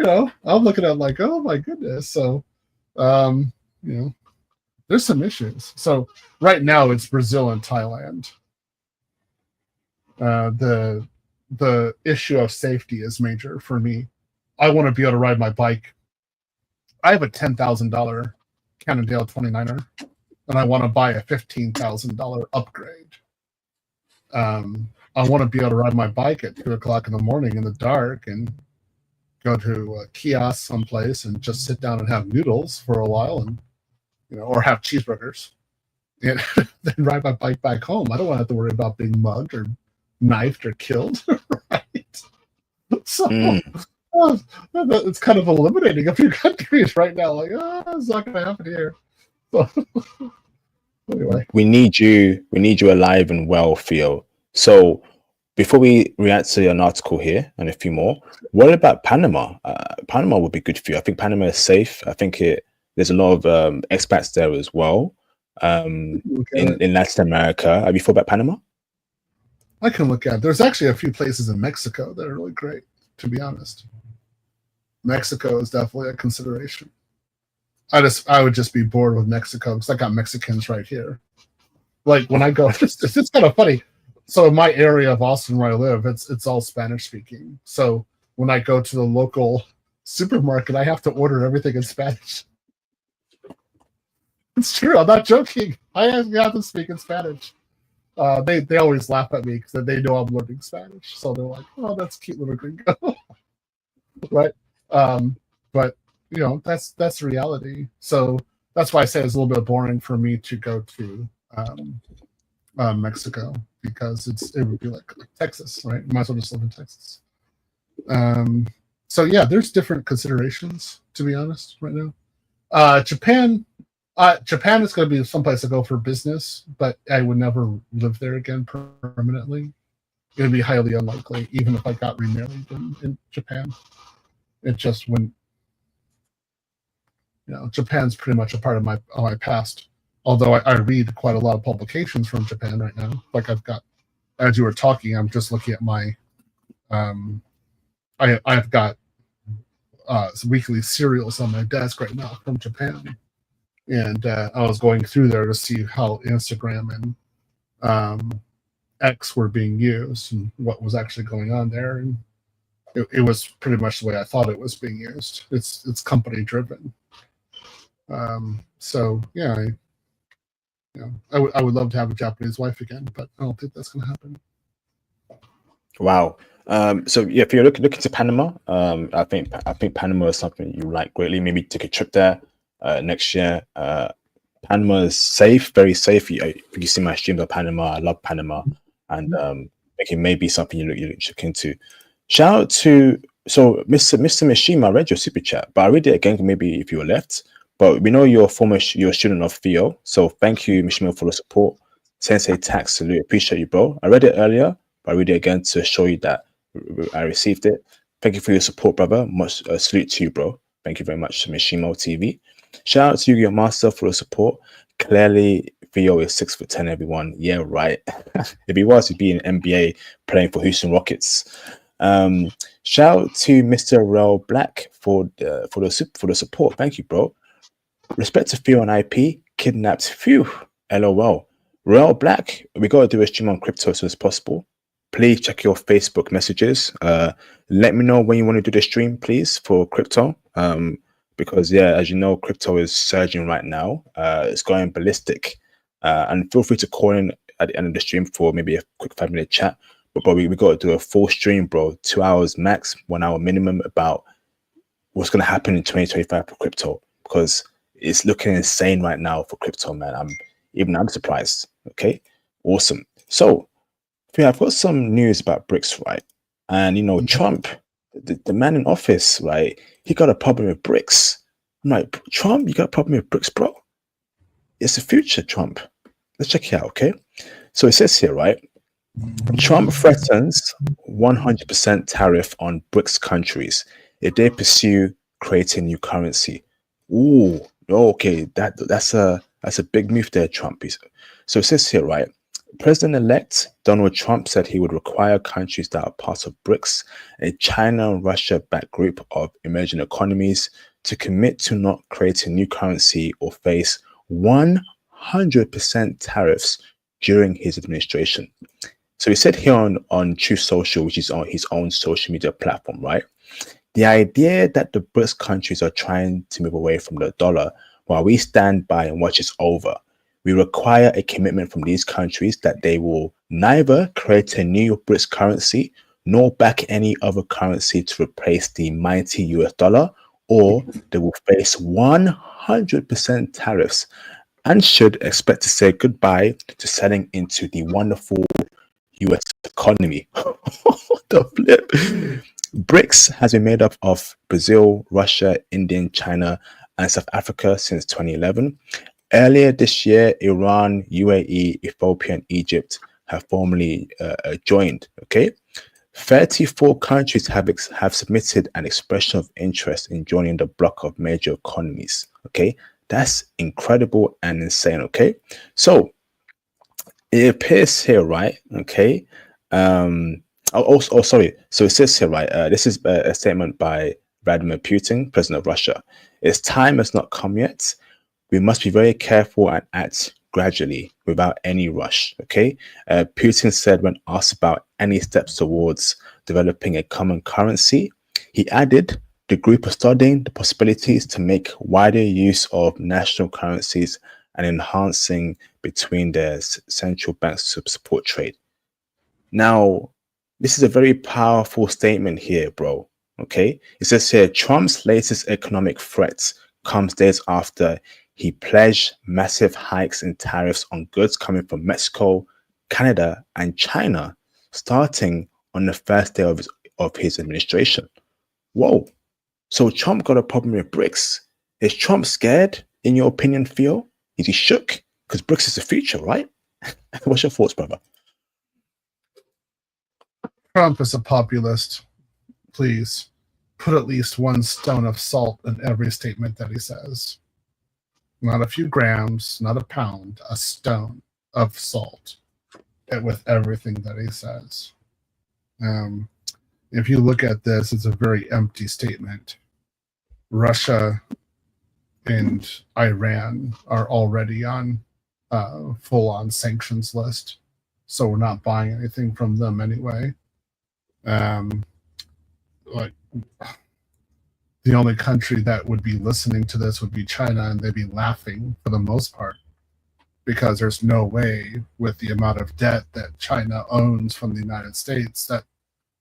I'm looking at like, oh my goodness. So, there's some issues. So right now it's Brazil and Thailand. The issue of safety is major for me. I want to be able to ride my bike. I have a $10,000 Cannondale 29er, and I want to buy a $15,000 upgrade. I want to be able to ride my bike at 2:00 in the morning in the dark and go to a kiosk someplace and just sit down and have noodles for a while, and or have cheeseburgers, and then ride my bike back home. I don't want to have to worry about being mugged or knifed or killed, right? So it's kind of eliminating a few countries right now. Like, it's not going to happen here. So, anyway, we need you alive and well, Theo. So before we react to an article here and a few more, what about Panama? Panama would be good for you. I think Panama is safe. I think there's a lot of expats there as well. In Latin America. Have you thought about Panama? I can look at. There's actually a few places in Mexico that are really great, to be honest. Mexico is definitely a consideration. I would just be bored with Mexico because I got Mexicans right here. Like when I go, it's kind of funny. So in my area of Austin where I live, it's all Spanish speaking. So when I go to the local supermarket, I have to order everything in Spanish. It's true. I'm not joking. I have to speak in Spanish. They always laugh at me because they know I'm learning Spanish. So they're like, "Oh, that's a cute little gringo," right? But that's the reality. So that's why I say it's a little bit boring for me to go to Mexico, because it would be like Texas, right? You might as well just live in Texas. So yeah, there's different considerations, to be honest, right now. Japan is going to be someplace to go for business, but I would never live there again permanently. It would be highly unlikely, even if I got remarried in Japan. It just wouldn't. Japan's pretty much a part of my past. Although I read quite a lot of publications from Japan right now. Like I've got, as you were talking, I'm just looking at my, I've got some weekly serials on my desk right now from Japan. And I was going through there to see how Instagram and X were being used and what was actually going on there. And it was pretty much the way I thought it was being used. It's company driven. So yeah, I would love to have a Japanese wife again, but I don't think that's going to happen. Wow. So yeah, if you're looking to Panama, I think Panama is something you like greatly. Maybe take a trip there next year. Panama is safe, very safe. You see my streams of Panama. I love Panama, and it may be something you look into. Shout out to Mr. Mishima. I read your super chat, but I read it again. Maybe if you were left. But we know you're a student of Theo, so thank you, Mishima, for the support. Sensei Tax salute, appreciate you, bro. I read it earlier, but I read it again to show you that I received it. Thank you for your support, brother. Much salute to you, bro. Thank you very much, Mishima TV. Shout out to you, your master, for the support. Clearly, Theo is 6'10", everyone. Yeah, right. If he was, he'd be in NBA playing for Houston Rockets. Shout out to Mr. Rel Black for the support. Thank you, bro. Respect to Theo and IP, kidnapped. Phew, LOL. Real Black, we got to do a stream on crypto as soon as possible. Please check your Facebook messages. Let me know when you want to do the stream, please, for crypto. Because, yeah, as you know, crypto is surging right now. It's going ballistic. And feel free to call in at the end of the stream for maybe a quick 5-minute chat. But we got to do a full stream, bro. 2 hours max, 1 hour minimum about what's going to happen in 2025 for crypto. Because it's looking insane right now for crypto, man. I'm surprised. Okay, awesome. So, yeah, I've got some news about BRICS, right? And Trump, the man in office, right? He got a problem with BRICS. I'm like, Trump, you got a problem with BRICS, bro? It's the future, Trump. Let's check it out, okay? So it says here, right? Trump threatens 100% tariff on BRICS countries if they pursue creating new currency. Ooh. Okay, that's a big move there, Trump. So it says here, right? President-elect Donald Trump said he would require countries that are part of BRICS, a China and Russia-backed group of emerging economies, to commit to not creating new currency or face 100% tariffs during his administration. So he said here on Truth Social, which is on his own social media platform, right? The idea that the BRICS countries are trying to move away from the dollar while we stand by and watch is over. We require a commitment from these countries that they will neither create a new BRICS currency nor back any other currency to replace the mighty US dollar, or they will face 100% tariffs and should expect to say goodbye to selling into the wonderful US economy. What the flip? BRICS has been made up of Brazil, Russia, India, China, and South Africa since 2011. Earlier this year, Iran, UAE, Ethiopia, and Egypt have formally joined. Okay, 34 countries have submitted an expression of interest in joining the bloc of major economies. Okay, that's incredible and insane. Okay, so it appears here, right? Okay. Sorry. So it says here, right? This is a statement by Vladimir Putin, president of Russia. Its time has not come yet. We must be very careful and act gradually without any rush. Okay. Putin said when asked about any steps towards developing a common currency, he added, the group is studying the possibilities to make wider use of national currencies and enhancing between their central banks to support trade. Now, this is a very powerful statement here, bro. Okay. It says here, Trump's latest economic threat comes days after he pledged massive hikes in tariffs on goods coming from Mexico, Canada, and China, starting on the first day of his administration. Whoa. So Trump got a problem with BRICS. Is Trump scared, in your opinion, Theo? Is he shook? Because BRICS is the future, right? What's your thoughts, brother? Trump is a populist. Please put at least one stone of salt in every statement that he says. Not a few grams, not a pound, a stone of salt with everything that he says. If you look at this, it's a very empty statement. Russia and Iran are already on full-on sanctions list, so we're not buying anything from them anyway. Like, the only country that would be listening to this would be China, and they'd be laughing for the most part, because there's no way, with the amount of debt that China owns from the United States, that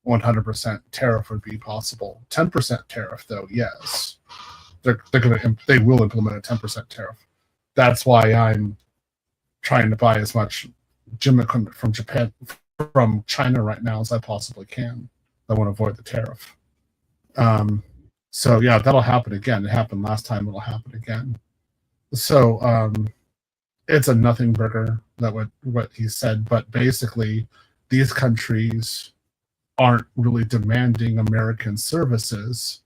100% tariff would be possible. 10% tariff, though, yes, they will implement a 10% tariff. That's why I'm trying to buy as much gym equipment from China right now as I possibly can. I want to avoid the tariff. So yeah, that'll happen again. It happened last time. It'll happen again. So it's a nothing burger, that what he said. But basically, these countries aren't really demanding American services,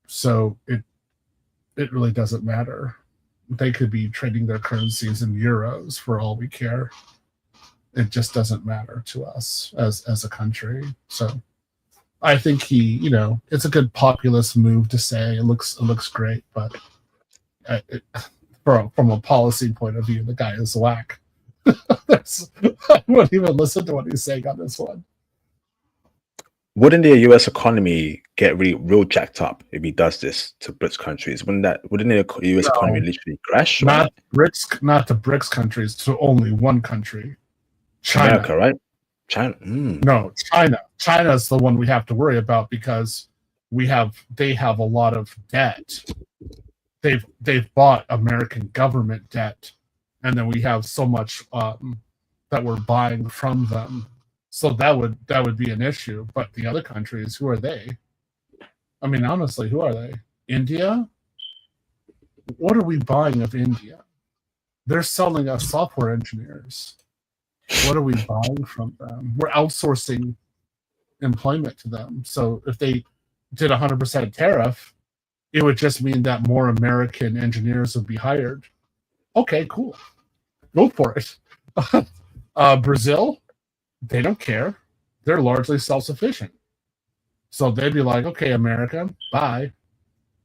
so it really doesn't matter. They could be trading their currencies in euros for all we care. It just doesn't matter to us as a country. So I think it's a good populist move to say. It looks great, but from a policy point of view, the guy is whack. I wouldn't even listen to what he's saying on this one. Wouldn't the US economy get real jacked up if he does this to BRICS countries? Wouldn't the US economy literally crash? Not the BRICS countries, to only one country. China. America, right? China. No, China. China's the one we have to worry about, because they have a lot of debt. They've bought American government debt, and then we have so much that we're buying from them. So that would be an issue. But the other countries, who are they? I mean, honestly, who are they? India? What are we buying of India? They're selling us software engineers. What are we buying from them? We're outsourcing employment to them. So if they did 100% tariff, it would just mean that more American engineers would be hired. Okay, cool. Go for it. Brazil, they don't care. They're largely self-sufficient. So they'd be like, okay, America, bye.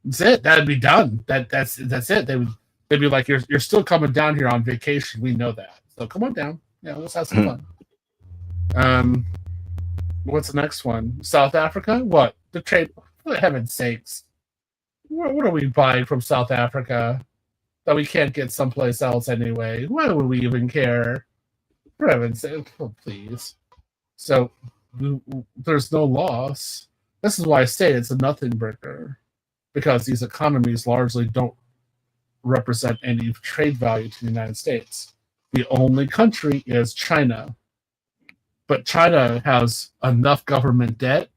That's it. That'd be done. That's it. They'd be like, you're still coming down here on vacation. We know that. So come on down. Yeah, let's have some fun. What's the next one? South Africa? What? The trade, for heaven's sakes. What are we buying from South Africa that we can't get someplace else anyway? Why would we even care? For heaven's sake, oh, please. So there's no loss. This is why I say it's a nothing burger, because these economies largely don't represent any trade value to the United States. The only country is China. But China has enough government debt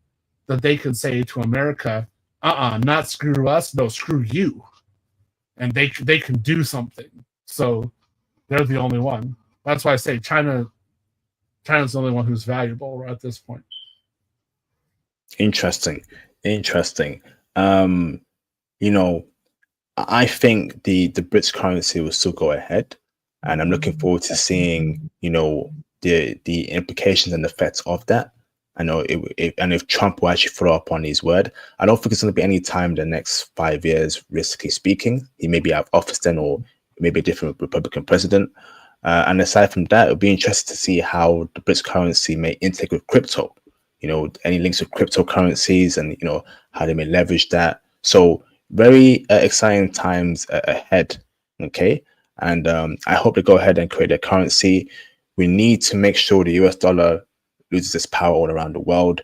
that they can say to America, not screw us, no, screw you. And they can do something. So they're the only one. That's why I say China's the only one who's valuable at this point. Interesting. I think the Brits currency will still go ahead, and I'm looking forward to seeing, the implications and effects of that. I know and if Trump will actually follow up on his word. I don't think it's going to be any time in the next 5 years, realistically speaking. He may be out of office then, or maybe a different Republican president. And aside from that, it'll be interesting to see how the British currency may integrate with crypto. Any links with cryptocurrencies, and how they may leverage that. So very exciting times ahead. Okay, and I hope they go ahead and create their currency. We need to make sure the US dollar loses its power all around the world.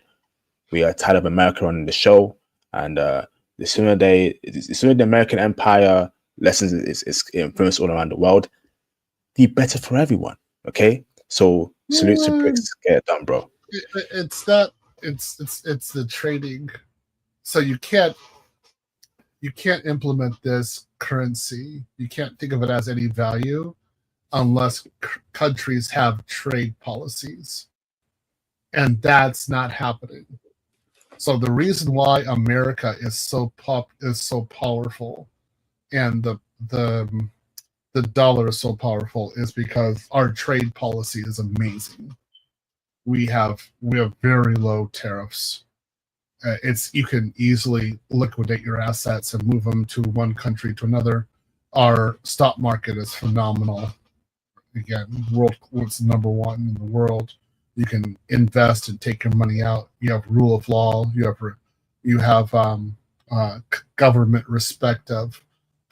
We are tired of America running the show, and the sooner the American empire lessens its influence all around the world, the better for everyone. Okay, so salute to BRICS. Get it done, bro. It's the trading. So you can't implement this currency. You can't think of it as any value unless countries have trade policies, and that's not happening. So the reason why America is so powerful, and the dollar is so powerful, is because our trade policy is amazing. We have very low tariffs. You can easily liquidate your assets and move them to one country to another. Our stock market is phenomenal. Again, it's number one in the world. You can invest and take your money out. You have rule of law. You have government respect of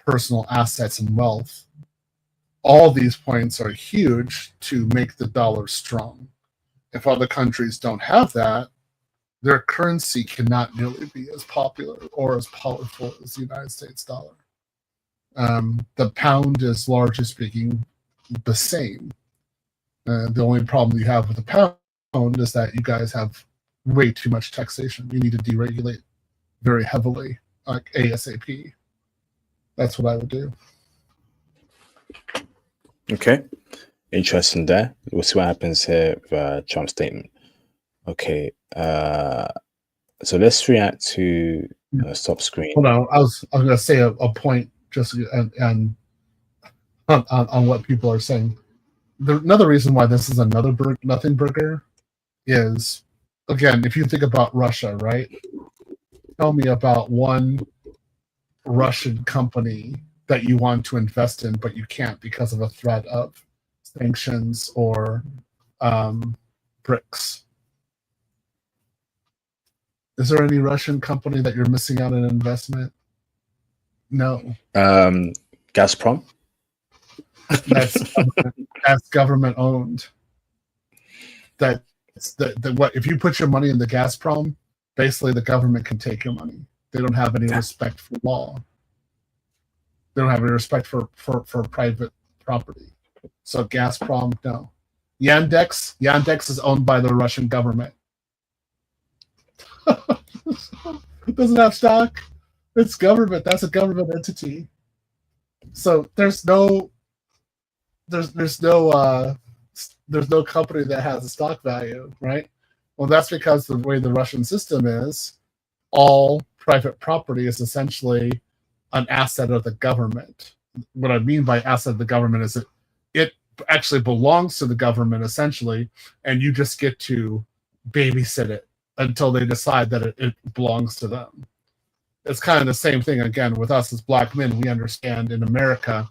personal assets and wealth. All these points are huge to make the dollar strong. If other countries don't have that, their currency cannot nearly be as popular or as powerful as the United States dollar. The pound is, largely speaking, the same. The only problem you have with the pound is that you guys have way too much taxation. You need to deregulate very heavily, like ASAP. That's what I would do. Okay, interesting there. We'll see what happens here with Trump's statement. Okay, so let's react to stop screen. Hold on, I was going to say a point just and on what people are saying. Another reason why this is another nothing burger is, again, if you think about Russia, right? Tell me about one Russian company that you want to invest in, but you can't because of a threat of sanctions or BRICS. Is there any Russian company that you're missing out on investment? No. Gazprom? That's government owned. What if you put your money in the Gazprom? Basically, the government can take your money. They don't have any respect for law. They don't have any respect for private property. So Gazprom, no. Yandex is owned by the Russian government. It doesn't have stock. It's government. That's a government entity. So there's no company that has a stock value, right? Well, that's because the way the Russian system is, all private property is essentially an asset of the government. What I mean by asset of the government is that it actually belongs to the government essentially, and you just get to babysit it until they decide that it belongs to them. It's kind of the same thing again with us as Black men. We understand in America,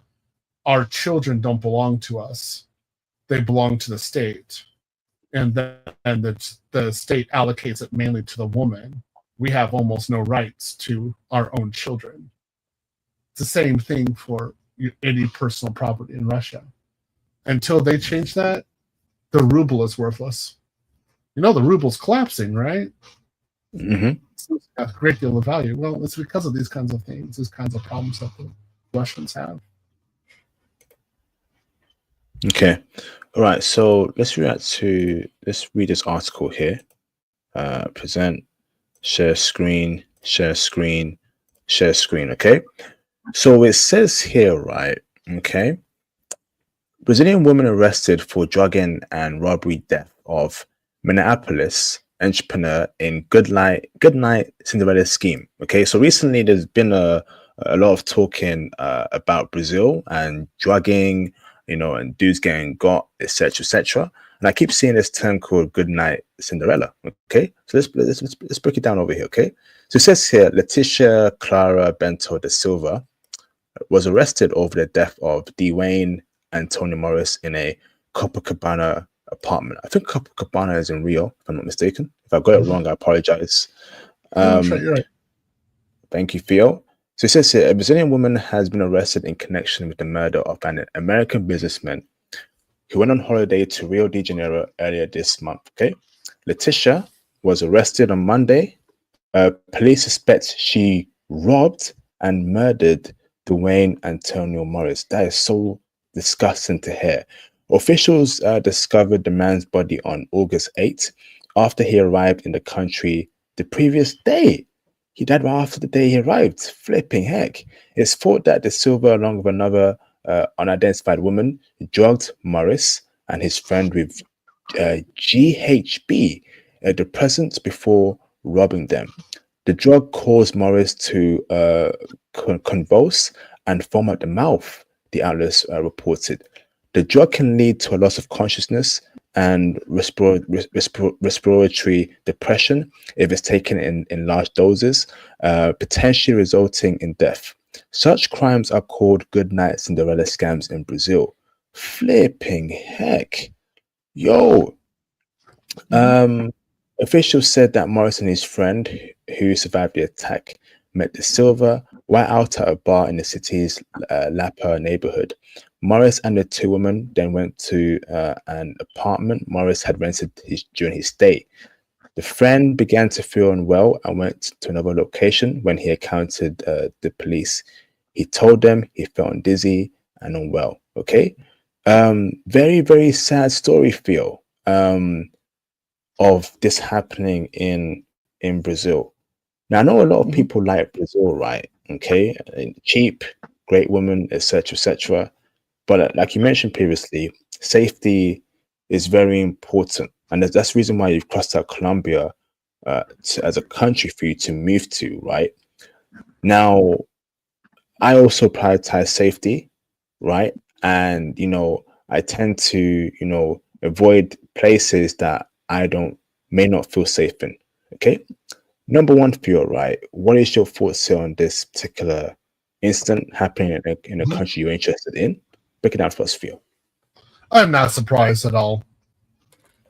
our children don't belong to us; they belong to the state, and the state allocates it mainly to the woman. We have almost no rights to our own children. It's the same thing for any personal property in Russia. Until they change that, the ruble is worthless. You know the ruble's collapsing, right? Mm-hmm. It's got a great deal of value. Well, it's because of these kinds of things, these kinds of problems that the Russians have. Okay. All right. So let's read this article here. Present, share screen, share screen, share screen. Okay. So it says here, right? Okay. Brazilian woman arrested for drugging and robbery death of Minneapolis entrepreneur in Goodnight Cinderella scheme. Okay. So recently there's been a lot of talking about Brazil and drugging, and dudes getting got, etc., etc. And I keep seeing this term called Goodnight Cinderella. Okay, so let's break it down over here. Okay, so it says here, Leticia Clara Bento da Silva was arrested over the death of Dwayne Antonio Morris in a Copacabana apartment. I think Copacabana is in Rio, if I'm not mistaken. If I got it wrong, I apologize. That's right, you're right. Thank you, Theo. So it says here, a Brazilian woman has been arrested in connection with the murder of an American businessman who went on holiday to Rio de Janeiro earlier this month. Okay, Leticia was arrested on Monday. Police suspect she robbed and murdered Dwayne Antonio Morris. That is so disgusting to hear. Officials discovered the man's body on August 8th after he arrived in the country the previous day. He died right after the day he arrived. Flipping heck. It's thought that the Silva, along with another unidentified woman, drugged Morris and his friend with GHB, a depressant, before robbing them. The drug caused Morris to convulse and foam at the mouth, the outlets reported. The drug can lead to a loss of consciousness and respiratory depression if it's taken in large doses, potentially resulting in death. Such crimes are called Goodnight Cinderella scams in Brazil. Flipping heck. Yo. Officials said that Morris and his friend, who survived the attack, met the Silva while out at a bar in the city's Lapa neighborhood. Morris and the two women then went to an apartment Morris had rented during his stay. The friend began to feel unwell and went to another location when he encountered the police. He told them he felt dizzy and unwell. Okay, very, very sad story, Phil, of this happening in Brazil. Now I know a lot of people like Brazil, right? Okay, cheap, great women, etc., etc. But like you mentioned previously, safety is very important. And that's the reason why you've crossed out Colombia as a country for you to move to, right? Now, I also prioritize safety, right? And, I tend to, avoid places that may not feel safe in, okay? Number one, Theo, right? What is your thoughts here on this particular incident happening in a country you're interested in? Break it down for us, Theo. I'm not surprised at all.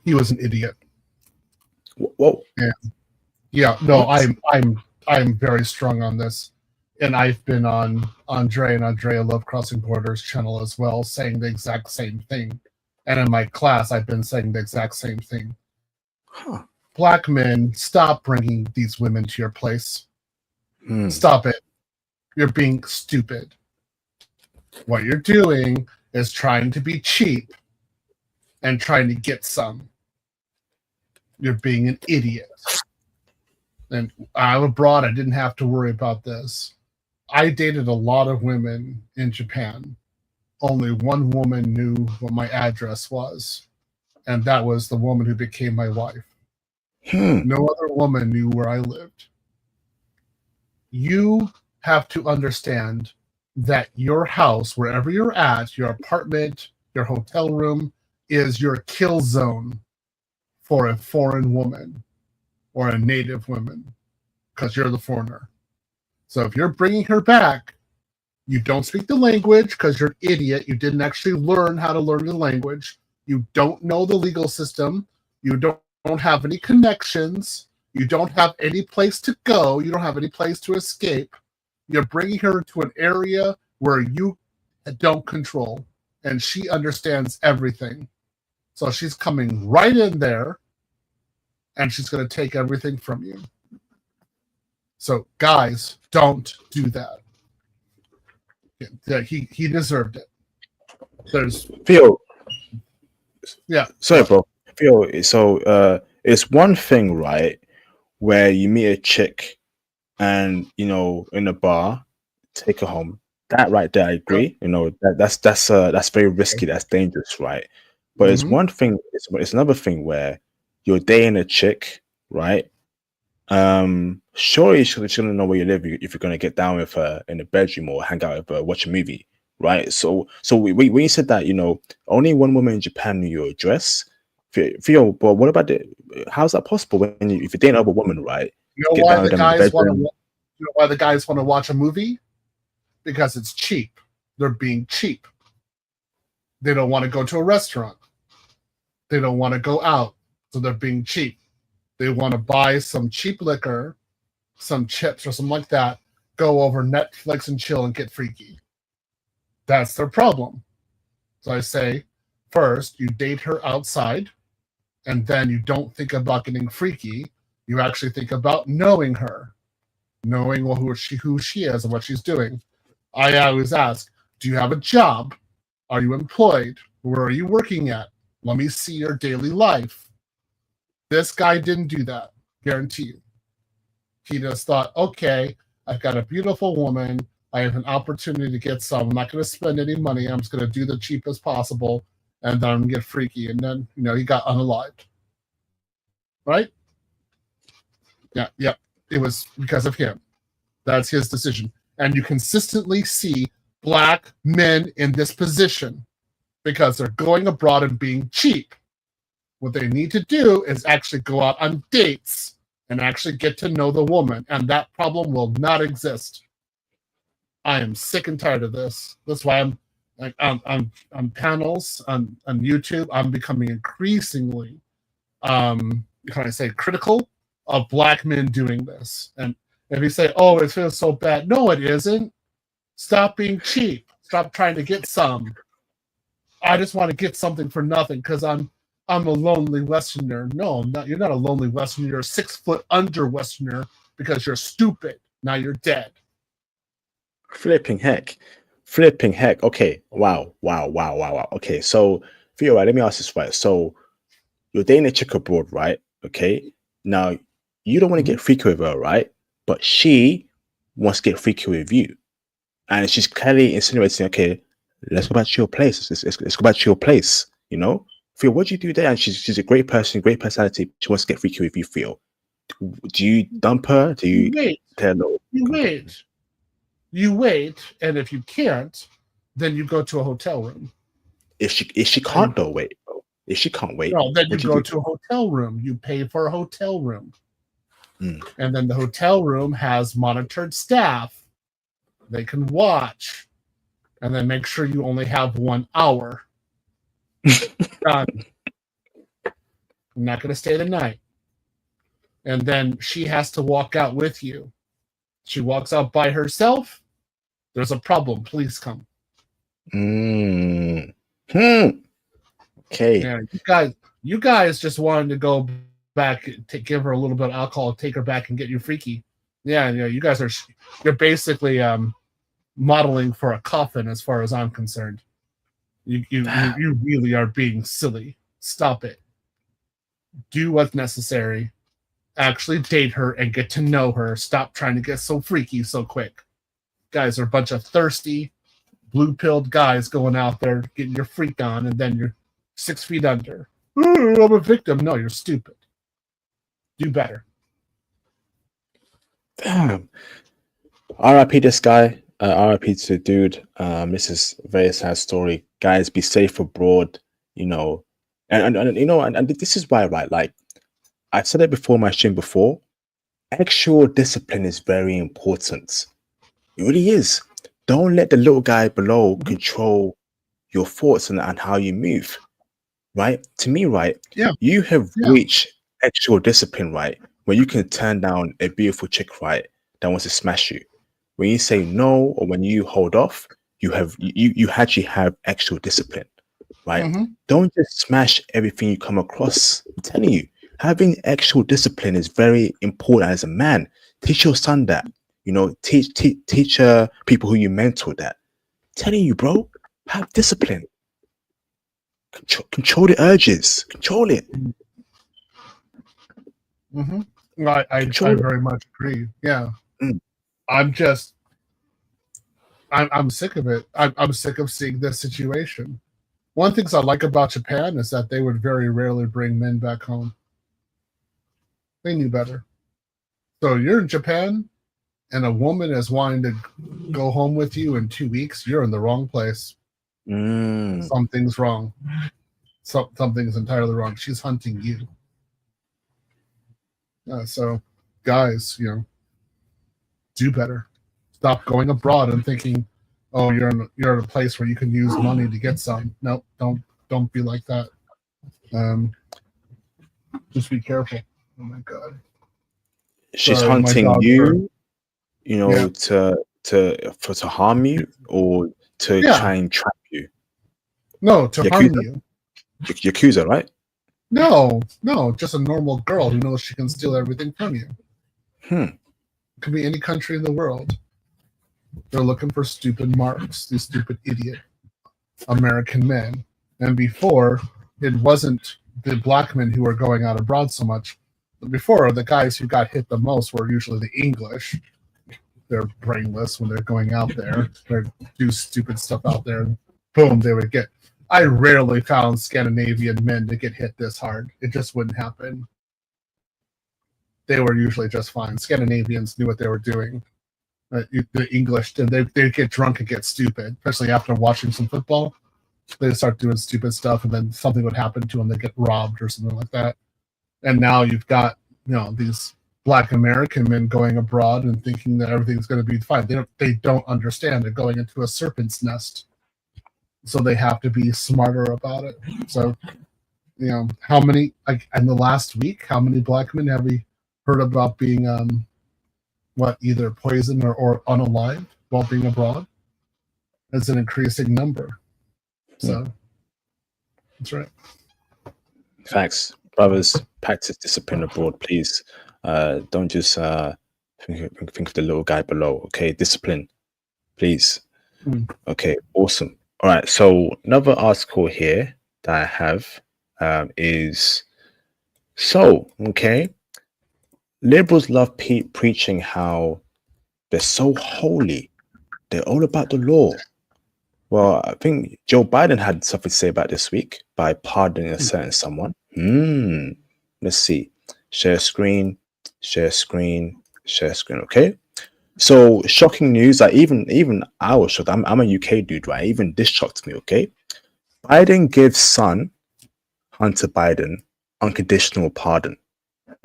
He was an idiot. Whoa. Yeah. No, I'm very strong on this, and I've been on Andre and Andrea Love Crossing Borders channel as well, saying the exact same thing. And in my class, I've been saying the exact same thing. Huh. Black men, stop bringing these women to your place. Stop it. You're being stupid. What you're doing is trying to be cheap and trying to get some. You're being an idiot. And I'm abroad. I didn't have to worry about this. I dated a lot of women in Japan. Only one woman knew what my address was, and that was the woman who became my wife. No other woman knew where I lived. you have to understand that your house, wherever you're at, your apartment, your hotel room, is your kill zone for a foreign woman or a native woman, because you're the foreigner. So if you're bringing her back, you don't speak the language because you're an idiot. You didn't actually learn how to learn the language. You don't know the legal system. You don't have any connections. You don't have any place to go. You don't have any place to escape. You're bringing her to an area where you don't control, and she understands everything. So she's coming right in there, and she's going to take everything from you. So guys, don't do that. Yeah, he deserved it. There's Theo, yeah. sorry, bro. Theo, so it's one thing, right, where you meet a chick and in a bar, take her home. That right there, I agree. That's very risky. That's dangerous, right? But it's one thing. It's another thing where you're dating a chick, right? Surely she's gonna know where you live if you're gonna get down with her in the bedroom or hang out with her, watch a movie, right? So when you said that, only one woman in Japan knew your address. Theo, but what about how's that possible when if you're dating another woman, right? You know why the guys want to? You know why the guys want to watch a movie? Because it's cheap. They're being cheap. They don't want to go to a restaurant. They don't want to go out, so they're being cheap. They want to buy some cheap liquor, some chips or something like that, go over Netflix and chill and get freaky. That's their problem. So I say, first, you date her outside, and then you don't think about getting freaky. You actually think about knowing her, knowing who she is and what she's doing. I always ask, do you have a job? Are you employed? Where are you working at? Let me see your daily life. This guy didn't do that, guarantee you. He just thought, okay, I've got a beautiful woman. I have an opportunity to get some. I'm not going to spend any money. I'm just going to do the cheapest possible, and then I'm going to get freaky. And then, he got unalived. Right? Yeah. It was because of him. That's his decision. And you consistently see black men in this position because they're going abroad and being cheap. What they need to do is actually go out on dates and actually get to know the woman, and that problem will not exist. I am sick and tired of this. That's why I'm like on panels on YouTube. I'm becoming increasingly, critical of black men doing this. And if you say, "Oh, it feels so bad," no, it isn't. Stop being cheap. Stop trying to get some. I just want to get something for nothing because I'm a lonely Westerner. No, I'm not. You're not a lonely Westerner. You're a 6 foot under Westerner because you're stupid. Now you're dead. Flipping heck. Okay. Wow. Okay. So, Theo, right, let me ask this right. So, you're dating a chick abroad, right? Okay. Now, you don't want to get freaky with her, right? But she wants to get freaky with you. And she's clearly insinuating, okay, let's go back to your place. Let's go back to your place, Theo, what do you do there? And she's a great person, great personality. She wants to get freaky with you, Theo. Do you dump her? Do you tell her? You wait, and if you can't, then you go to a hotel room. If she can't though, wait, bro. If she can't wait, no, then you go to a hotel room. You pay for a hotel room, and then the hotel room has monitored staff. They can watch, and then make sure you only have 1 hour. Done. I'm not going to stay the night. And then she has to walk out with you. She walks out by herself. There's a problem. Please come. Okay. Yeah, you guys just wanted to go back to give her a little bit of alcohol, take her back, and get you freaky. Yeah. You guys you're basically modeling for a coffin, as far as I'm concerned. You really are being silly. Stop it. Do what's necessary. Actually date her and get to know her. Stop trying to get so freaky so quick. Guys are a bunch of thirsty, blue-pilled guys going out there getting your freak on, and then you're 6 feet under. Ooh, I'm a victim. No, you're stupid. Do better. Damn. RIP this guy. RIP to the dude. This is a very sad story. Guys, be safe abroad. You know, and you know, and this is why, right? Like I've said it before in my stream before. Actual discipline is very important. It really is. Don't let the little guy below control your thoughts and how you move. Right? To me, right? Yeah. You have Yeah. reached actual discipline, right? Where you can turn down a beautiful chick, right, that wants to smash you. When you say no or when you hold off, you actually have actual discipline, right? Don't just smash everything you come across. I'm telling you, having actual discipline is very important as a man. Teach your son that. You know, teach people who you mentor that. Telling you, bro, have discipline. Control the urges. Control it. I very much agree. Yeah. I'm sick of it. I'm sick of seeing this situation. One of the things I like about Japan is that they would very rarely bring men back home. They knew better. So you're in Japan and a woman is wanting to go home with you in 2 weeks, you're in the wrong place. Something's wrong. Something's entirely wrong. She's hunting you. So, guys, you know, do better. Stop going abroad and thinking, "Oh, you're in a place where you can use money to get some." No, don't be like that. Just be careful. Oh my god. She's Sorry, hunting my you, dog you know, Yeah. to harm you or to Yeah. try and trap you. No, to harm you. Yakuza, right? No, just a normal girl who knows she can steal everything from you. It could be any country in the world. They're looking for stupid marks, these stupid idiot American men. And before, it wasn't the black men who were going out abroad so much. Before, the guys who got hit the most were usually the English. They're brainless when they're going out there. They do stupid stuff out there. And boom, they would get. I rarely found Scandinavian men to get hit this hard. It just wouldn't happen. They were usually just fine. Scandinavians knew what they were doing. The English, they'd get drunk and get stupid, especially after watching some football. They'd start doing stupid stuff, and then something would happen to them. They'd get robbed or something like that. And now you've got, you know, these Black American men going abroad and thinking that everything's going to be fine. They don't understand. They're going into a serpent's nest. So they have to be smarter about it. So, you know, how many, like in the last week, how many black men have we heard about being, either poisoned or unalive while being abroad? It's an increasing number. So, that's right. Facts. Brothers, practice discipline abroad, please. Don't just think of the little guy below. Okay, discipline, please. Okay, awesome. All right, so another article here that I have is liberals love preaching how they're so holy, they're all about the law. Well, I think Joe Biden had something to say about this week by pardoning a certain someone. Let's see. Share screen. Okay. So shocking news. Like even I was shocked. I'm a UK dude, right? Even this shocked me. Okay. Biden gives son Hunter Biden unconditional pardon.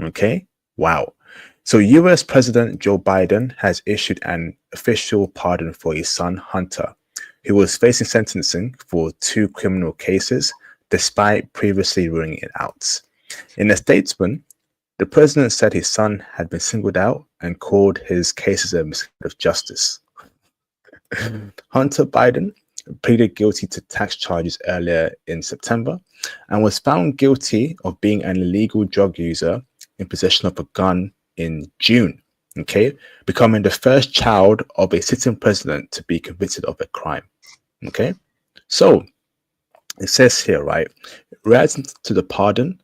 Okay. Wow. So US President Joe Biden has issued an official pardon for his son Hunter, who was facing sentencing for 2 criminal cases, despite previously ruling it out. In a statement, the president said his son had been singled out and called his cases a miscarriage of justice. Hunter Biden pleaded guilty to tax charges earlier in September and was found guilty of being an illegal drug user in possession of a gun in June, becoming the first child of a sitting president to be convicted of a crime. Okay, so it says here, right, reacting to the pardon,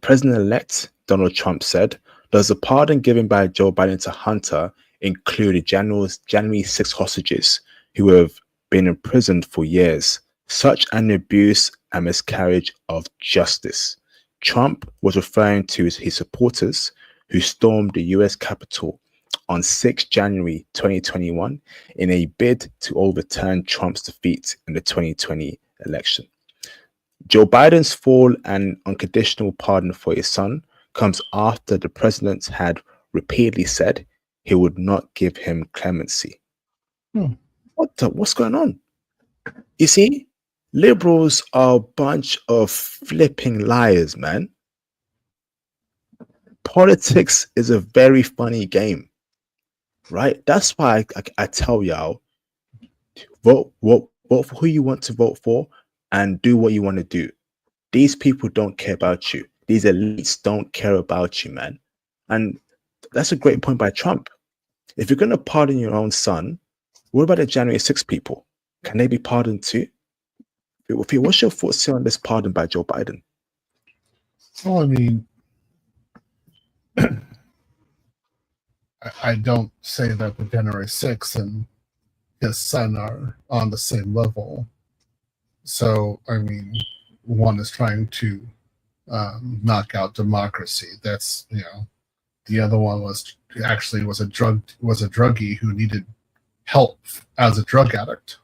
President-elect Donald Trump said, "Does the pardon given by Joe Biden to Hunter include the January 6 hostages who have been imprisoned for years? Such an abuse and miscarriage of justice." Trump was referring to his supporters who stormed the US Capitol on 6 January 2021 in a bid to overturn Trump's defeat in the 2020 election. Joe Biden's fall and unconditional pardon for his son comes after the president had repeatedly said he would not give him clemency. What's going on? You see, liberals are a bunch of flipping liars, man. Politics is a very funny game, right? That's why I tell y'all, vote for who you want to vote for and do what you want to do. These people don't care about you. These elites don't care about you, man. And that's a great point by Trump. If you're going to pardon your own son, what about the January 6 people? Can they be pardoned too? What's your thoughts here on this pardon by Joe Biden? Well, I mean, I don't say that the January 6th and his son are on the same level. So, I mean, one is trying to knock out democracy. That's, the other one was a druggie who needed help as a drug addict.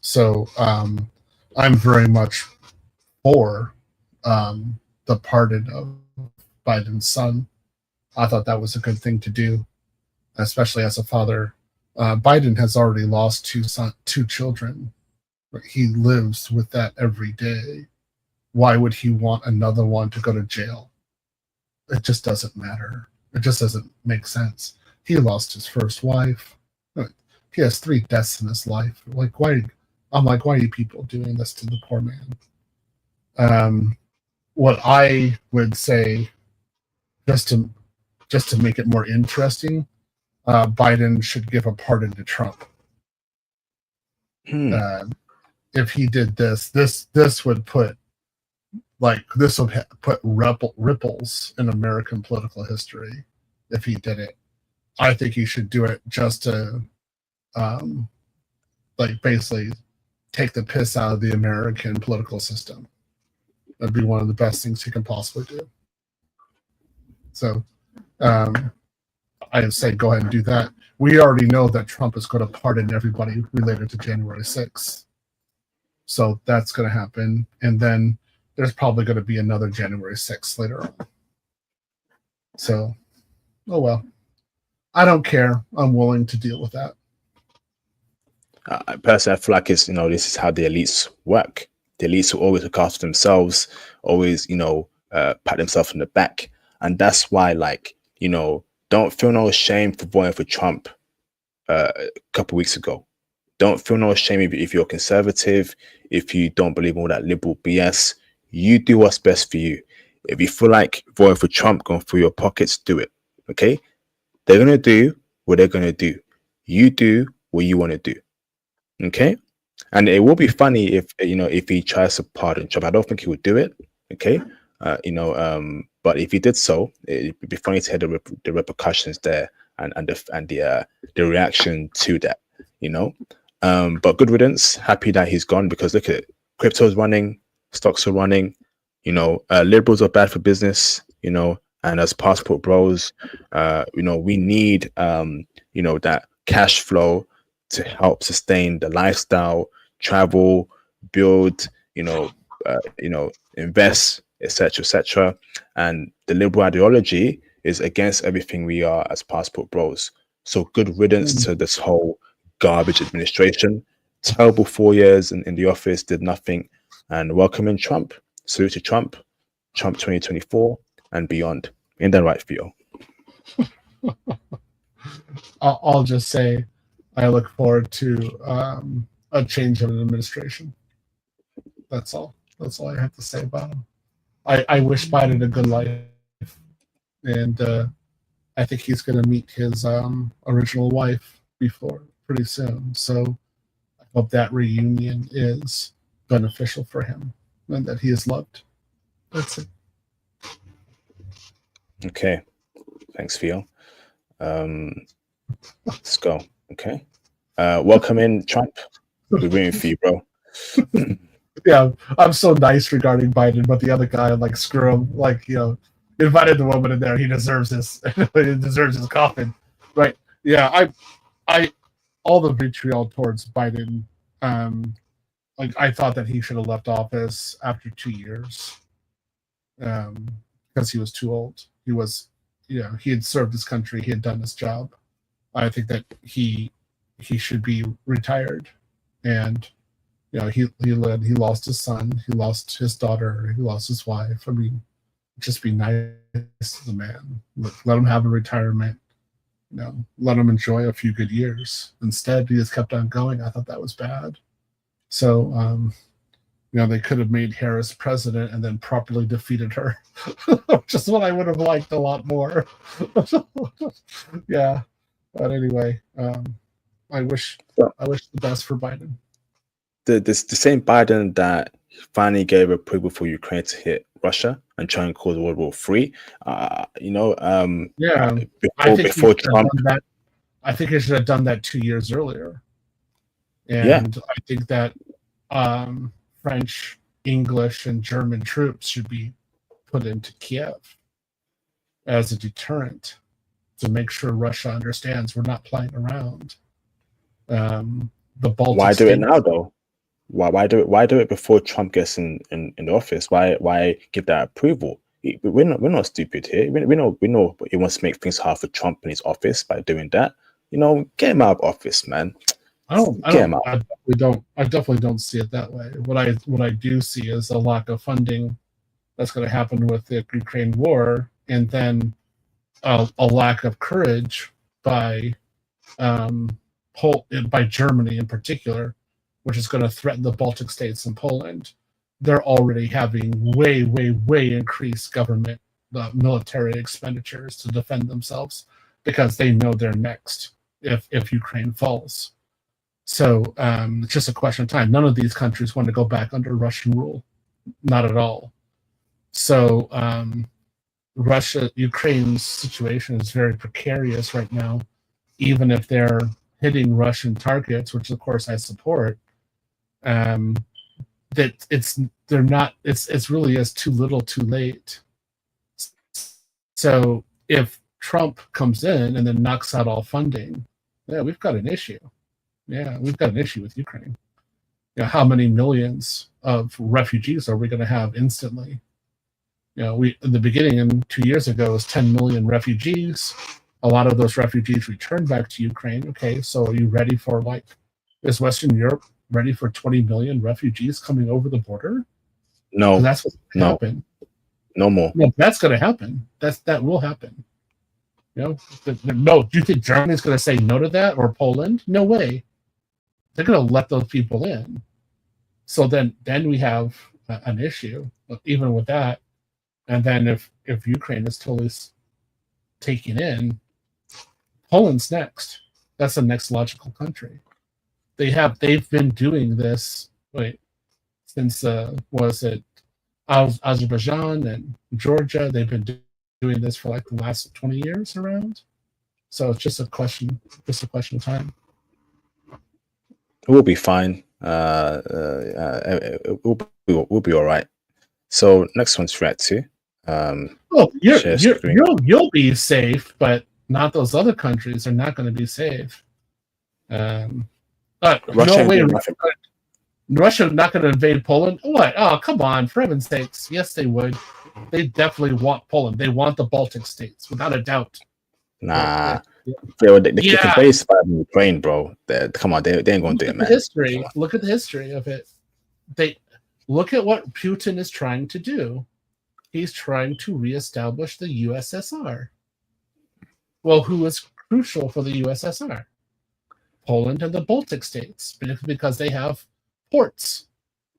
So I'm very much for the pardon of Biden's son. I thought that was a good thing to do, especially as a father. Biden has already lost two children. He lives with that every day. Why would he want another one to go to jail? It just doesn't matter. It just doesn't make sense. He lost his first wife. He has 3 deaths in his life. Why are you people doing this to the poor man? What I would say, just to make it more interesting, Biden should give a pardon to Trump. If he did this would put ripples in American political history. If he did it, I think he should do it just to, basically take the piss out of the American political system. That'd be one of the best things he can possibly do. So, I say go ahead and do that. We already know that Trump is going to pardon everybody related to January 6th. So that's going to happen. And then there's probably going to be another January 6th later on. So, oh well. I don't care. I'm willing to deal with that. Personally, I feel like this is how the elites work. The elites will always look after themselves, always, pat themselves on the back. And that's why, don't feel no shame for voting for Trump a couple weeks ago. Don't feel no shame if you're conservative, if you don't believe in all that liberal BS. You do what's best for you. If you feel like voting for Trump going through your pockets, do it. Okay? They're going to do what they're going to do. You do what you want to do. Okay? And it will be funny if he tries to pardon Trump. I don't think he would do it. Okay? But if he did so, it'd be funny to hear the repercussions there and the reaction to that. But good riddance. Happy that he's gone, because look at it. Crypto's running, stocks are running. Liberals are bad for business. And as passport bros, we need that cash flow to help sustain the lifestyle, travel, build, invest, etc. And the liberal ideology is against everything we are as passport bros. So good riddance to this whole garbage administration. Terrible 4 years in the office, did nothing. And welcoming Trump. Salute to Trump 2024 and beyond. In that right, Theo? I'll just say I look forward to a change of an administration. That's all. That's all I have to say about him. I wish Biden a good life, and I think he's going to meet his original wife pretty soon. So I hope that reunion is beneficial for him and that he is loved. That's it. Okay. Thanks, Theo. Let's go. Okay. Welcome in, Trump. We're waiting for you, bro. Yeah, I'm so nice regarding Biden, but the other guy, screw him. Invited the woman in there. He deserves this. He deserves his coffin. Right. Yeah. All the vitriol towards Biden, like I thought that he should have left office after 2 years, because he was too old. He was, he had served his country. He had done his job. I think that he should be retired, and he lost his son, he lost his daughter, he lost his wife. I mean, just be nice to the man. Let him have a retirement. Let him enjoy a few good years. Instead, he just kept on going. I thought that was bad. So, they could have made Harris president and then properly defeated her, which is what I would have liked a lot more. Yeah, but anyway, I wish the best for Biden. The same Biden that finally gave approval for Ukraine to hit Russia and try and cause World War III. Yeah, before Trump. I think he should have done that 2 years earlier. And Yeah. I think that French, English, and German troops should be put into Kiev as a deterrent to make sure Russia understands we're not playing around. The Baltic Why do it states- now, though? Why do it before Trump gets in the office? Why give that approval? We're not stupid here. We know he wants to make things hard for Trump in his office by doing that. Get him out of office, man. I definitely don't see it that way. What I do see is a lack of funding that's going to happen with the Ukraine war, and then a lack of courage by Germany in particular, which is going to threaten the Baltic states and Poland. They're already having way, way, way increased government military expenditures to defend themselves because they know they're next if Ukraine falls. So it's just a question of time. None of these countries want to go back under Russian rule, not at all. So Ukraine's situation is very precarious right now, even if they're hitting Russian targets, which of course I support. That it's really is too little, too late. So if Trump comes in and then knocks out all funding, we've got an issue. Yeah, we've got an issue with Ukraine. How many millions of refugees are we going to have instantly? We in the beginning, 2 years ago, it was 10 million refugees. A lot of those refugees returned back to Ukraine. Okay, so are you ready for is Western Europe ready for 20 million refugees coming over the border? No, that's what's going to happen. No more. No, that's going to happen. That will happen. No. Do you think Germany's going to say no to that, or Poland? No way. They're going to let those people in. So then we have an issue, even with that. And then if Ukraine is totally taken in, Poland's next. That's the next logical country. They've been doing this since Azerbaijan and Georgia. They've been doing this for the last 20 years around. So it's just a question of time. We'll be fine. We'll be all right. So next one's threat too. You'll be safe, but not those other countries are not going to be safe. Russia not going to invade Poland? What? Oh, come on, for heaven's sakes. Yes, they would. They definitely want Poland. They want the Baltic states, without a doubt. Nah. They base by Ukraine, bro. Come on, they ain't going to do it, man. Look at the history of it. Look at what Putin is trying to do. He's trying to reestablish the USSR. Well, who is crucial for the USSR? Poland and the Baltic states, because they have ports.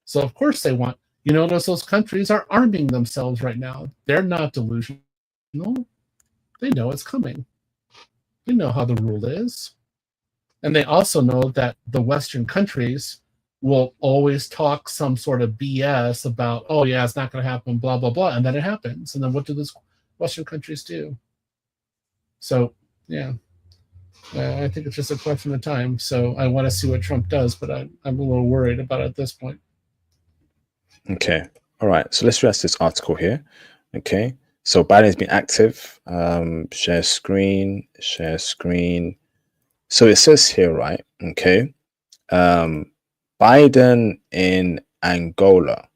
So of course they want. You notice those countries are arming themselves right now. They're not delusional. They know it's coming. They know how the rule is. And they also know that the Western countries will always talk some sort of BS about, oh yeah, it's not going to happen, blah, blah, blah. And then it happens. And then what do those Western countries do? So, yeah. I think it's just a question of time. So I want to see what Trump does, but I'm a little worried about it at this point. Okay. All right. So let's address this article here. Okay. So Biden's been active. Share screen. So it says here, right? Okay. Biden in Angola.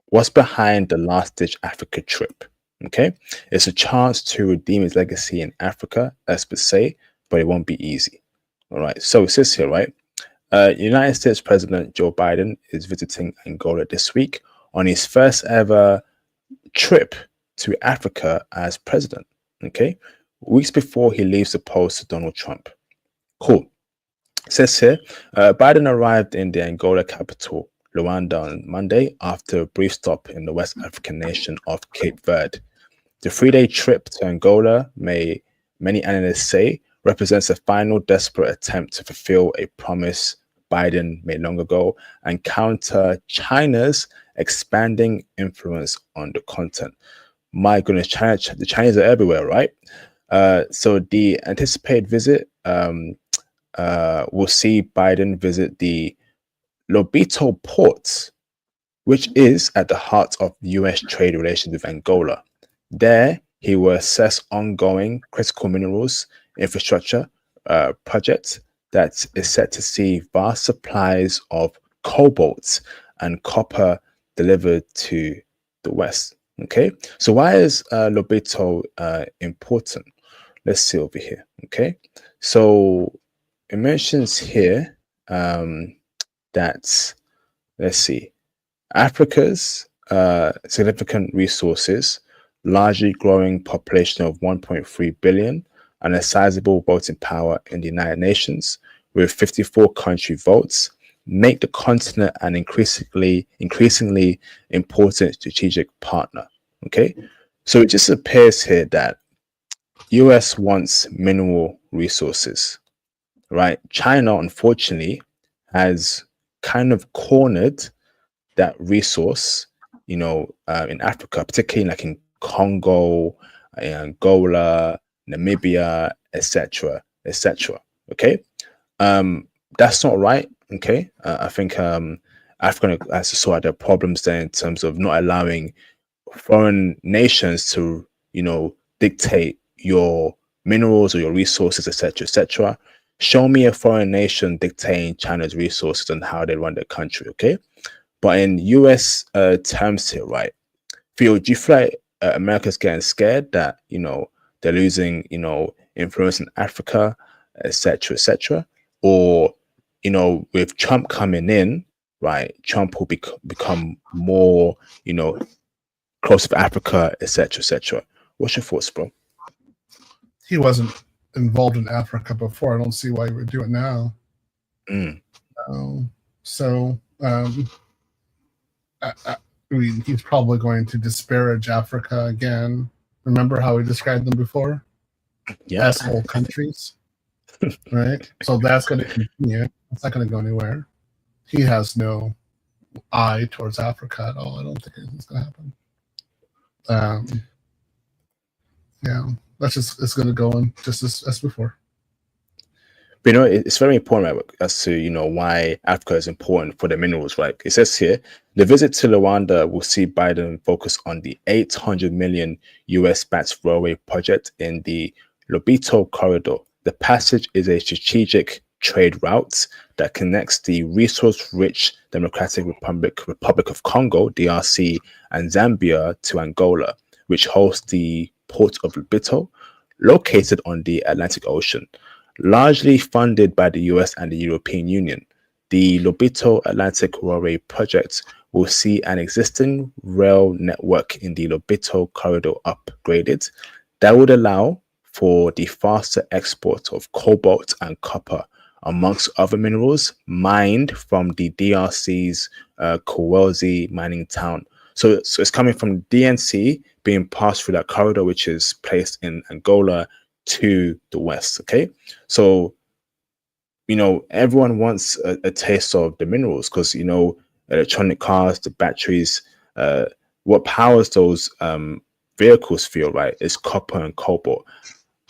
What's behind the last-ditch Africa trip? Okay, it's a chance to redeem his legacy in Africa, as per se, but it won't be easy. All right. So it says here, right? United States President Joe Biden is visiting Angola this week on his first ever trip to Africa as president. Okay, weeks before he leaves the post to Donald Trump. Cool. It says here, Biden arrived in the Angola capital, Luanda, on Monday after a brief stop in the West African nation of Cape Verde. The 3-day trip to Angola, many analysts say, represents a final desperate attempt to fulfill a promise Biden made long ago and counter China's expanding influence on the continent. My goodness, the Chinese are everywhere, right? So the anticipated visit will see Biden visit the Lobito port, which is at the heart of U.S. trade relations with Angola. There, he will assess ongoing critical minerals infrastructure projects that is set to see vast supplies of cobalt and copper delivered to the West. Okay, so why is Lobito important? Let's see over here. Okay, so it mentions here that, let's see, Africa's significant resources, largely growing population of 1.3 billion, and a sizable voting power in the United Nations with 54 country votes, make the continent an increasingly important strategic partner. Okay, so it just appears here that US wants mineral resources, right? China, unfortunately, has kind of cornered that resource, in Africa, particularly like in Congo, Angola, Namibia, etc., etc. Okay, that's not right. Okay, I think Africa has to sort out their problems there in terms of not allowing foreign nations to, dictate your minerals or your resources, etc., etc. Show me a foreign nation dictating China's resources and how they run their country. Okay, but in US terms here, right? Do you feel like America's getting scared that they're losing influence in Africa, etc., etc., or with Trump coming in, right? Trump will become more close to Africa, etc., etc. What's your thoughts, bro? He wasn't involved in Africa before. I don't see why he would do it now. I mean, he's probably going to disparage Africa again. Remember how he described them before? Yeah. As whole countries, right? So that's going to continue. It's not going to go anywhere. He has no eye towards Africa at all. I don't think anything's going to happen. Yeah, it's going to go on just as before. But it's very important, right, as to why Africa is important for the minerals, right? It says here the visit to Luanda will see Biden focus on the $800 million US-backed railway project in the Lobito corridor. The passage is a strategic trade route that connects the resource-rich Democratic Republic of Congo (DRC) and Zambia to Angola, which hosts the port of Lobito, located on the Atlantic Ocean. Largely funded by the US and the European Union, the Lobito Atlantic Railway project will see an existing rail network in the Lobito corridor upgraded. That would allow for the faster export of cobalt and copper, amongst other minerals mined from the DRC's Kowelzi mining town. So it's coming from DNC being passed through that corridor, which is placed in Angola, to the West. Okay, so everyone wants a taste of the minerals because electronic cars, the batteries, what powers those vehicles feel, right, is copper and cobalt,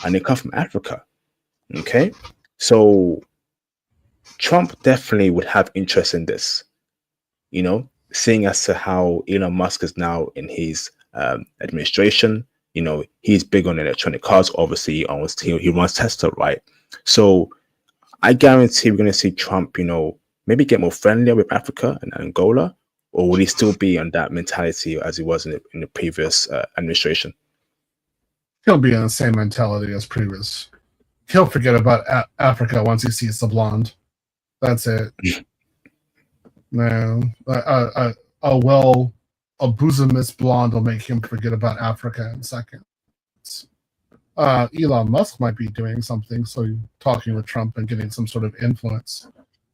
and they come from Africa. Okay, so Trump definitely would have interest in this, seeing as to how Elon Musk is now in his administration. You know, he's big on electronic cars. Obviously, he runs Tesla, right? So I guarantee we're going to see Trump, you know, maybe get more friendlier with Africa and Angola, or will he still be on that mentality as he was in the previous administration? He'll be on the same mentality as previous. He'll forget about Africa once he sees the blonde. That's it. No, a bosomist blonde will make him forget about Africa in seconds. Elon Musk might be doing something, so talking with Trump and getting some sort of influence.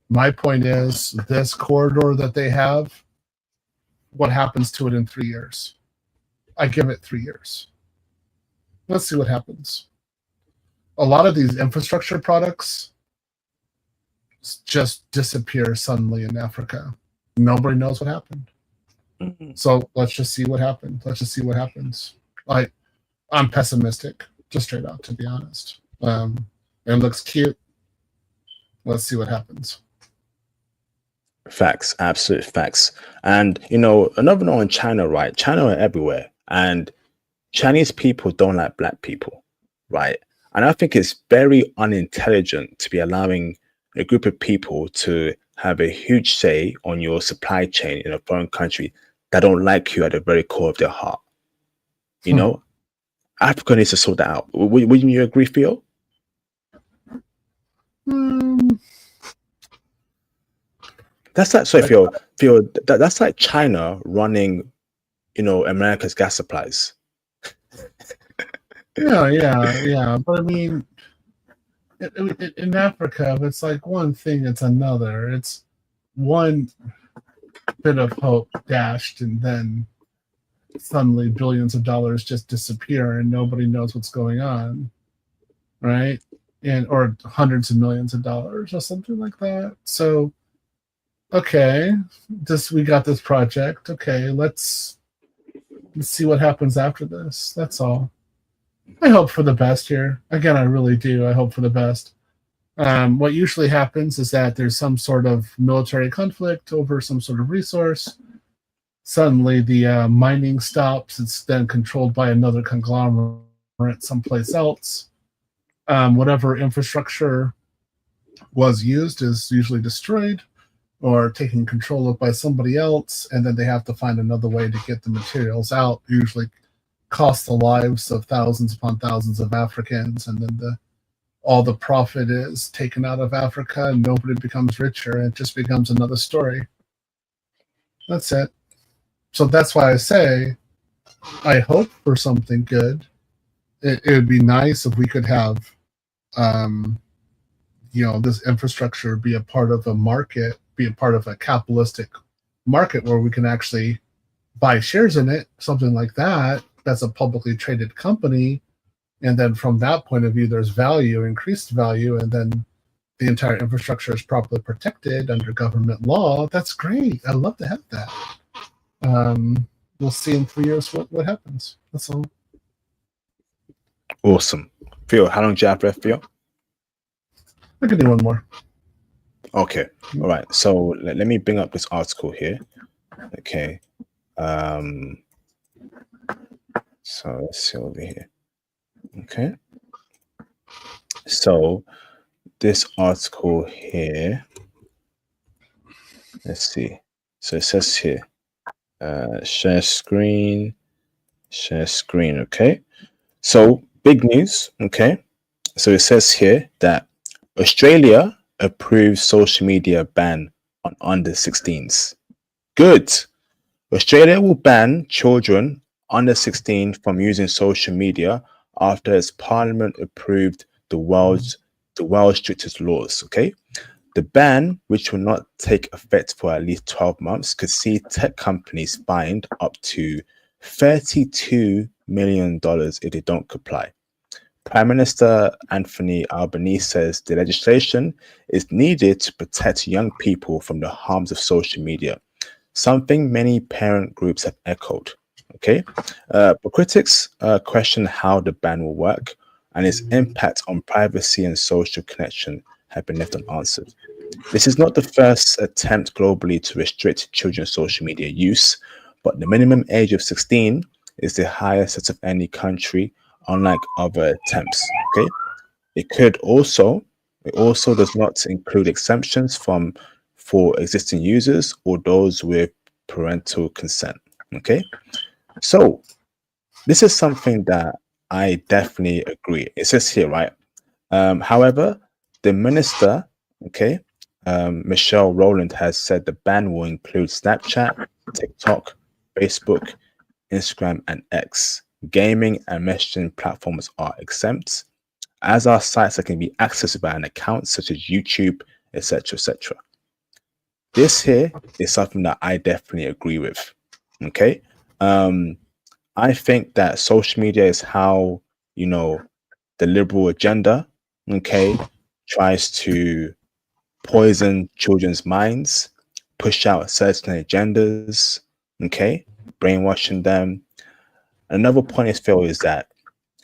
My point is, this corridor that they have, what happens to it in 3 years? I give it 3 years. Let's see what happens. A lot of these infrastructure products just disappear suddenly in Africa. Nobody knows what happened. So let's just see what happens. Let's just see what happens. I'm pessimistic, just straight out, to be honest. It looks cute. Let's see what happens. Facts, absolute facts. And, you know, another note on China, right? China are everywhere. And Chinese people don't like black people, right? And I think it's very unintelligent to be allowing a group of people to have a huge say on your supply chain in a foreign country that don't like you at the very core of their heart. You know, Africa needs to sort that out. Wouldn't you agree, Theo? That's like, sorry, Theo, that's like China running, you know, America's gas supplies. Yeah. But I mean, in Africa, it's like one thing, it's another. It's one bit of hope dashed, and then suddenly billions of dollars just disappear, and nobody knows what's going on, right? Or hundreds of millions of dollars or something like that. So, okay, we got this project. Okay, let's see what happens after this. That's all. I hope for the best here. Again, I really do. I hope for the best. What usually happens is that there's some sort of military conflict over some sort of resource. Suddenly, the mining stops. It's then controlled by another conglomerate someplace else. Whatever infrastructure was used is usually destroyed or taken control of by somebody else, and then they have to find another way to get the materials out, usually cost the lives of thousands upon thousands of Africans, and then all the profit is taken out of Africa, and nobody becomes richer, and it just becomes another story. That's it. So that's why I say I hope for something good. It would be nice if we could have, this infrastructure be a part of a market, be a part of a capitalistic market where we can actually buy shares in it, something like that. That's a publicly traded company. And then from that point of view, there's value, increased value, and then the entire infrastructure is properly protected under government law. That's great. I'd love to have that. We'll see in 3 years what happens. That's all. Awesome. Theo, how long do you have left, Theo? I can do one more. Okay. All right. So let me bring up this article here. Okay. So let's see over here. Okay. So this article here, let's see. So it says here, share screen. Okay. So big news. Okay. So it says here that Australia approves social media ban on under 16s. Good. Australia will ban children under 16 from using social media after its parliament approved the world's strictest laws. Okay. The ban, which will not take effect for at least 12 months, could see tech companies fined up to $32 million if they don't comply. Prime Minister Anthony Albanese says the legislation is needed to protect young people from the harms of social media, something many parent groups have echoed. Okay, but critics question how the ban will work, and its impact on privacy and social connection have been left unanswered. This is not the first attempt globally to restrict children's social media use, but the minimum age of 16 is the highest set of any country, unlike other attempts. Okay, it also does not include exemptions for existing users or those with parental consent. Okay, so this is something that I definitely agree. It says here, right? However, the minister, okay, Michelle Rowland, has said the ban will include Snapchat, TikTok, Facebook, Instagram, and X. Gaming and messaging platforms are exempt, as are sites that can be accessed by an account such as YouTube, etc., etc. This here is something that I definitely agree with. Okay, I think that social media is how, you know, the liberal agenda, okay, tries to poison children's minds, push out certain agendas, okay, brainwashing them. Another point is, Phil, is that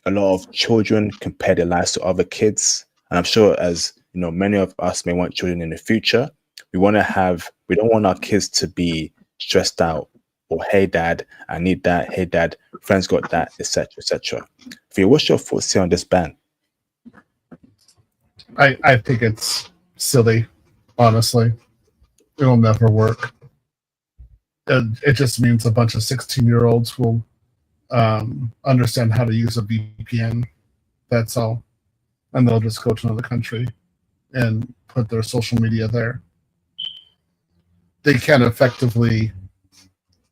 a lot of children compare their lives to other kids. And I'm sure, as you know, many of us may want children in the future. We don't want our kids to be stressed out or, hey, dad, I need that. Hey, dad, friends got that, etc., etc. Phil, what's your thoughts here on this ban? I think it's silly, honestly. It'll never work. It just means a bunch of 16-year-olds will understand how to use a VPN. That's all. And they'll just go to another country and put their social media there. They can effectively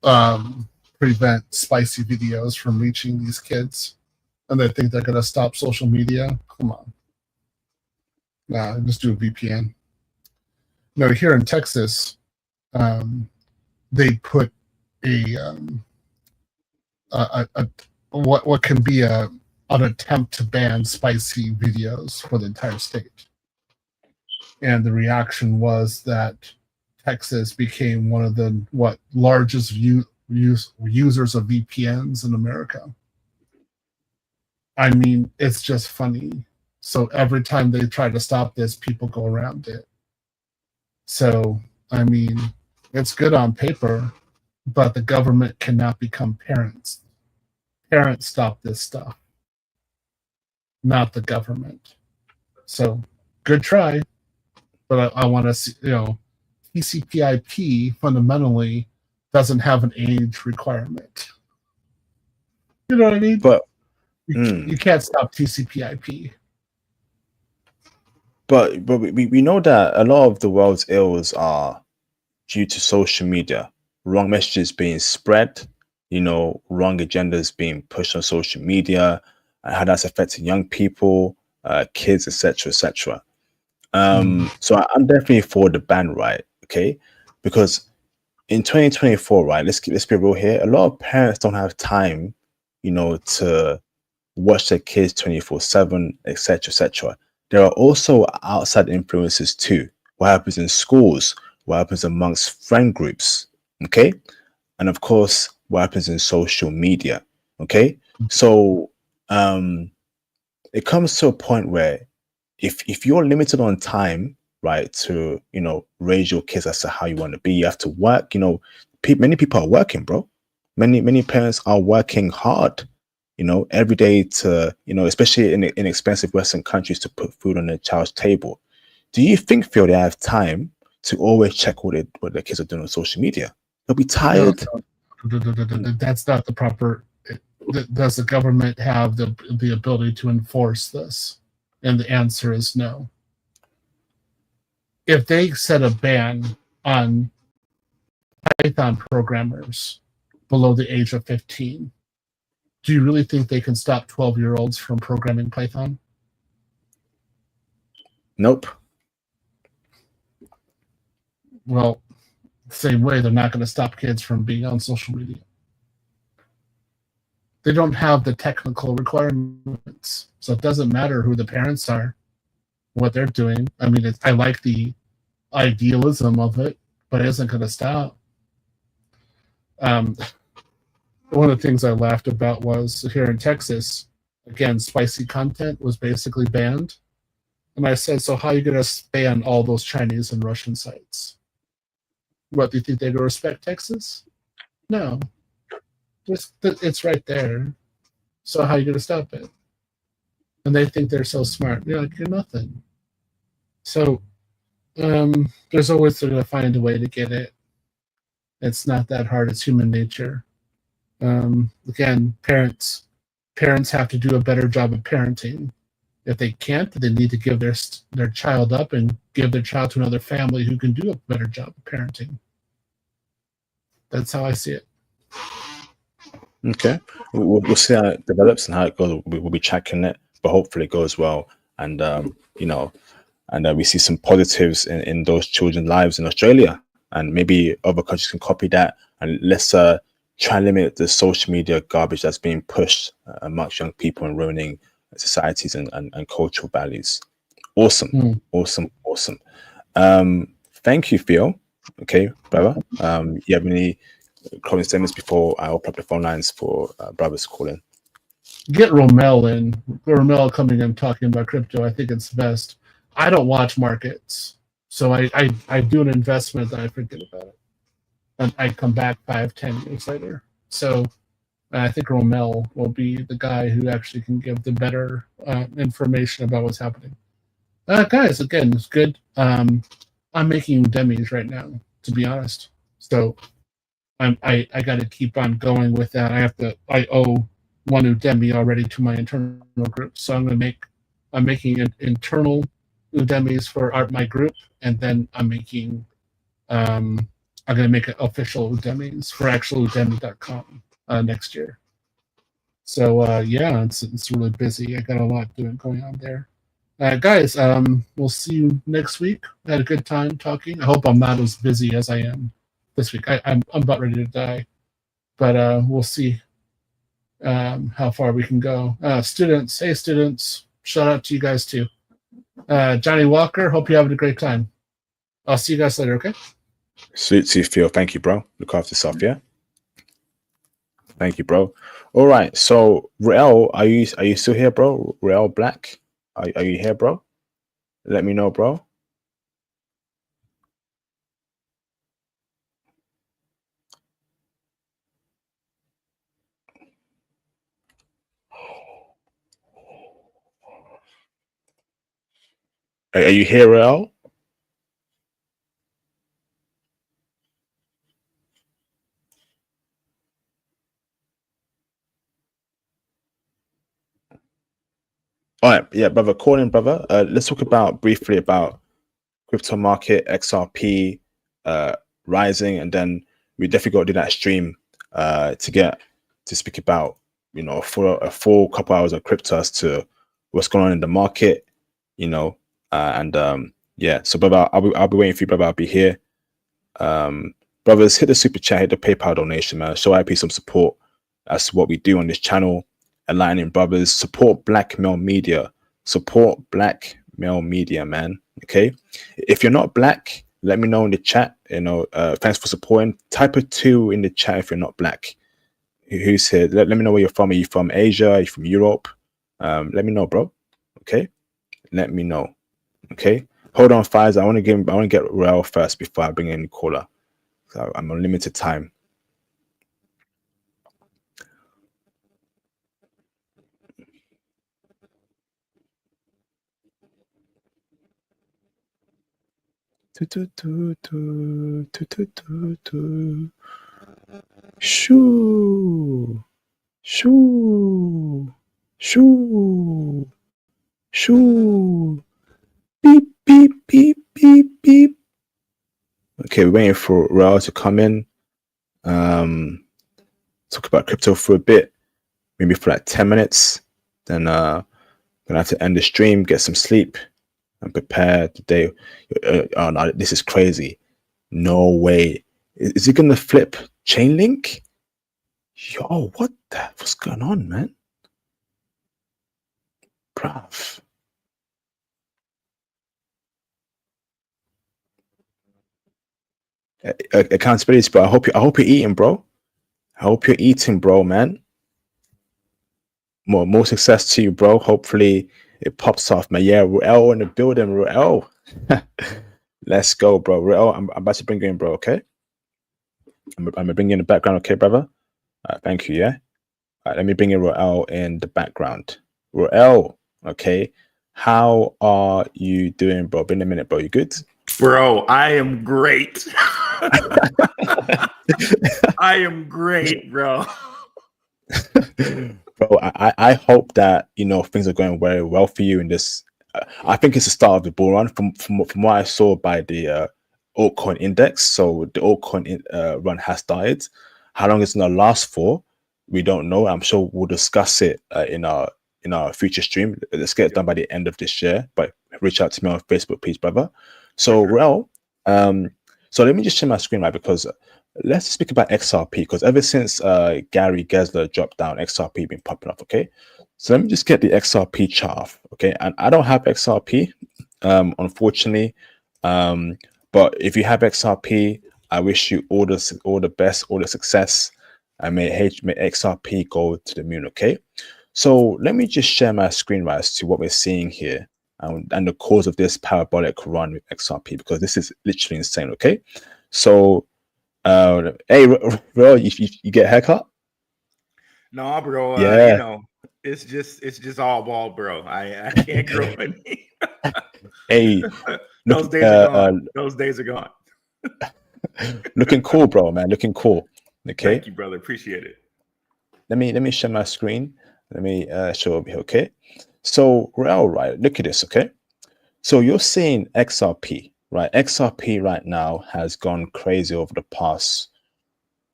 prevent spicy videos from reaching these kids. And they think they're going to stop social media. Come on. Nah, just do a VPN. No, here in Texas, they put what can be an attempt to ban spicy videos for the entire state, and the reaction was that Texas became one of the largest users of VPNs in America. I mean, it's just funny. So every time they try to stop this, people go around it. So, I mean, it's good on paper, but the government cannot become parents. Parents stop this stuff, not the government. So, good try, but I want to see, TCP/IP fundamentally doesn't have an age requirement. You know what I mean? But you can't stop TCP/IP. But we know that a lot of the world's ills are due to social media, wrong messages being spread, wrong agendas being pushed on social media, and how that's affecting young people, kids, etc., etc. So I'm definitely for the ban, right? Okay, because in 2024, right? Let's be real here. A lot of parents don't have time, to watch their kids 24/7, etc., etc. There are also outside influences too. What happens in schools? What happens amongst friend groups? Okay, and of course, what happens in social media? Okay, so it comes to a point where if you're limited on time, right, to raise your kids as to how you want to be, you have to work. Many people are working, bro. Many parents are working hard, every day to, especially in expensive Western countries, to put food on their child's table. Do you think, Phil, they have time to always check what their kids are doing on social media? They'll be tired. No. That's not the proper. Does the government have the ability to enforce this? And the answer is no. If they set a ban on Python programmers below the age of 15, do you really think they can stop 12-year-olds from programming Python? Nope. Well, same way, they're not going to stop kids from being on social media. They don't have the technical requirements, so it doesn't matter who the parents are, what they're doing. I mean, I like the idealism of it, but it isn't going to stop. One of the things I laughed about was here in Texas, again, spicy content was basically banned. And I said, so how are you going to ban all those Chinese and Russian sites? What, do you think they'd respect Texas? No. It's right there. So how are you going to stop it? And they think they're so smart. You're like, you're nothing. So there's always going to find a way to get it. It's not that hard. It's human nature. Again, parents have to do a better job of parenting. If they can't, they need to give their child up and give their child to another family who can do a better job of parenting. That's how I see it. Okay, we'll see how it develops and how it goes. We'll be tracking it, but hopefully it goes well. And we see some positives in those children's lives in Australia, and maybe other countries can copy that. And let's try and limit the social media garbage that's being pushed amongst young people and ruining societies and cultural values. Awesome. Thank you, Theo. Okay, brother. You have any closing statements before I open up the phone lines for brothers calling? Get Romel in. Romel coming in talking about crypto. I think it's best. I don't watch markets, so I do an investment and I forget about it, and I come back 5-10 years later. So I think Romel will be the guy who actually can give the better information about what's happening. Guys, again, it's good. I'm making Udemys right now, to be honest. So I got to keep on going with that. I owe one Udemy already to my internal group, so I'm making an internal Udemys for my group, and then I'm going to make it official Udemys for actual Udemy.com next year. So it's really busy. I got a lot going on there. Guys, we'll see you next week. I had a good time talking. I hope I'm not as busy as I am this week. I'm about ready to die, but we'll see how far we can go. Students, hey students, shout out to you guys too. Johnny Walker, hope you're having a great time. I'll see you guys later, okay? Sweet to you, Phil. Thank you, bro. Look after yourself, yeah? Thank you, bro. All right, so Rael, are you still here, bro? Rael Black, are you here, bro? Let me know, bro. Are you here, Rael? All right, yeah, brother, call in, brother. Let's talk briefly about crypto market, XRP rising, and then we definitely got to do that stream to speak about, for a full couple hours of crypto as to what's going on in the market, yeah. So, brother, I'll be waiting for you, brother. I'll be here. Brothers, hit the super chat, hit the PayPal donation, man. Show IP some support. That's what we do on this channel. Aligning brothers, support black male media. Support black male media, man. Okay. If you're not black, let me know in the chat. Thanks for supporting. Type a 2 in the chat if you're not black. Who's here? Let me know where you're from. Are you from Asia? Are you from Europe? Let me know, bro. Okay. Let me know. Okay. Hold on, Fires. I want to get Rael first before I bring in the caller. So I'm on limited time. Shoo, shoo, shoo, shoo, beep, beep, beep, beep, beep. Okay, we're waiting for Rael to come in. Talk about crypto for a bit, maybe for like 10 minutes. Then gonna have to end the stream, get some sleep, and prepare the day. Oh no, this is crazy. No way. Is it gonna flip Chainlink? Yo, what's going on, man? Bruv. Accountability, bro. I hope you're eating, bro. I hope you're eating, bro, man. More success to you, bro. Hopefully it pops off, man. Yeah, Rael in the building, Rael. Let's go, bro. Rael, I'm about to bring you in, bro. Okay. I'm gonna bring you in the background, okay, brother. Thank you. Yeah. Let me bring in Roel in the background. Roel, okay. How are you doing, bro? Been a minute, bro. You good? Bro, I am great. I am great, bro. Bro, I hope that things are going very well for you in this. I think it's the start of the bull run from what I saw by the altcoin index. So the altcoin run has started. How long it's gonna last for, we don't know. I'm sure we'll discuss it in our future stream. Let's get it done by the end of this year. But reach out to me on Facebook, please, brother. So, well, so let me just share my screen, right? Because let's speak about XRP, because ever since Gary Gensler dropped down, XRP been popping up. Okay, so let me just get the XRP chart off. Okay, and I don't have XRP, unfortunately. But if you have XRP, I wish you all the best, all the success, and may XRP go to the moon. Okay, so let me just share my screen, right, as to what we're seeing here. And the cause of this parabolic run with XRP, because this is literally insane. Okay, so hey, bro, you get a haircut? No, bro. Yeah. It's just all ball, bro. I can't grow any. Hey, Those days are gone. Those days are gone. Looking cool, bro, man. Looking cool. Okay. Thank you, brother. Appreciate it. Let me share my screen. Let me show over here. Okay. So, Rael, right? Look at this. Okay. So you're seeing XRP, right? XRP right now has gone crazy over the past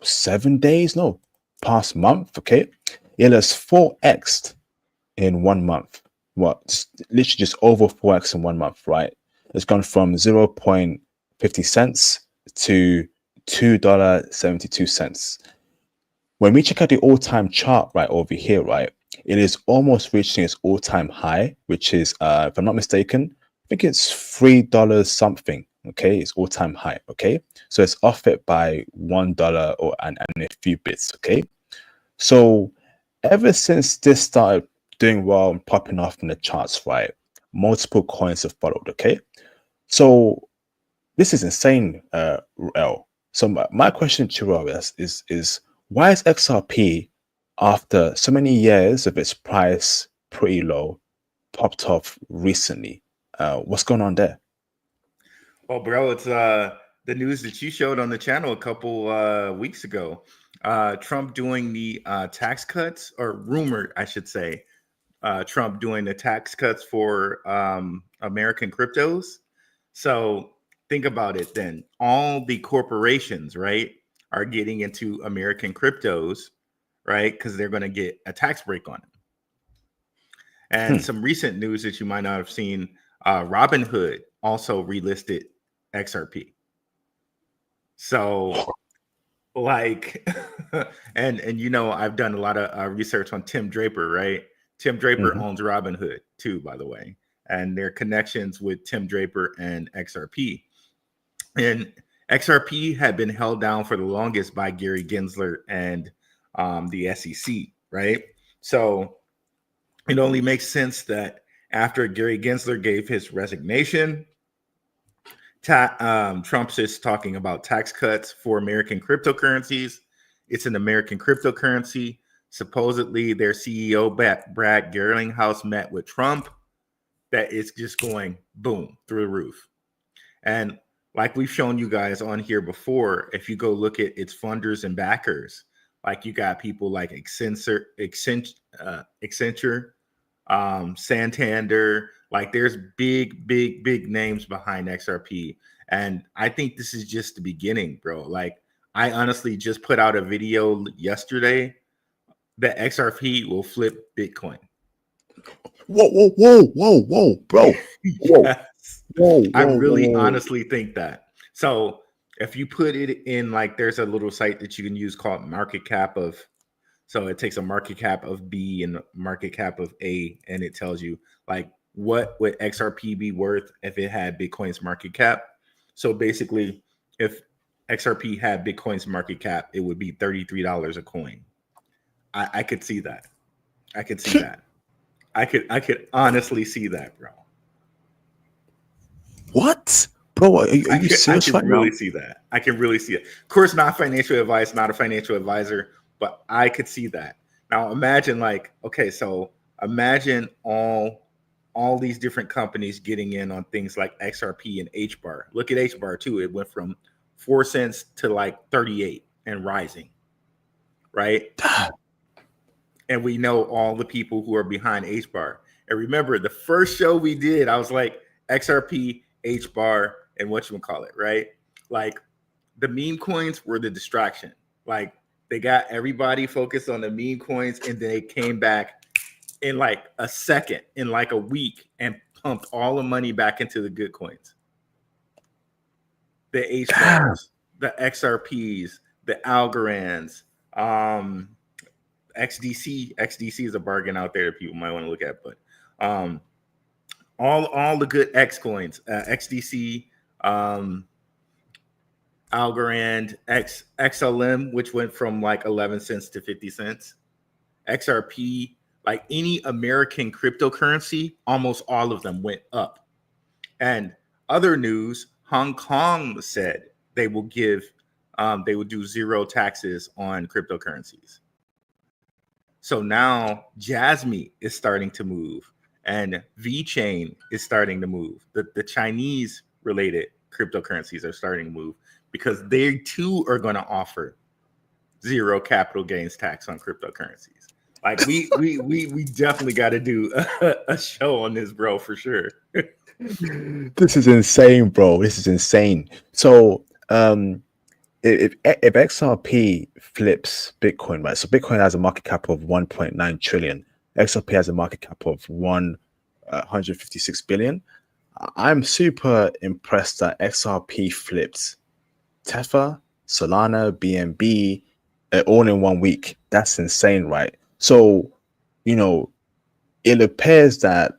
7 days. No, past month. Okay. It has 4x'd in 1 month. What? Literally just over 4x in 1 month, right? It's gone from 0.50 cents to $2.72. When we check out the all-time chart right over here, right, it is almost reaching its all-time high, which is, if I'm not mistaken, I think it's $3 something. Okay, it's all-time high. Okay, so it's off it by $1 or and a few bits. Okay, so ever since this started doing well and popping off in the charts, right, multiple coins have followed. Okay, so this is insane, L. So my question to Roel is why is XRP, after so many years of its price pretty low, popped off recently? What's going on there? Well, bro, it's the news that you showed on the channel a couple weeks ago. Trump doing the tax cuts, or rumored, I should say, Trump doing the tax cuts for American cryptos. So think about it then. All the corporations, right, are getting into American cryptos, right, because they're going to get a tax break on it. And some recent news that you might not have seen, Robinhood also relisted XRP. So like, and I've done a lot of research on Tim Draper, right? Tim Draper owns Robinhood too, by the way, and their connections with Tim Draper and XRP. And XRP had been held down for the longest by Gary Gensler and the SEC, right? So it only makes sense that after Gary Gensler gave his resignation, Trump's is talking about tax cuts for American cryptocurrencies. It's an American cryptocurrency. Supposedly, their CEO, Brad Garlinghouse, met with Trump. That is just going boom through the roof. And like we've shown you guys on here before, if you go look at its funders and backers, like you got people like Accenture, Santander, like there's big names behind XRP. And I think this is just the beginning, bro. Like I honestly just put out a video yesterday that XRP will flip Bitcoin. Whoa, bro. Yes. I really honestly think that. So if you put it in, like there's a little site that you can use called market cap of, so it takes a market cap of B and market cap of A, and it tells you like what would XRP be worth if it had Bitcoin's market cap. So basically, if XRP had Bitcoin's market cap, it would be $33 a coin. I could see that. I could see that. I could honestly see that, bro. What? Bro, are you serious right now? I can really see that. I can really see it. Of course, not financial advice, not a financial advisor, but I could see that. Now imagine like, okay, so imagine all these different companies getting in on things like XRP and HBAR. Look at HBAR too. It went from 4 cents to like 38 and rising, right? And we know all the people who are behind HBAR. And remember, the first show we did, I was like XRP, HBAR, and whatchamacallit, right? Like the meme coins were the distraction. Like they got everybody focused on the meme coins, and they came back in like a second, in like a week, and pumped all the money back into the good coins. The HBARs, the XRPs, the Algorands, XDC is a bargain out there that people might want to look at, but all the good X coins, XDC, Algorand, XLM, which went from like 11 cents to 50 cents, XRP, like any American cryptocurrency, almost all of them went up. And other news, Hong Kong said they will do zero taxes on cryptocurrencies. So now Jasmy is starting to move, and VeChain is starting to move. The Chinese related cryptocurrencies are starting to move because they too are going to offer zero capital gains tax on cryptocurrencies. Like we definitely got to do a show on this, bro, for sure. This is insane, bro. This is insane. So if XRP flips Bitcoin, right? So Bitcoin has a market cap of 1.9 trillion. XRP has a market cap of 156 billion. I'm super impressed that XRP flipped Tether, Solana, BNB, all in 1 week. That's insane, right? So, it appears that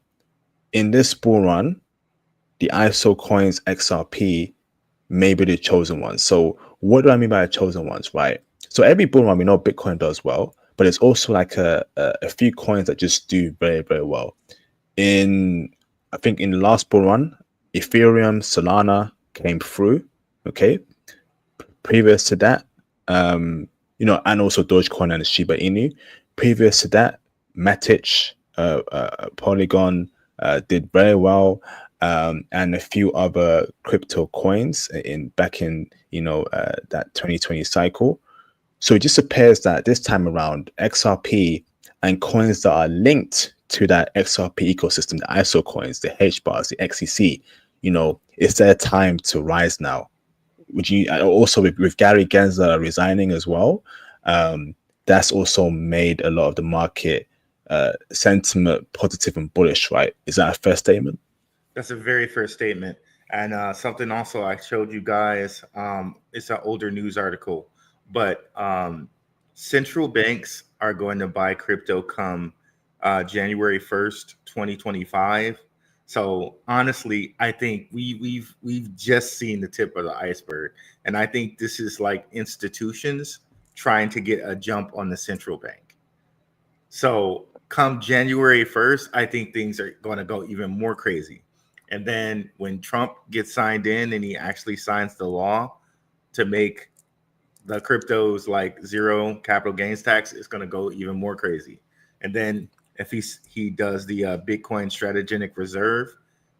in this bull run, the ISO coins XRP may be the chosen ones. So what do I mean by the chosen ones, right? So every bull run, we know Bitcoin does well, but it's also like a few coins that just do very, very well. I think in the last bull run, Ethereum, Solana came through, okay? Previous to that, and also Dogecoin and Shiba Inu. Previous to that, Matic, Polygon did very well, and a few other crypto coins back in that 2020 cycle. So it just appears that this time around, XRP and coins that are linked to that XRP ecosystem, the ISO coins, the HBARs, the XEC, it's their time to rise now. Would you also with Gary Gensler resigning as well? That's also made a lot of the market sentiment positive and bullish, right? Is that a fair statement? That's a very fair statement. And something also I showed you guys, it's an older news article, but central banks are going to buy crypto come January 1st, 2025. So honestly, I think we've just seen the tip of the iceberg. And I think this is like institutions trying to get a jump on the central bank. So come January 1st, I think things are going to go even more crazy. And then when Trump gets signed in and he actually signs the law to make the cryptos like zero capital gains tax, it's going to go even more crazy. And then if he does the Bitcoin strategic reserve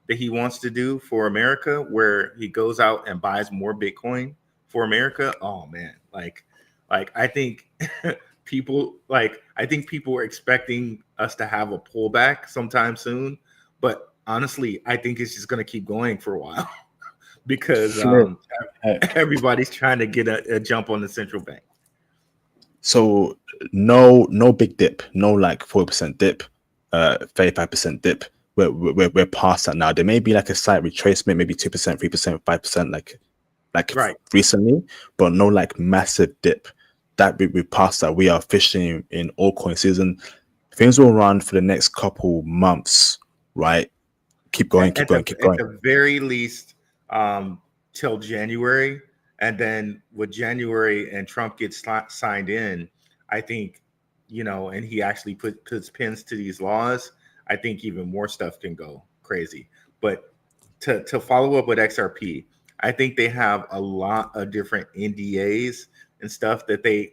that he wants to do for America, where he goes out and buys more Bitcoin for America, oh man, like I think people are expecting us to have a pullback sometime soon, but honestly, I think it's just going to keep going for a while because everybody's trying to get a jump on the central bank. So no big dip, no like 40% dip, 35% dip. We're past that now. There may be like a slight retracement, maybe 2%, 3%, 5%, like right recently, but no like massive dip. That we passed that. We are fishing in altcoin season. Things will run for the next couple months, right? Keep going. At the very least, till January, and then with January and Trump gets signed in, I think, and he actually puts pins to these laws, I think even more stuff can go crazy. But to follow up with XRP, I think they have a lot of different NDAs and stuff that they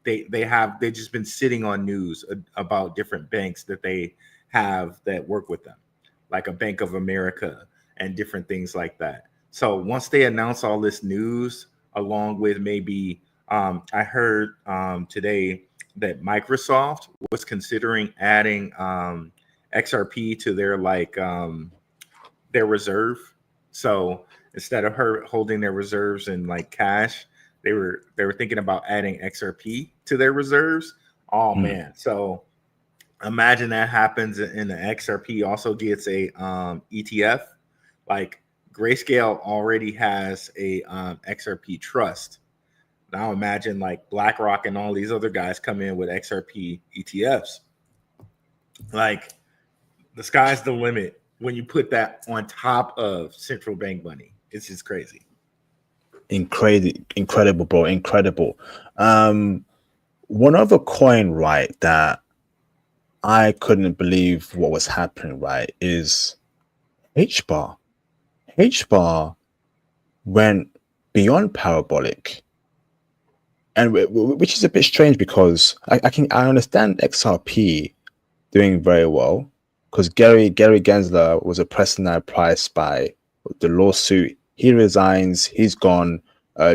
they've just been sitting on news about different banks that they have that work with them, like a Bank of America and different things like that. So once they announce all this news, along with maybe I heard today that Microsoft was considering adding XRP to their their reserve. So instead of her holding their reserves in like cash, they were thinking about adding XRP to their reserves. Oh man. So imagine that happens and the XRP also gets a ETF. Like Grayscale already has a XRP trust. Now imagine like BlackRock and all these other guys come in with XRP ETFs. Like the sky's the limit when you put that on top of central bank money. It's just crazy. Incredible, bro. Incredible. One other coin, right, that I couldn't believe what was happening, right, is H-bar. H-bar went beyond parabolic, and which is a bit strange because I understand XRP doing very well because Gary Gensler was oppressing that price by the lawsuit. He resigns. He's gone.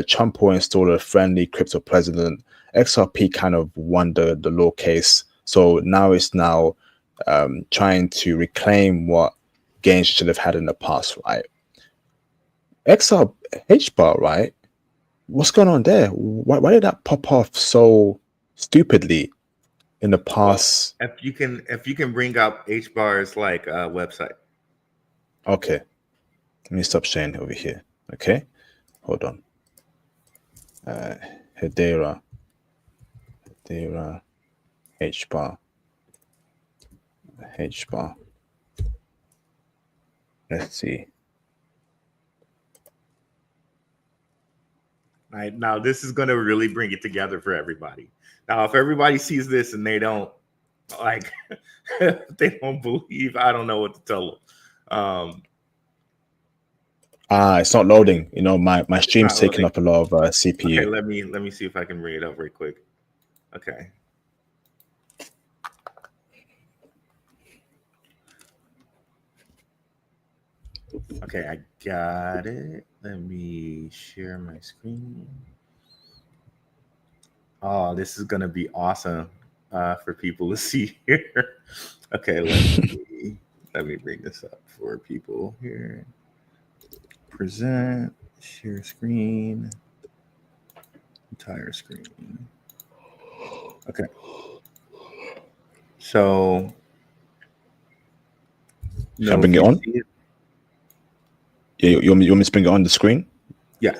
Trump will install a friendly crypto president. XRP kind of won the law case. So now it's trying to reclaim what gains should have had in the past, right? H-bar, right? What's going on there? Why did that pop off so stupidly in the past? Well, if you can bring up H-bar's like website. Okay. Let me stop sharing over here. Okay. Hold on. Hedera, H-bar. Let's see. Right now, this is going to really bring it together for everybody. Now, if everybody sees this and they don't like, they don't believe, I don't know what to tell them. It's not loading. You know, my stream's taking up a lot of CPU. Okay, let me see if I can bring it up very quick. Okay. Okay, I got it. Let me share my screen. Oh, this is gonna be awesome for people to see here. Okay, let me bring this up for people here. Present, share screen, entire screen. Okay. So, Can I bring it on? Yeah, you want me to bring it on the screen? Yeah.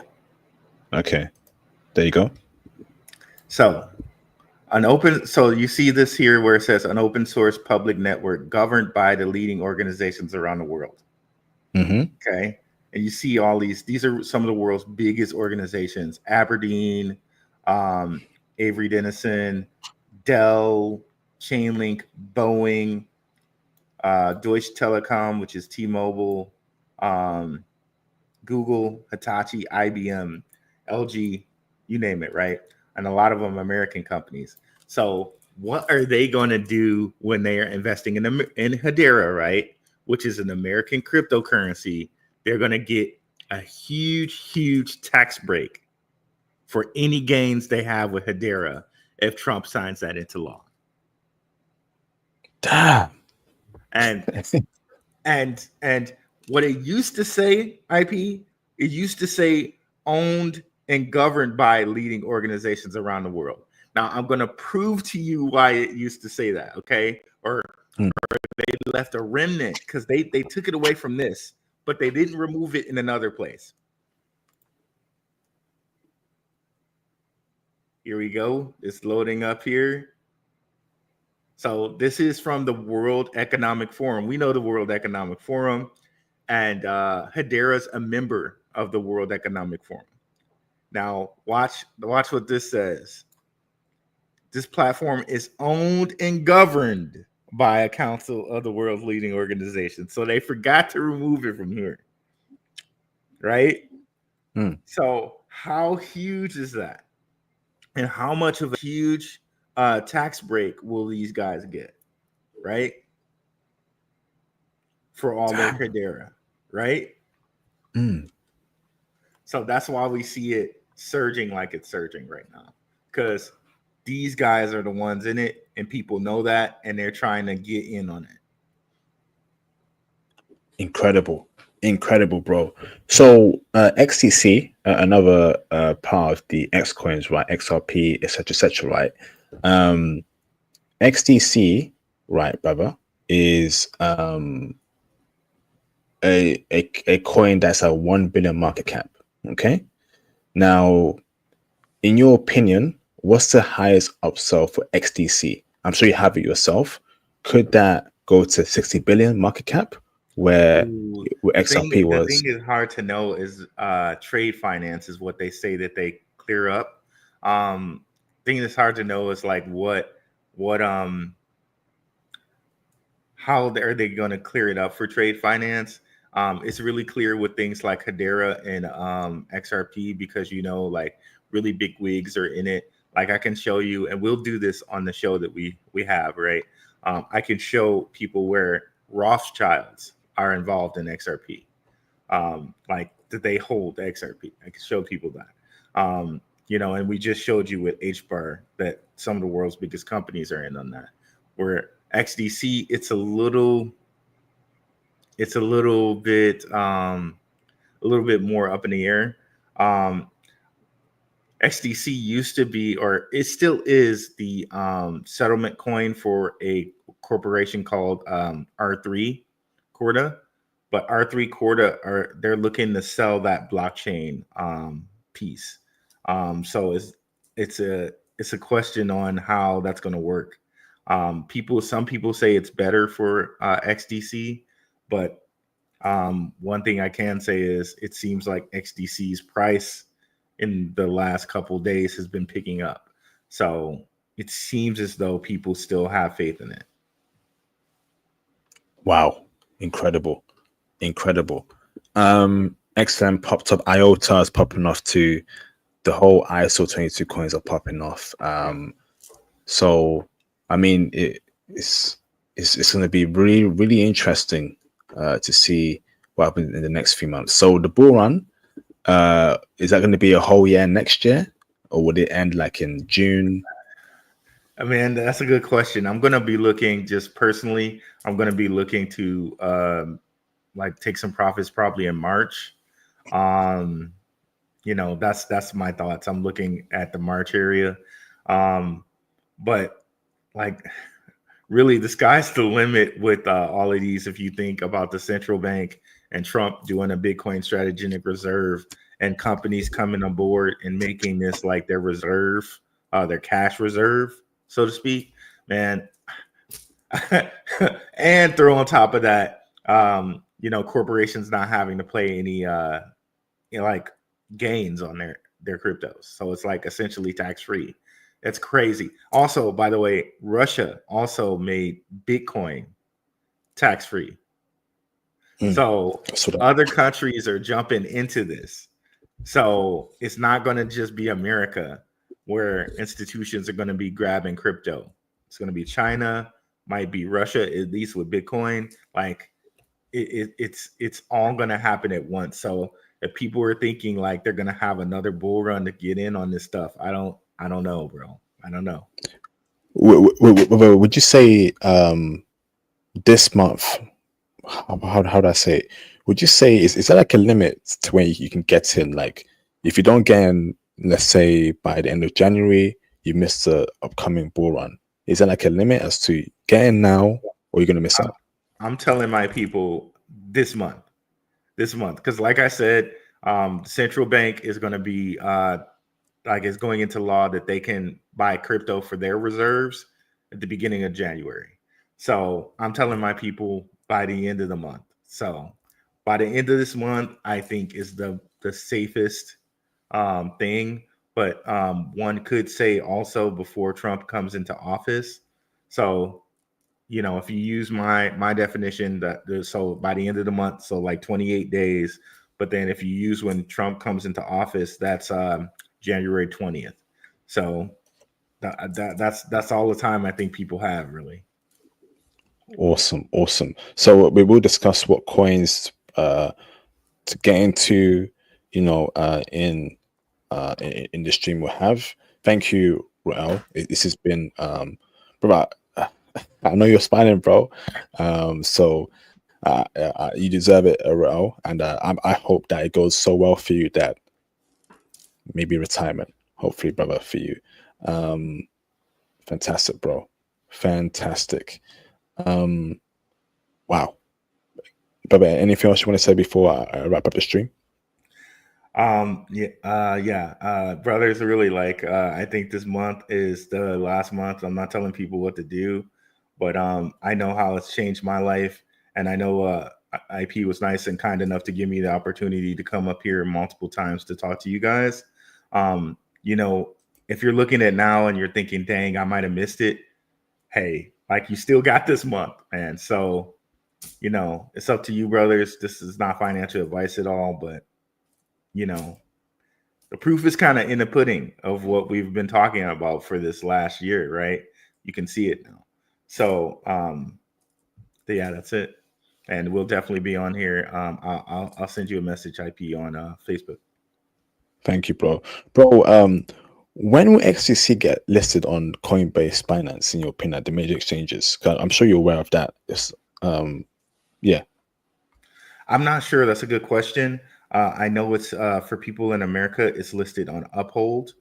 Okay. There you go. So you see this here where it says an open source public network governed by the leading organizations around the world. Mm-hmm. Okay. And you see all these are some of the world's biggest organizations: Aberdeen, Avery Dennison, Dell, Chainlink, Boeing, Deutsche Telekom, which is T-Mobile, Google, Hitachi, IBM, LG, you name it, right? And a lot of them American companies. So what are they going to do when they are investing in Hedera, right? Which is an American cryptocurrency. They're going to get a huge tax break for any gains they have with Hedera if Trump signs that into law. Damn. And what it used to say, it used to say owned and governed by leading organizations around the world. Now I'm going to prove to you why it used to say that, okay? Or they left a remnant because they took it away from this, but they didn't remove it in another place. Here we go. It's loading up here. So this is from the World Economic Forum. We know the World Economic Forum, and Hedera's a member of the World Economic Forum. Now, watch what this says. This platform is owned and governed by a council of the world's leading organizations. So they forgot to remove it from here. Right? So how huge is that? And how much of a huge tax break will these guys get, right? For all their Hedera, right? Mm, So that's why we see it surging like it's surging right now. Because these guys are the ones in it, and people know that, and they're trying to get in on it. incredible, incredible, bro. So XTC, another part of the X coins, right? XRP, etc., right? Um, XTC, right, brother, is a coin that's a 1 billion market cap. Okay. Now, in your opinion, what's the highest upsell for XDC? I'm sure you have it yourself. Could that go to 60 billion market cap, where Ooh, XRP the thing was? is hard to know is trade finance is what they say that they clear up. Thing that's hard to know is like what how are they going to clear it up for trade finance? It's really clear with things like Hedera and XRP because like really big wigs are in it. Like I can show you, and we'll do this on the show that we have, right? I can show people where Rothschilds are involved in XRP, like that they hold XRP. I can show people that, and we just showed you with HBAR that some of the world's biggest companies are in on that. Where XDC, it's a little bit more up in the air. XDC used to be, or it still is, the settlement coin for a corporation called R3 Corda, but R3 Corda they're looking to sell that blockchain piece. So it's a question on how that's going to work. Some people say it's better for XDC, but one thing I can say is it seems like XDC's price in the last couple of days has been picking up. So it seems as though people still have faith in it. Wow, incredible, incredible. XM popped up. IOTA is popping off too. The whole ISO 22 coins are popping off. So I mean, it's going to be really, really interesting to see what happens in the next few months. So the bull run, is that going to be a whole year next year, or would it end like in June? I mean, that's a good question. I'm going to be looking, just personally, I'm going to be looking to like take some profits probably in March. Um, that's my thoughts. I'm looking at the March area. But like really the sky's the limit with all of these. If you think about the central bank and Trump doing a Bitcoin strategic reserve and companies coming on board and making this like their reserve, their cash reserve, so to speak, man. And throw on top of that, corporations not having to pay any like gains on their cryptos. So it's like essentially tax free. That's crazy. Also, by the way, Russia also made Bitcoin tax free. So other countries are jumping into this. So it's not going to just be America where institutions are going to be grabbing crypto. It's going to be China, might be Russia, at least with Bitcoin. Like it's all going to happen at once. So if people are thinking like they're going to have another bull run to get in on this stuff, I don't know, bro. I don't know. Would you say this month? How do I say it? Would you say is there like a limit to when you can get in? Like, if you don't get in, let's say by the end of January, you miss the upcoming bull run. Is there like a limit as to getting now, or you're gonna miss out? I'm telling my people this month, because like I said, the central bank is going to be like it's going into law that they can buy crypto for their reserves at the beginning of January. So I'm telling my people by the end of the month. So by the end of this month, I think is the safest thing. But one could say also before Trump comes into office. So if you use my definition, so by the end of the month, so like 28 days. But then if you use when Trump comes into office, that's January 20th. So that's all the time I think people have, really. Awesome, awesome. So we will discuss what coins to get into, in the stream we have. Thank you, Rael. This has been, bro. I know you're smiling, bro. So you deserve it, Rael, and I hope that it goes so well for you that maybe retirement, hopefully, brother, for you. Fantastic, bro. Fantastic. Wow. Brother, anything else you want to say before I wrap up the stream? Brothers, really, like, I think this month is the last month. I'm not telling people what to do, but I know how it's changed my life, and I know IP was nice and kind enough to give me the opportunity to come up here multiple times to talk to you guys. You know, if you're looking at now and you're thinking, dang, I might have missed it, hey, like, you still got this month, man. So, it's up to you, brothers. This is not financial advice at all, but the proof is kind of in the pudding of what we've been talking about for this last year, right? You can see it now. So, yeah, that's it. And we'll definitely be on here. I'll send you a message, IP, on Facebook. Thank you, bro. Bro, when will XCC get listed on Coinbase, Binance, in your opinion, at the major exchanges? 'Cause I'm sure you're aware of that. Yeah. I'm not sure. That's a good question. I know it's for people in America, it's listed on Uphold.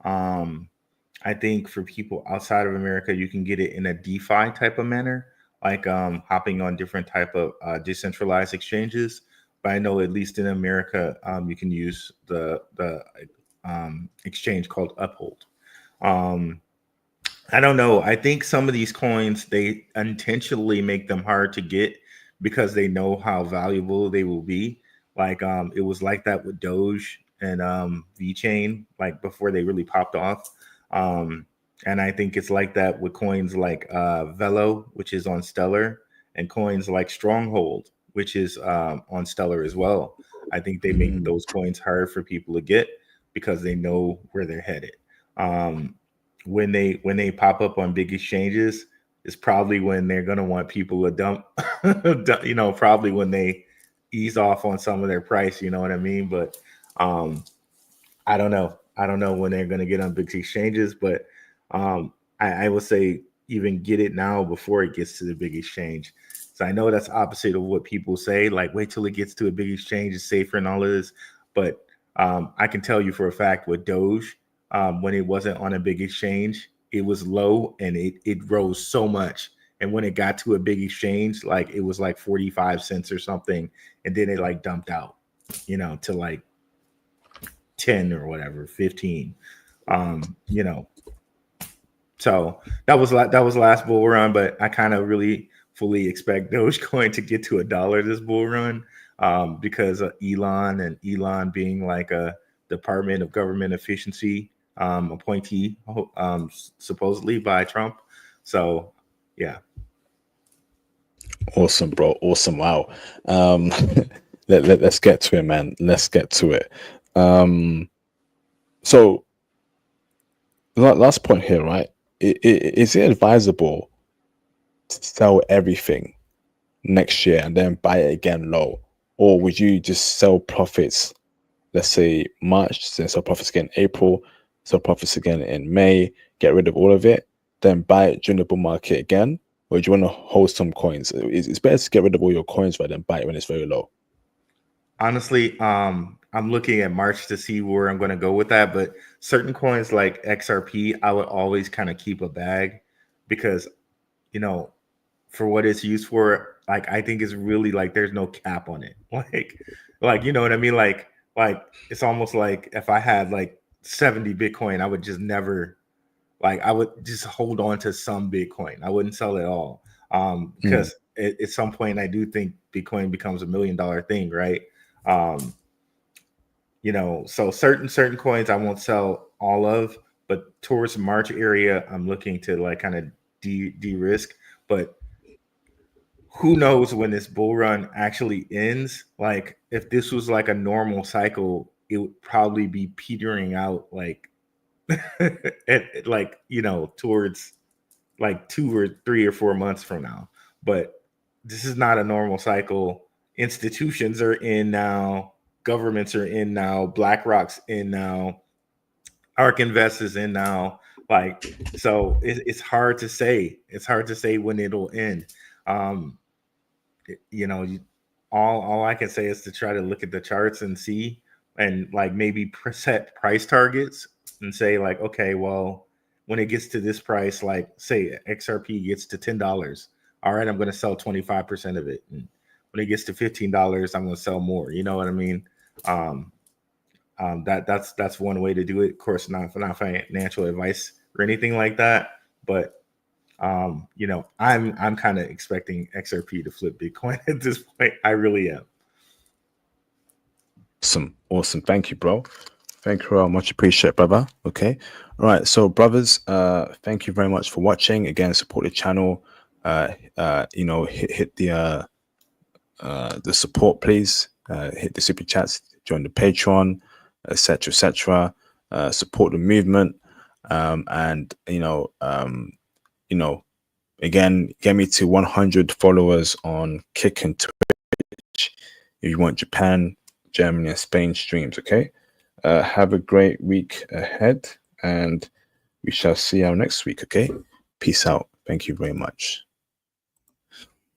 I think for people outside of America, you can get it in a DeFi type of manner, like hopping on different type of decentralized exchanges. But I know at least in America, you can use the exchange called Uphold. Um, I don't know. I think some of these coins, they intentionally make them hard to get because they know how valuable they will be. Like it was like that with Doge and VeChain, like before they really popped off. Um, and I think it's like that with coins like Velo, which is on Stellar, and coins like Stronghold, which is on Stellar as well. I think they make those coins hard for people to get because they know where they're headed. Um, when they pop up on big exchanges, is probably when they're going to want people to dump, probably when they ease off on some of their price, you know what I mean? But um, I don't know. I don't know when they're going to get on big exchanges, but I would say even get it now before it gets to the big exchange. So I know that's opposite of what people say, like wait till it gets to a big exchange, it's safer and all of this. But I can tell you for a fact with Doge, when it wasn't on a big exchange, it was low and it rose so much. And when it got to a big exchange, like it was like 45 cents or something, and then it like dumped out, to like 10 or whatever, 15. Um, you know, so that was last bull run, but I kind of really fully expect Dogecoin to get to $1 this bull run, because of Elon, and Elon being like a Department of Government Efficiency appointee, supposedly by Trump. So yeah. Awesome, bro. Awesome. Wow. Um, let's get to it, man. Let's get to it. So last point here, right? Is it advisable to sell everything next year and then buy it again low, or would you just sell profits? Let's say March, then sell profits again in April, sell profits again in May, get rid of all of it, then buy it during the bull market again, or do you want to hold some coins? It's better to get rid of all your coins rather than buy it when it's very low. Honestly, I'm looking at March to see where I'm going to go with that. But certain coins like XRP, I would always kind of keep a bag because, you know, for what it's used for, like I think it's really like there's no cap on it. Like you know what I mean? Like it's almost like if I had like 70 Bitcoin, I would just never, like I would just hold on to some Bitcoin. I wouldn't sell it all. Because at some point I do think Bitcoin becomes $1 million thing, right? Um, so certain coins I won't sell all of, but towards the March area, I'm looking to like kind of de-risk. But who knows when this bull run actually ends? Like if this was like a normal cycle, it would probably be petering out like like, you know, towards like 2 or 3 or 4 months from now. But this is not a normal cycle. Institutions are in now, governments are in now, BlackRock's in now, ARK Invest is in now. Like, so it's hard to say. It's hard to say when it'll end. Um, you know, all I can say is to try to look at the charts and see, and like maybe set price targets and say like, okay, well, when it gets to this price, like say XRP gets to $10, all right, I'm going to sell 25% of it. And when it gets to $15, I'm going to sell more. You know what I mean? That's one way to do it. Of course, not financial advice or anything like that, but you know, I'm kind of expecting XRP to flip Bitcoin at this point. I really am. Awesome. Thank you, bro. Thank you, much appreciate, brother. Okay. All right. So, brothers, thank you very much for watching. Again, support the channel. You know, hit the support, please. Hit the super chats, join the Patreon, etc., etc. Support the movement. And you know, again, get me to 100 followers on Kick and Twitch if you want Japan, Germany, and Spain streams. Okay. Have a great week ahead, and we shall see you next week. Okay. Peace out. Thank you very much.